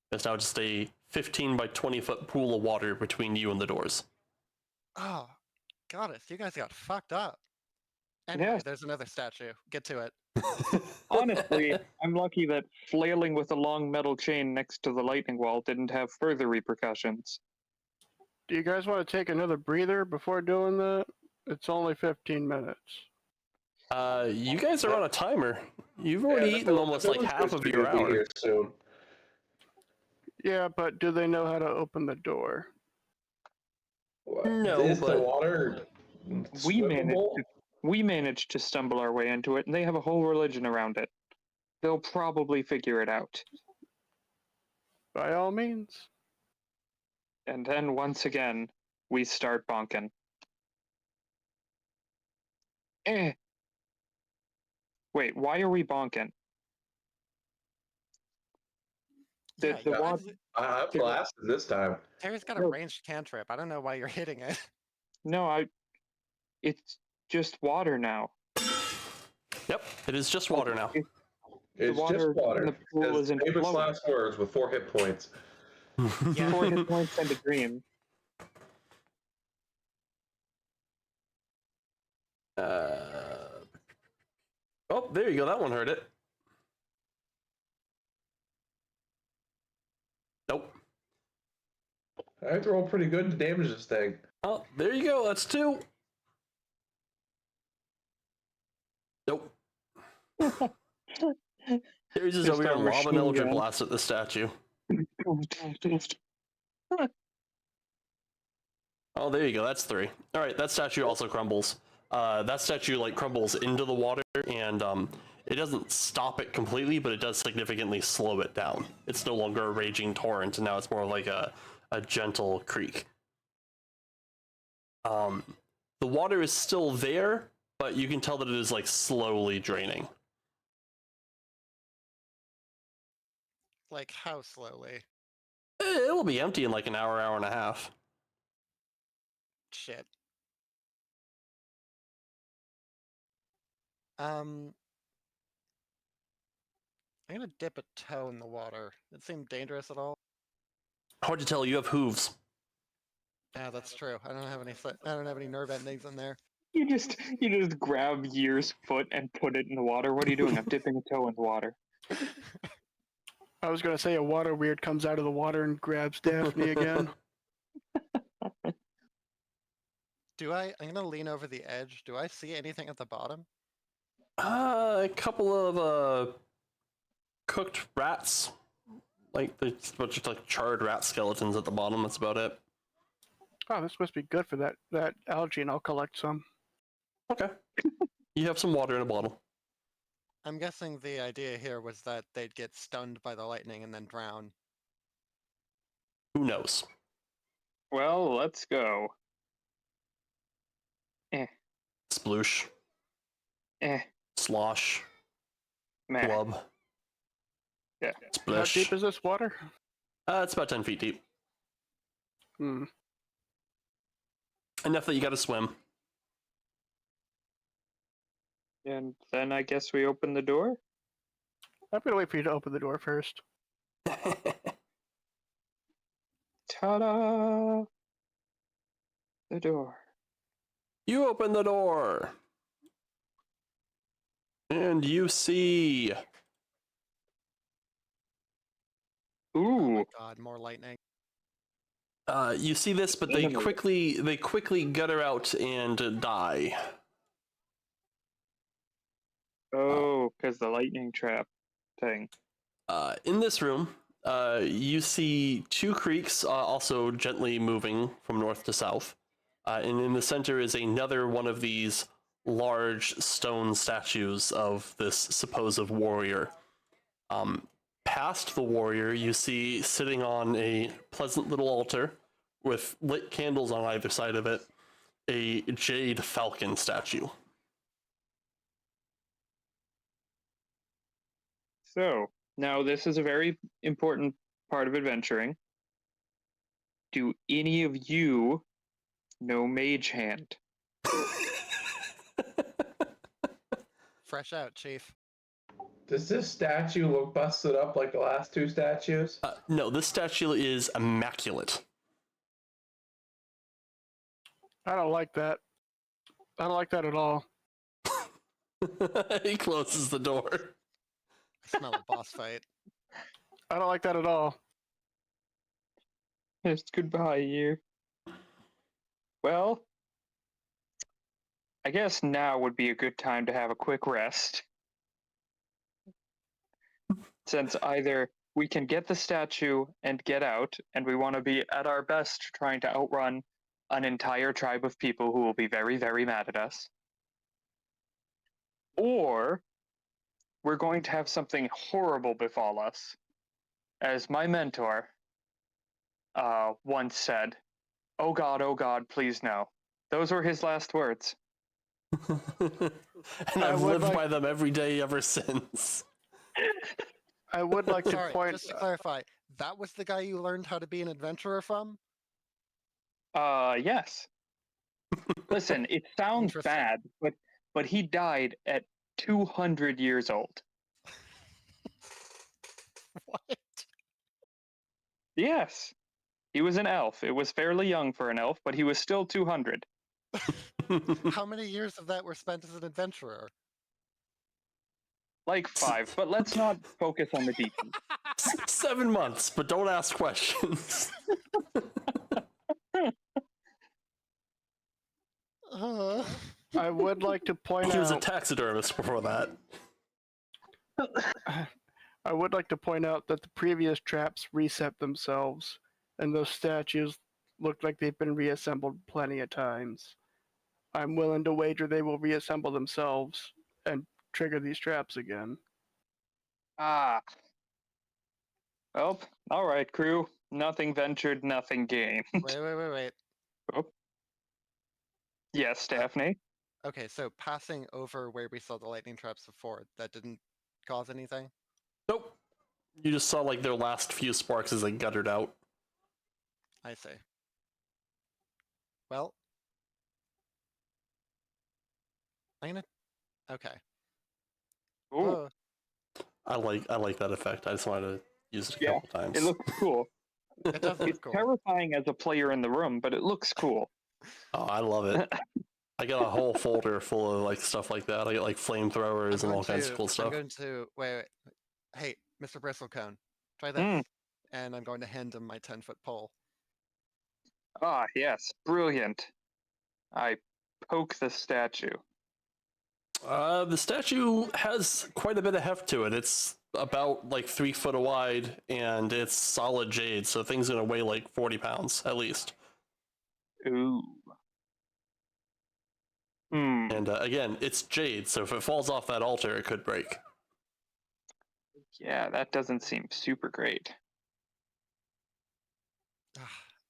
There's now just a 15 by 20 foot pool of water between you and the doors. Oh, goddess, you guys got fucked up. Anyway, Yes. there's another statue. Get to it. Honestly, I'm lucky that flailing with a long metal chain next to the lightning wall didn't have further repercussions. Do you guys want to take another breather before doing that? It's only 15 minutes. You guys are on a timer. You've already the eaten vill- almost the like villagers half of are your gonna be hour. here soon. Yeah, but do they know how to open the door? What? No, Is but- the water swimmable? We managed to stumble our way into it, and they have a whole religion around it. They'll probably figure it out. By all means. And then once again, we start bonking. Wait, why are we bonking? The Yeah, you wa- guys- I'm blasted this time. Terry's got a No. ranged cantrip. I don't know why you're hitting it. No, it's just water now. Yep, it is just water now. It's water just in water. the pool Says isn't famous flowing. last words with 4 hit points. Yeah. 4 hit points and a dream. Oh, there you go. That one hurt it. Nope. I have to roll pretty good to damage this thing. Oh, there you go. That's 2. Nope. There's just Just over here our lobbing machine Eldritch gun. Blast at the statue. Oh, there you go. That's 3. All right, that statue also crumbles. That statue like crumbles into the water, and it doesn't stop it completely, but it does significantly slow it down. It's no longer a raging torrent, and now it's more like a gentle creek. The water is still there, but you can tell that it is like slowly draining. Like, how slowly? It'll be empty in like an hour, hour and a half. Shit. I'm gonna dip a toe in the water. It seemed dangerous at all. Hard to tell. You have hooves. Yeah, that's true. I don't have any nerve endings in there. You just grab Year's foot and put it in the water. What are you doing? I'm dipping a toe in the water. I was going to say a water weird comes out of the water and grabs Daphne again. I'm gonna lean over the edge. Do I see anything at the bottom? A couple of cooked rats, Like there's a bunch of like charred rat skeletons at the bottom. That's about it. Oh, this must be good for that algae, and I'll collect some. Okay. You have some water in a bottle. I'm guessing the idea here was that they'd get stunned by the lightning and then drown. Who knows? Well, let's go. Eh, Sploosh, eh, slosh, meh. blub, Yeah. How splish. deep is this water? It's about 10 feet deep. Hmm. Enough that you gotta swim. And then I guess we open the door? I'm gonna wait for you to open the door first. Ta-da! The door. You open the door. And you see Oh Ooh. my god, more lightning. you see this, but they quickly gutter out and die. Oh, because the lightning trap thing. In this room, you see two creeks also gently moving from north to south. And in the center is another one of these large stone statues of this supposed warrior. Past the warrior, you see sitting on a pleasant little altar with lit candles on either side of it, a jade falcon statue. So, now this is a very important part of adventuring. Do any of you know Mage Hand? Fresh out, Chief. Does this statue look busted up like the last two statues? No, this statue is immaculate. I don't like that. I don't like that at all. He closes the door. I smell a boss fight. I don't like that at all. Yes, goodbye, you. Well, I guess now would be a good time to have a quick rest. Since either we can get the statue and get out, and we want to be at our best trying to outrun an entire tribe of people who will be very, very mad at us. Or we're going to have something horrible befall us. As my mentor once said, oh God, please no. Those were his last words. And I I've would lived like- by them every day ever since. I would like to Sorry, point. just to clarify, that was the guy you learned how to be an adventurer from? Yes. Listen, it sounds Interesting. bad, but he died at 200 years old. What? Yes. He was an elf. It was fairly young for an elf, but he was still 200. How many years of that were spent as an adventurer? Like 5, but let's not focus on the details. 7 months, but don't ask questions. I would like to point He was a out. taxidermist before that. I would like to point out that the previous traps reset themselves, and those statues look like they've been reassembled plenty of times. I'm willing to wager they will reassemble themselves and trigger these traps again. Ah. Well, all right, crew. Nothing ventured, nothing gained. Wait. Oh. Yes, Daphne. Okay, so passing over where we saw the lightning traps before, that didn't cause anything? Nope. You just saw like their last few sparks as they guttered out. I see. Well, I'm gonna. Okay. Ooh, Whoa. I like that effect. I just wanted to use it a Yeah, couple times. it looks cool. It does It's look cool. terrifying as a player in the room, but it looks cool. Oh, I love it. I got a whole folder full of like stuff like that. I get like flamethrowers and all kinds of cool I'm stuff. going to wait. Hey, Mr. Bristlecone, try this. Mm. And I'm going to hand him my 10-foot pole. Ah, yes, brilliant. I poke the statue. The statue has quite a bit of heft to it. It's about like 3 foot wide, and it's solid jade, so thing's gonna weigh like 40 pounds at least. Ooh. Hmm. And again, it's jade, so if it falls off that altar, it could break. Yeah, that doesn't seem super great. I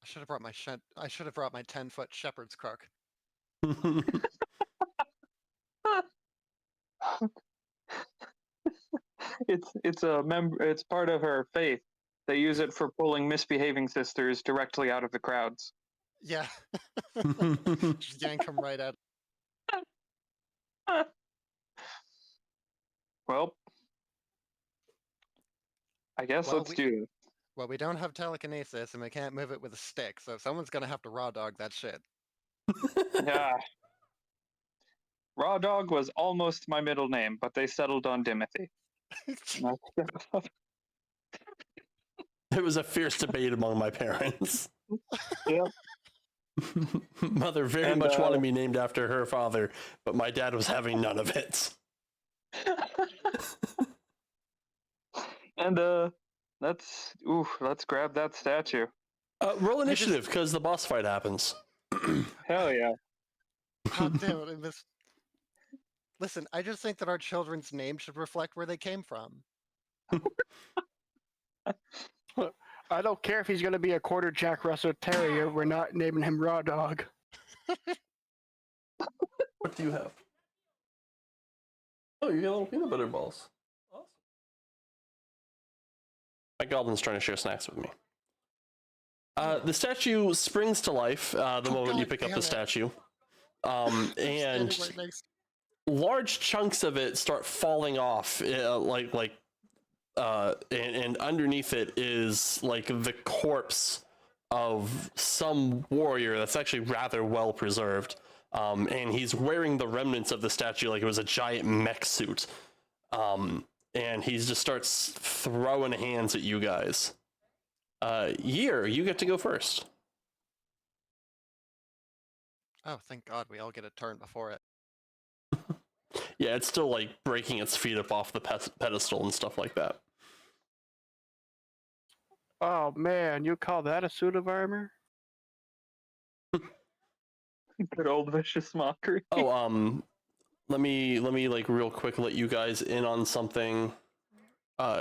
should have brought my 10-foot shepherd's crook. It's part of her faith. They use it for pulling misbehaving sisters directly out of the crowds. Yeah, just yank him right out. Well, I guess Well, let's do this. Well, we don't have telekinesis, and we can't move it with a stick, so someone's gonna have to raw dog that shit. Yeah. Raw Dog was almost my middle name, but they settled on Dimothy. It was a fierce debate among my parents. Yep. Mother very much wanted me named after her father, but my dad was having none of it. And let's grab that statue. Roll initiative, because the boss fight happens. Hell yeah. God damn it, I missed. Listen, I just think that our children's names should reflect where they came from. I don't care if he's going to be a quarter Jack Russell Terrier. We're not naming him Raw Dog. What do you have? Oh, you got little peanut butter balls. Awesome. My goblin's trying to share snacks with me. The statue springs to life the moment you pick up the statue. And large chunks of it start falling off, and underneath it is like the corpse of some warrior that's actually rather well preserved. And he's wearing the remnants of the statue like it was a giant mech suit. And he just starts throwing hands at you guys. Year, you get to go first. Oh, thank God we all get a turn before it. Yeah, it's still like breaking its feet up off the pedestal and stuff like that. Oh man, you call that a suit of armor? Good old vicious mockery. Oh, let me like real quick let you guys in on something.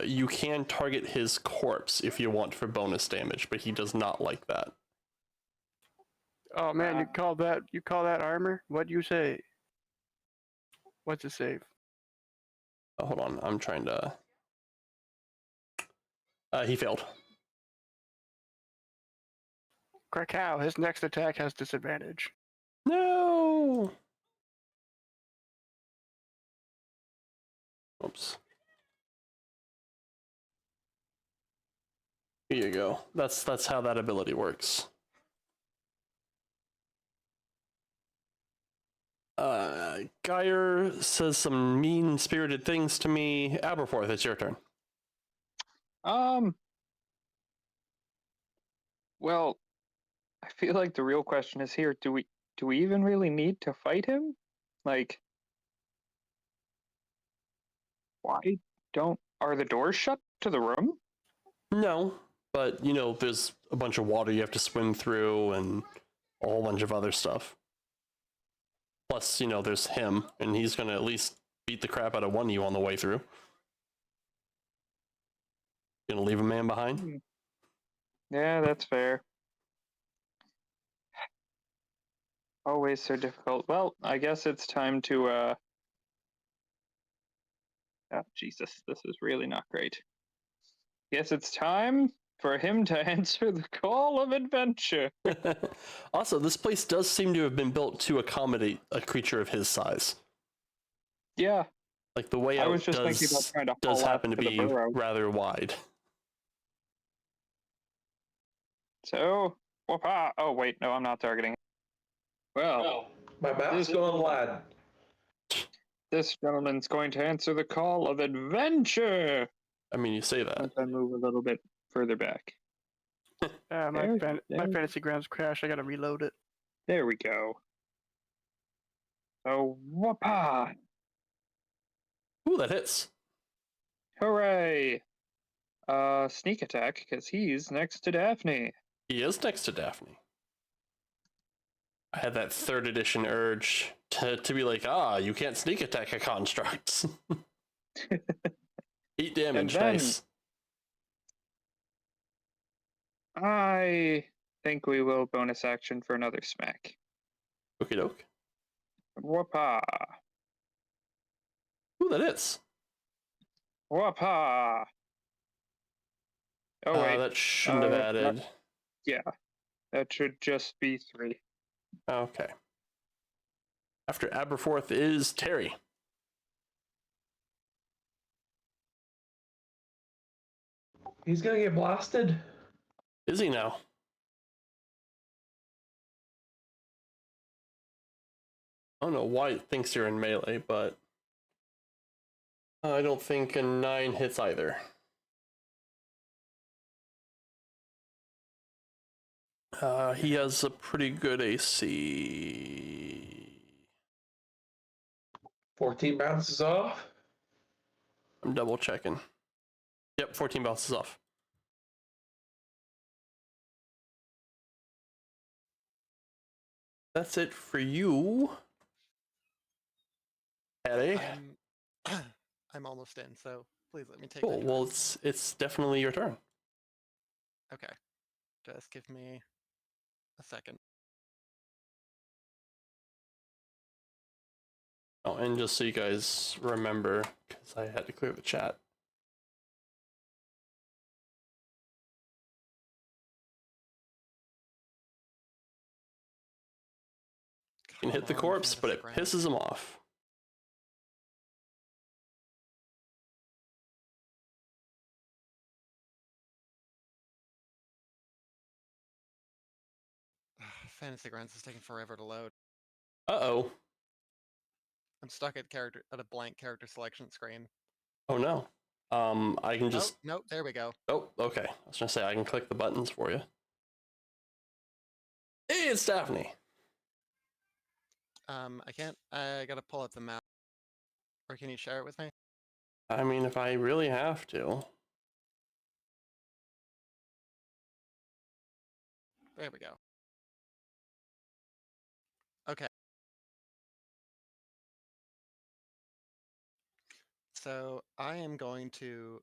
You can target his corpse if you want for bonus damage, but he does not like that. Oh man, you call that armor? What'd you say? What's it save? Oh, hold on, I'm trying to. He failed. Krakow, his next attack has disadvantage. No. Oops. Here you go. That's how that ability works. Geyer says some mean-spirited things to me. Aberforth, it's your turn. Well, I feel like the real question is here, do we even really need to fight him? Like, why are the doors shut to the room? No, but there's a bunch of water you have to swim through and a whole bunch of other stuff. Plus, there's him, and he's gonna at least beat the crap out of one of you on the way through. Gonna leave a man behind? Yeah, that's fair. Always so difficult. Well, I guess it's time to oh, Jesus, this is really not great. Guess it's time for him to answer the call of adventure. Also, this place does seem to have been built to accommodate a creature of his size. Yeah. Like the way I out was just thinking about trying to does haul happen to out the be burrow. rather wide. So, oh wait, no, I'm not targeting. Well, My map's going lad. this gentleman's going to answer the call of adventure. I mean, you say that. Once I move a little bit further back. My fantasy grounds crashed. I gotta reload it. There we go. So, whoopah! Ooh, that hits. Hooray! Sneak attack, because he's next to Daphne. He is next to Daphne. I had that 3rd edition urge to be like, you can't sneak attack a construct. 8 damage, then- nice. I think we will bonus action for another smack. Okie doke. Whoopah! Ooh, that is. Whoopah! Oh wait, That shouldn't have added. that should just be 3. Okay. After Aberforth is Terry. He's gonna get blasted. Is he now? I don't know why it thinks you're in melee, but I don't think a 9 hits either. He has a pretty good AC. 14 bounces off. I'm double checking. Yep, 14 bounces off. That's it for you, Eddie. I'm almost in, so please let me take Cool. that Well, turn. it's definitely your turn. Okay. Just give me a second. Oh, and just so you guys remember, because I had to clear the chat. You can hit the Come on, corpse, but Fantasy it Grounds. pisses him off. Fantasy Grounds is taking forever to load. Uh-oh. I'm stuck at a blank character selection screen. Oh no. I can just... Oh, no, there we go. Oh, okay. I was gonna say, I can click the buttons for you. Hey, it's Daphne. I can't. I gotta pull up the map. Or can you share it with me? I mean, if I really have to. There we go. Okay. So I am going to...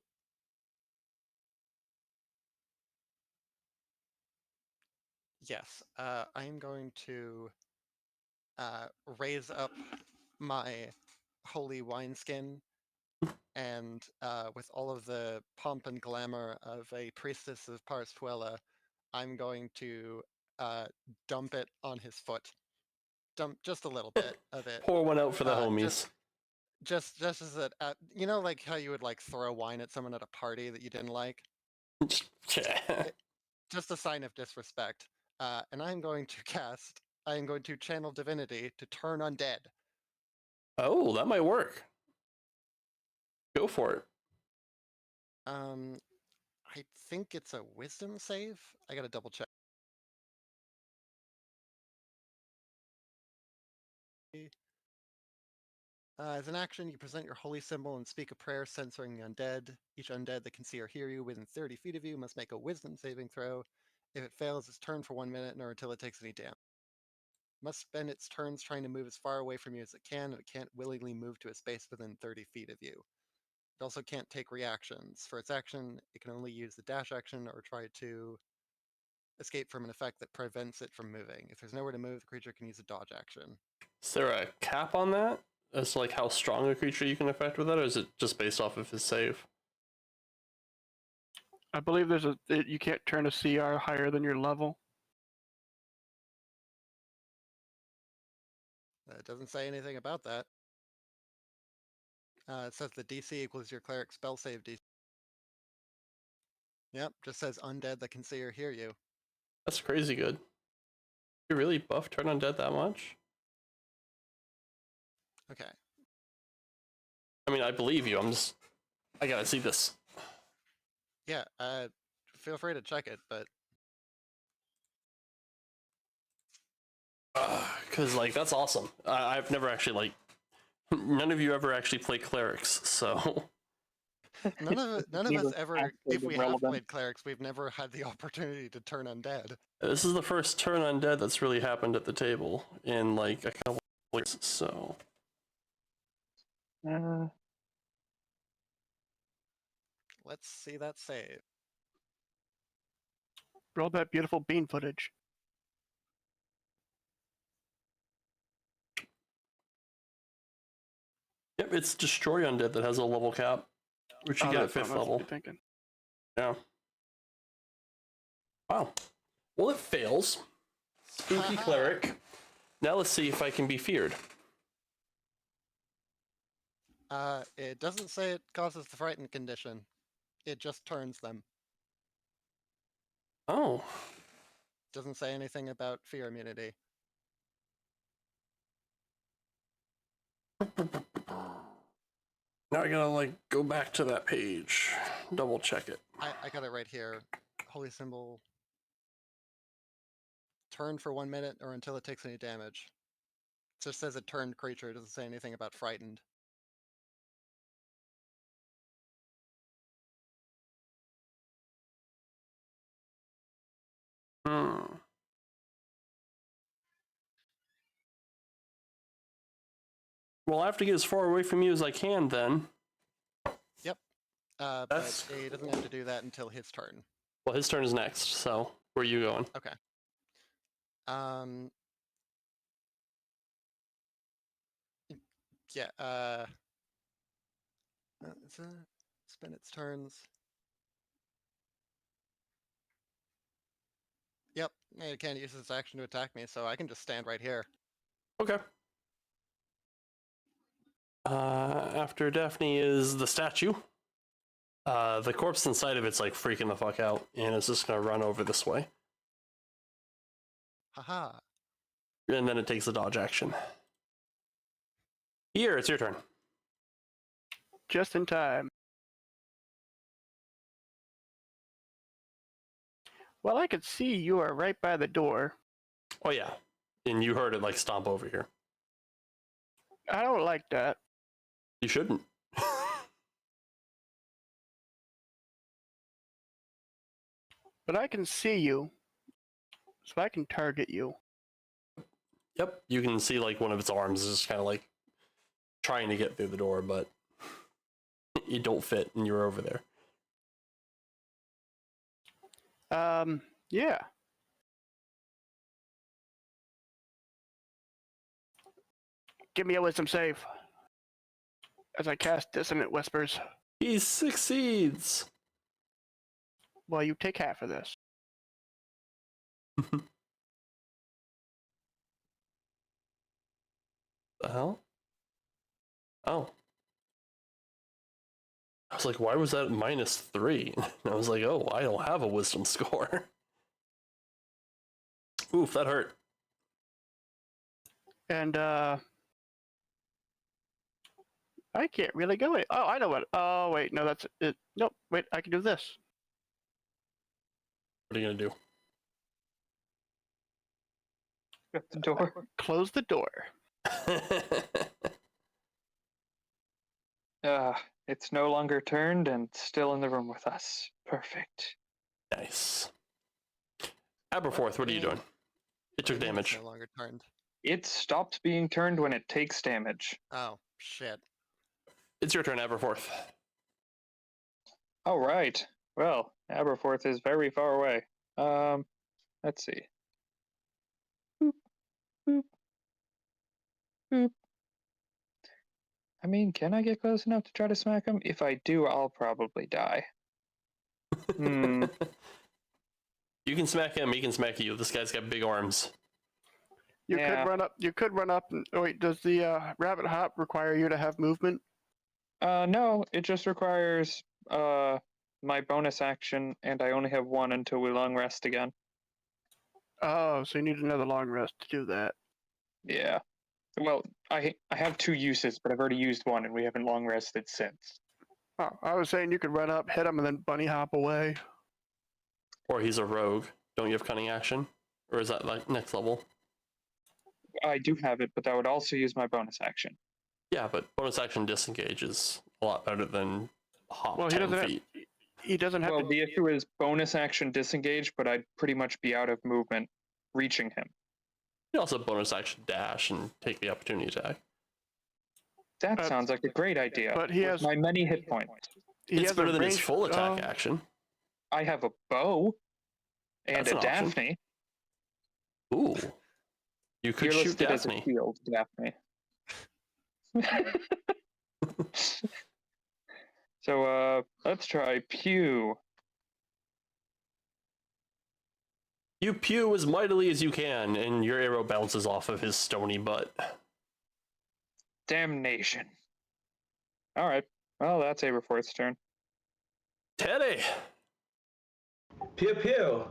Yes, I am going to raise up my holy wineskin and with all of the pomp and glamour of a priestess of Parstuella, I'm going to dump it on his foot. Dump just a little bit of it. Pour one out for the Uh, homies. Just as a, you know, like how you would like throw wine at someone at a party that you didn't like? Just a sign of disrespect. And I'm going to channel divinity to turn undead. Oh, that might work. Go for it. I think it's a wisdom save. I gotta double check. As an action, you present your holy symbol and speak a prayer censoring the undead. Each undead that can see or hear you within 30 feet of you must make a wisdom saving throw. If it fails, it's turned for 1 minute or until it takes any damage. Must spend its turns trying to move as far away from you as it can, and it can't willingly move to a space within 30 feet of you. It also can't take reactions. For its action, it can only use the dash action or try to escape from an effect that prevents it from moving. If there's nowhere to move, the creature can use a dodge action. Is there a cap on that? As to like how strong a creature you can affect with that, or is it just based off of his save? I believe there's you can't turn a CR higher than your level. It doesn't say anything about that. It says the DC equals your cleric spell save DC. Yep, just says undead that can see or hear you. That's crazy good. You really buff turn undead that much? Okay. I mean, I believe you. I gotta see this. Yeah, feel free to check it, but Because, like, that's awesome. I've never actually, like, none of you ever actually play clerics, so. None of Neither us ever, actually if we have relevant. played clerics, we've never had the opportunity to turn undead. This is the first turn undead that's really happened at the table in like a couple of years, so. Let's see that save. Roll that beautiful bean footage. Yep, it's destroy undead that has a level cap, which you get at that's what 5th I must level. be thinking. Yeah. Wow. Well, it fails. Spooky cleric. Now let's see if I can be feared. It doesn't say it causes the frightened condition. It just turns them. Oh. Doesn't say anything about fear immunity. Now I gotta like go back to that page, double check it. I got it right here. Holy symbol. Turn for 1 minute or until it takes any damage. It just says a turned creature. It doesn't say anything about frightened. Hmm. Well, I have to get as far away from you as I can then. Yep. That's- But he doesn't have to do that until his turn. Well, his turn is next, so where are you going? Okay. Yeah, it's spin its turns. Yep, it can't use its action to attack me, so I can just stand right here. Okay. After Daphne is the statue. The corpse inside of it's like freaking the fuck out, and it's just gonna run over this way. Haha. And then it takes the dodge action. Here, it's your turn. Just in time. Well, I could see you are right by the door. Oh yeah, and you heard it like stomp over here. I don't like that. You shouldn't. But I can see you, so I can target you. Yep, you can see like one of its arms is just kind of like trying to get through the door, but you don't fit, and you're over there. Yeah. Give me a wisdom save. As I cast Dissonant Whispers. He succeeds. Well, you take half of this. The hell? Oh. I was like, why was that -3? And I was like, oh, I don't have a wisdom score. Oof, that hurt. And, I can't really go it. Oh, I know what. Oh, wait, no, that's it. Nope, wait, I can do this. What are you gonna do? Shut the door. Close the door. It's no longer turned and still in the room with us. Perfect. Nice. Aberforth, what are you doing? It took It's damage. no longer turned. It stops being turned when it takes damage. Oh, shit. It's your turn, Aberforth. All right. Well, Aberforth is very far away. Let's see. Boop, boop, boop. I mean, can I get close enough to try to smack him? If I do, I'll probably die. Hmm. You can smack him, he can smack you. This guy's got big arms. You Yeah. could run up. You could run up. And, oh wait, does the rabbit hop require you to have movement? No, it just requires my bonus action, and I only have one until we long rest again. Oh, so you need another long rest to do that. Yeah. Well, I have 2 uses, but I've already used one, and we haven't long rested since. Oh, I was saying you could run up, hit him, and then bunny hop away. Or he's a rogue. Don't you have cunning action? Or is that like next level? I do have it, but that would also use my bonus action. Yeah, but bonus action disengage is a lot better than hop Well, he 10 doesn't have. feet. He doesn't have Well, to. the issue is bonus action disengage, but I'd pretty much be out of movement reaching him. You also bonus action dash and take the opportunity attack. That sounds like a great idea. But he with has- my many hit points. He It's has better a than his range- full attack action. I have a bow and That's a an option. Daphne. Ooh. You could You're shoot listed as a Daphne. shield, Daphne. So let's try Pew. You pew as mightily as you can, and your arrow bounces off of his stony butt. Damnation. All right. Well, that's Aberforth's turn. Teddy! Pew pew.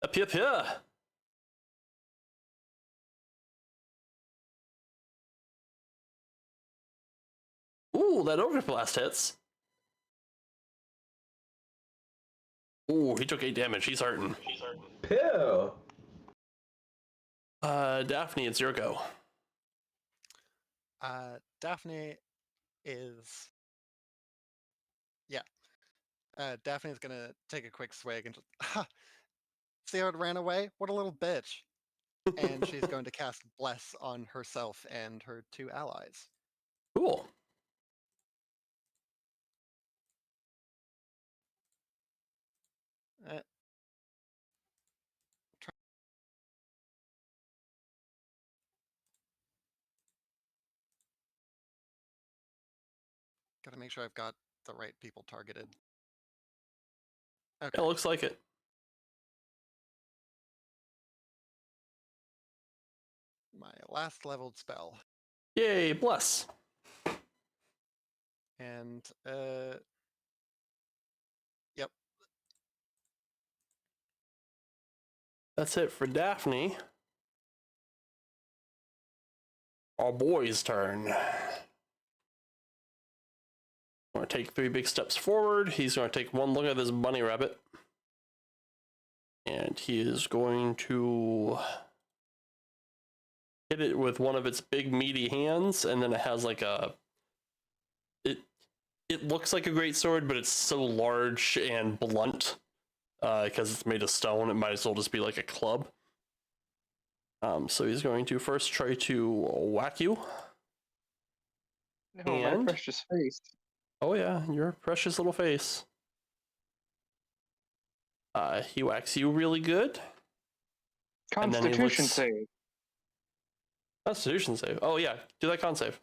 A pew pew! Ooh, that overblast hits. Ooh, he took 8 damage. He's hurting. Pew. Daphne, it's your go. Daphne is. Yeah. Daphne's gonna take a quick swig and just. Ha! See how it ran away? What a little bitch. And she's going to cast Bless on herself and her 2 allies. Cool. Uh, Gotta make sure I've got the right people targeted. Okay. It looks like it. My last leveled spell. Yay, bless. And, yep. That's it for Daphne. Our boy's turn. Going to take 3 big steps forward. He's going to take 1 look at this bunny rabbit. And he is going to hit it with one of its big meaty hands, and then it has like a... It looks like a great sword, but it's so large and blunt because it's made of stone. It might as well just be like a club. So he's going to first try to whack you. No, my And? precious face. Oh yeah, your precious little face. He whacks you really good. And then he Constitution looks- save. Constitution save. Oh yeah, do that con save.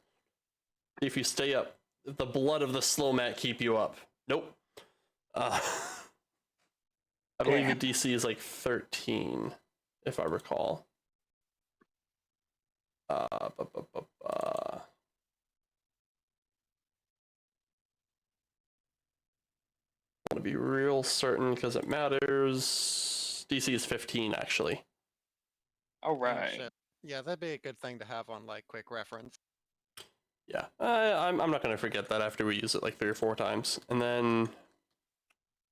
If you stay up, the blood of the slow mat keep you up. Nope. I believe the DC is like 13, if I recall. I want to be real certain because it matters. DC is 15 actually. All Oh, right. shit. Yeah, that'd be a good thing to have on, like, quick reference. Yeah, I'm not going to forget that after we use it like 3 or 4 times. And then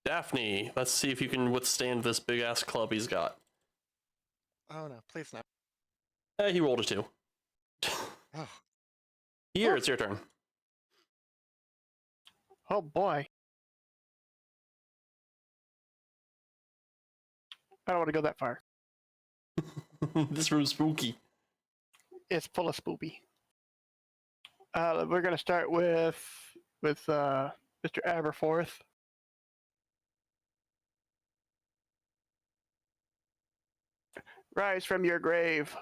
Daphne, let's see if you can withstand this big ass club he's got. Oh no, please no. He rolled a 2. Oh, Here, it's your turn. Oh boy. I don't want to go that far. This room's spooky. It's full of spoopy. We're gonna start with Mr. Aberforth. Rise from your grave.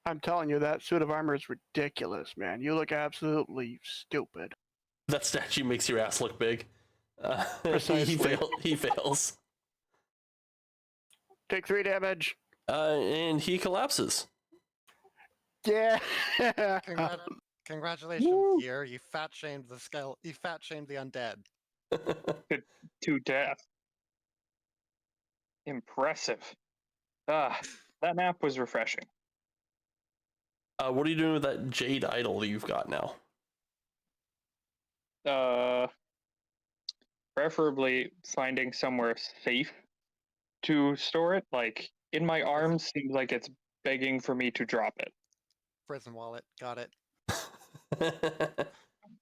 I'm telling you, that suit of armor is ridiculous, man. You look absolutely stupid. That statue makes your ass look big. Precisely. He fails. Take 3 damage. And he collapses. Yeah. congratulations, Woo. Year. You fat shamed the skull. You fat shamed the undead. To death. Impressive. Ah, that nap was refreshing. What are you doing with that jade idol that you've got now? Preferably finding somewhere safe to store it. Like in my arms seems like it's begging for me to drop it. Prison wallet. Got it.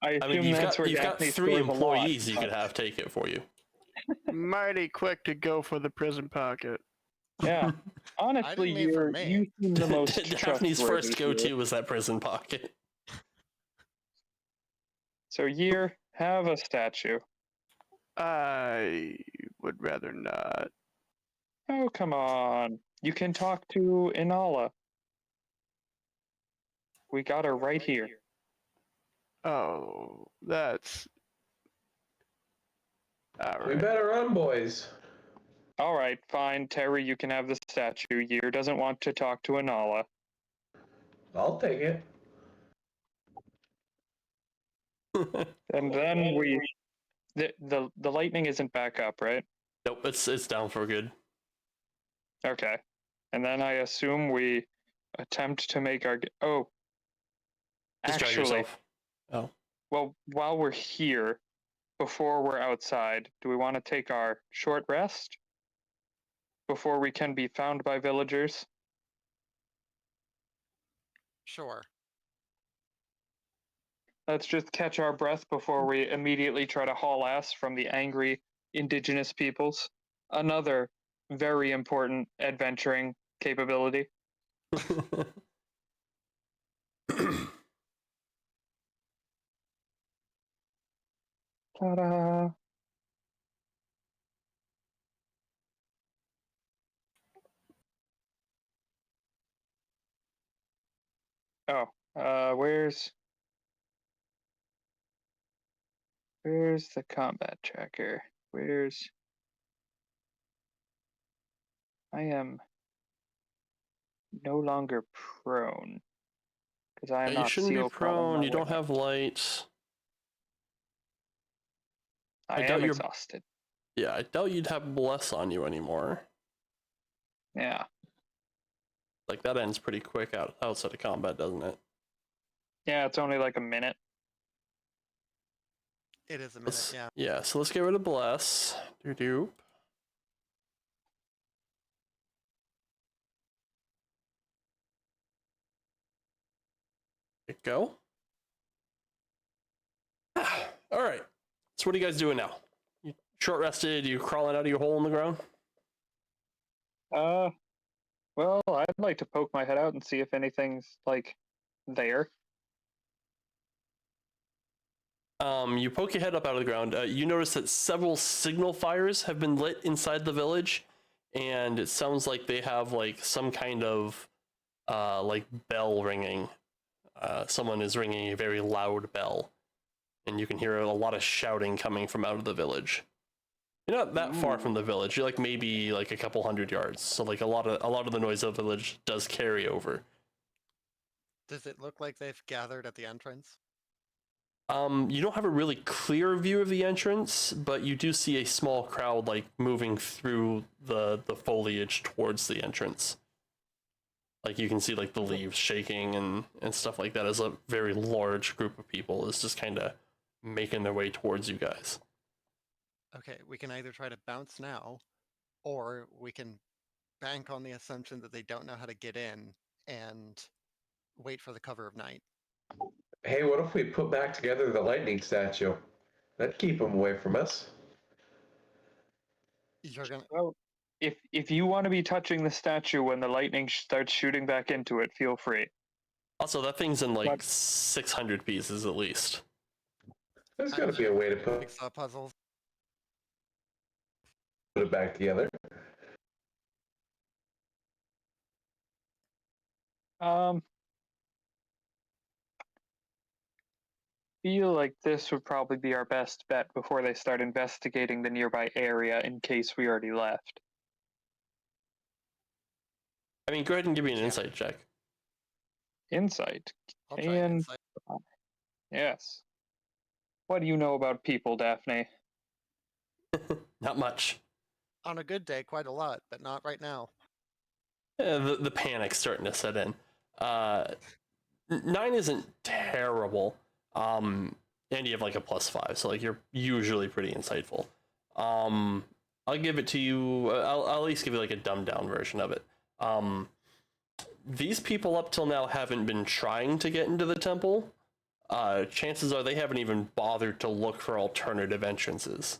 I assume I mean, that's where you've got Daphne 3 stores a lot, employees you but- could have take it for you. Mighty quick to go for the prison pocket. Yeah. Honestly, mean for me. you seem the most Daphne's first trustworthy here. go-to was that prison pocket. So Year, have a statue. I would rather not. Oh, come on. You can talk to Inala. We got her right here. Oh, that's. We Alright. better run, boys. All right, fine. Terry, you can have the statue. Year doesn't want to talk to Inala. I'll take it. And then we... The lightning isn't back up, right? Nope, it's down for good. Okay. And then I assume we attempt to make our... Oh. Distract Actually, yourself. Oh. well, while we're here, before we're outside, do we want to take our short rest? Before we can be found by villagers? Sure. Let's just catch our breath before we immediately try to haul ass from the angry indigenous peoples. Another very important adventuring capability. Ta-da! Oh, where's the combat tracker? I am no longer prone because I am You not shouldn't be seal crawling prone. my You don't way. have light. I doubt am you're- exhausted. Yeah, I doubt you'd have bless on you anymore. Yeah, Like, that ends pretty quick outside of combat, doesn't it? yeah. It's only like a minute. It is a minute, Let's- yeah. Yeah, so let's get rid of bless. Doop. There you go. All right. So what are you guys doing now? You short rested? You crawling out of your hole in the ground? Well, I'd like to poke my head out and see if anything's like there. You poke your head up out of the ground. You notice that several signal fires have been lit inside the village, and it sounds like they have like some kind of like bell ringing. Someone is ringing a very loud bell, and you can hear a lot of shouting coming from out of the village. You're not that far from the village. You're like maybe like a couple hundred yards. So like a lot of the noise of the village does carry over. Does it look like they've gathered at the entrance? You don't have a really clear view of the entrance, but you do see a small crowd like moving through the foliage towards the entrance. Like you can see like the leaves shaking and stuff like that as a very large group of people is just kind of making their way towards you guys. Okay, we can either try to bounce now, or we can bank on the assumption that they don't know how to get in and wait for the cover of night. Hey, what if we put back together the lightning statue? That'd keep them away from us. You're gonna. Well, if you want to be touching the statue when the lightning starts shooting back into it, feel free. Also, that thing's in like But- 600 pieces at least. There's got to be a way to put Jigsaw puzzles. it back together. Feel like this would probably be our best bet before they start investigating the nearby area in case we already left. I mean, go ahead and give me an insight check. Insight. I'll try and And- insight. Yes. What do you know about people, Daphne? Not much. On a good day, quite a lot, but not right now. The panic's starting to set in. 9 isn't terrible. And you have like a +5, so like you're usually pretty insightful. I'll give it to you. I'll at least give you like a dumbed down version of it. these people up till now haven't been trying to get into the temple. Chances are they haven't even bothered to look for alternative entrances.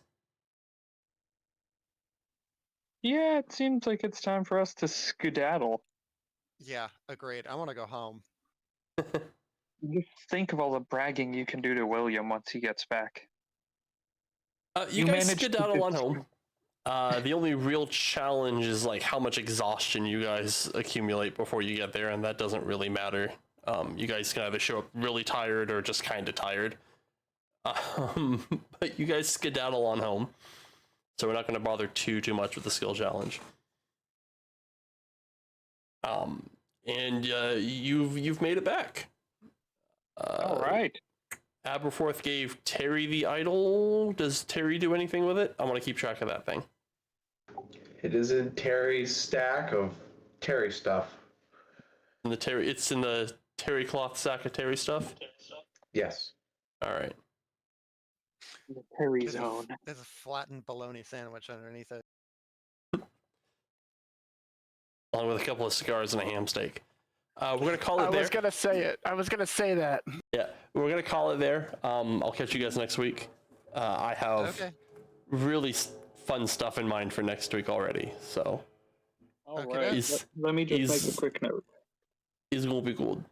Yeah, it seems like it's time for us to skedaddle. Yeah, agreed. I want to go home. Just think of all the bragging you can do to William once he gets back. You You guys managed to skedaddle on dis- home. The only real challenge is like how much exhaustion you guys accumulate before you get there, and that doesn't really matter. You guys can either show up really tired or just kind of tired. But you guys skedaddle on home, so we're not going to bother too much with the skill challenge. And you've made it back. All right. Aberforth gave Terry the idol. Does Terry do anything with it? I want to keep track of that thing. It is in Terry's stack of Terry stuff. It's in the Terry cloth sack of Terry stuff. Yes. All right. The Perry There's a, zone. there's a flattened bologna sandwich underneath it. Along with a couple of cigars and a ham steak. We're gonna call it I there. was gonna say it. I was gonna say that. Yeah, we're gonna call it there. I'll catch you guys next week. I have really fun stuff in mind for next week already. So All Okay, right. Is- Let me just is- make a quick note. it's gonna be good.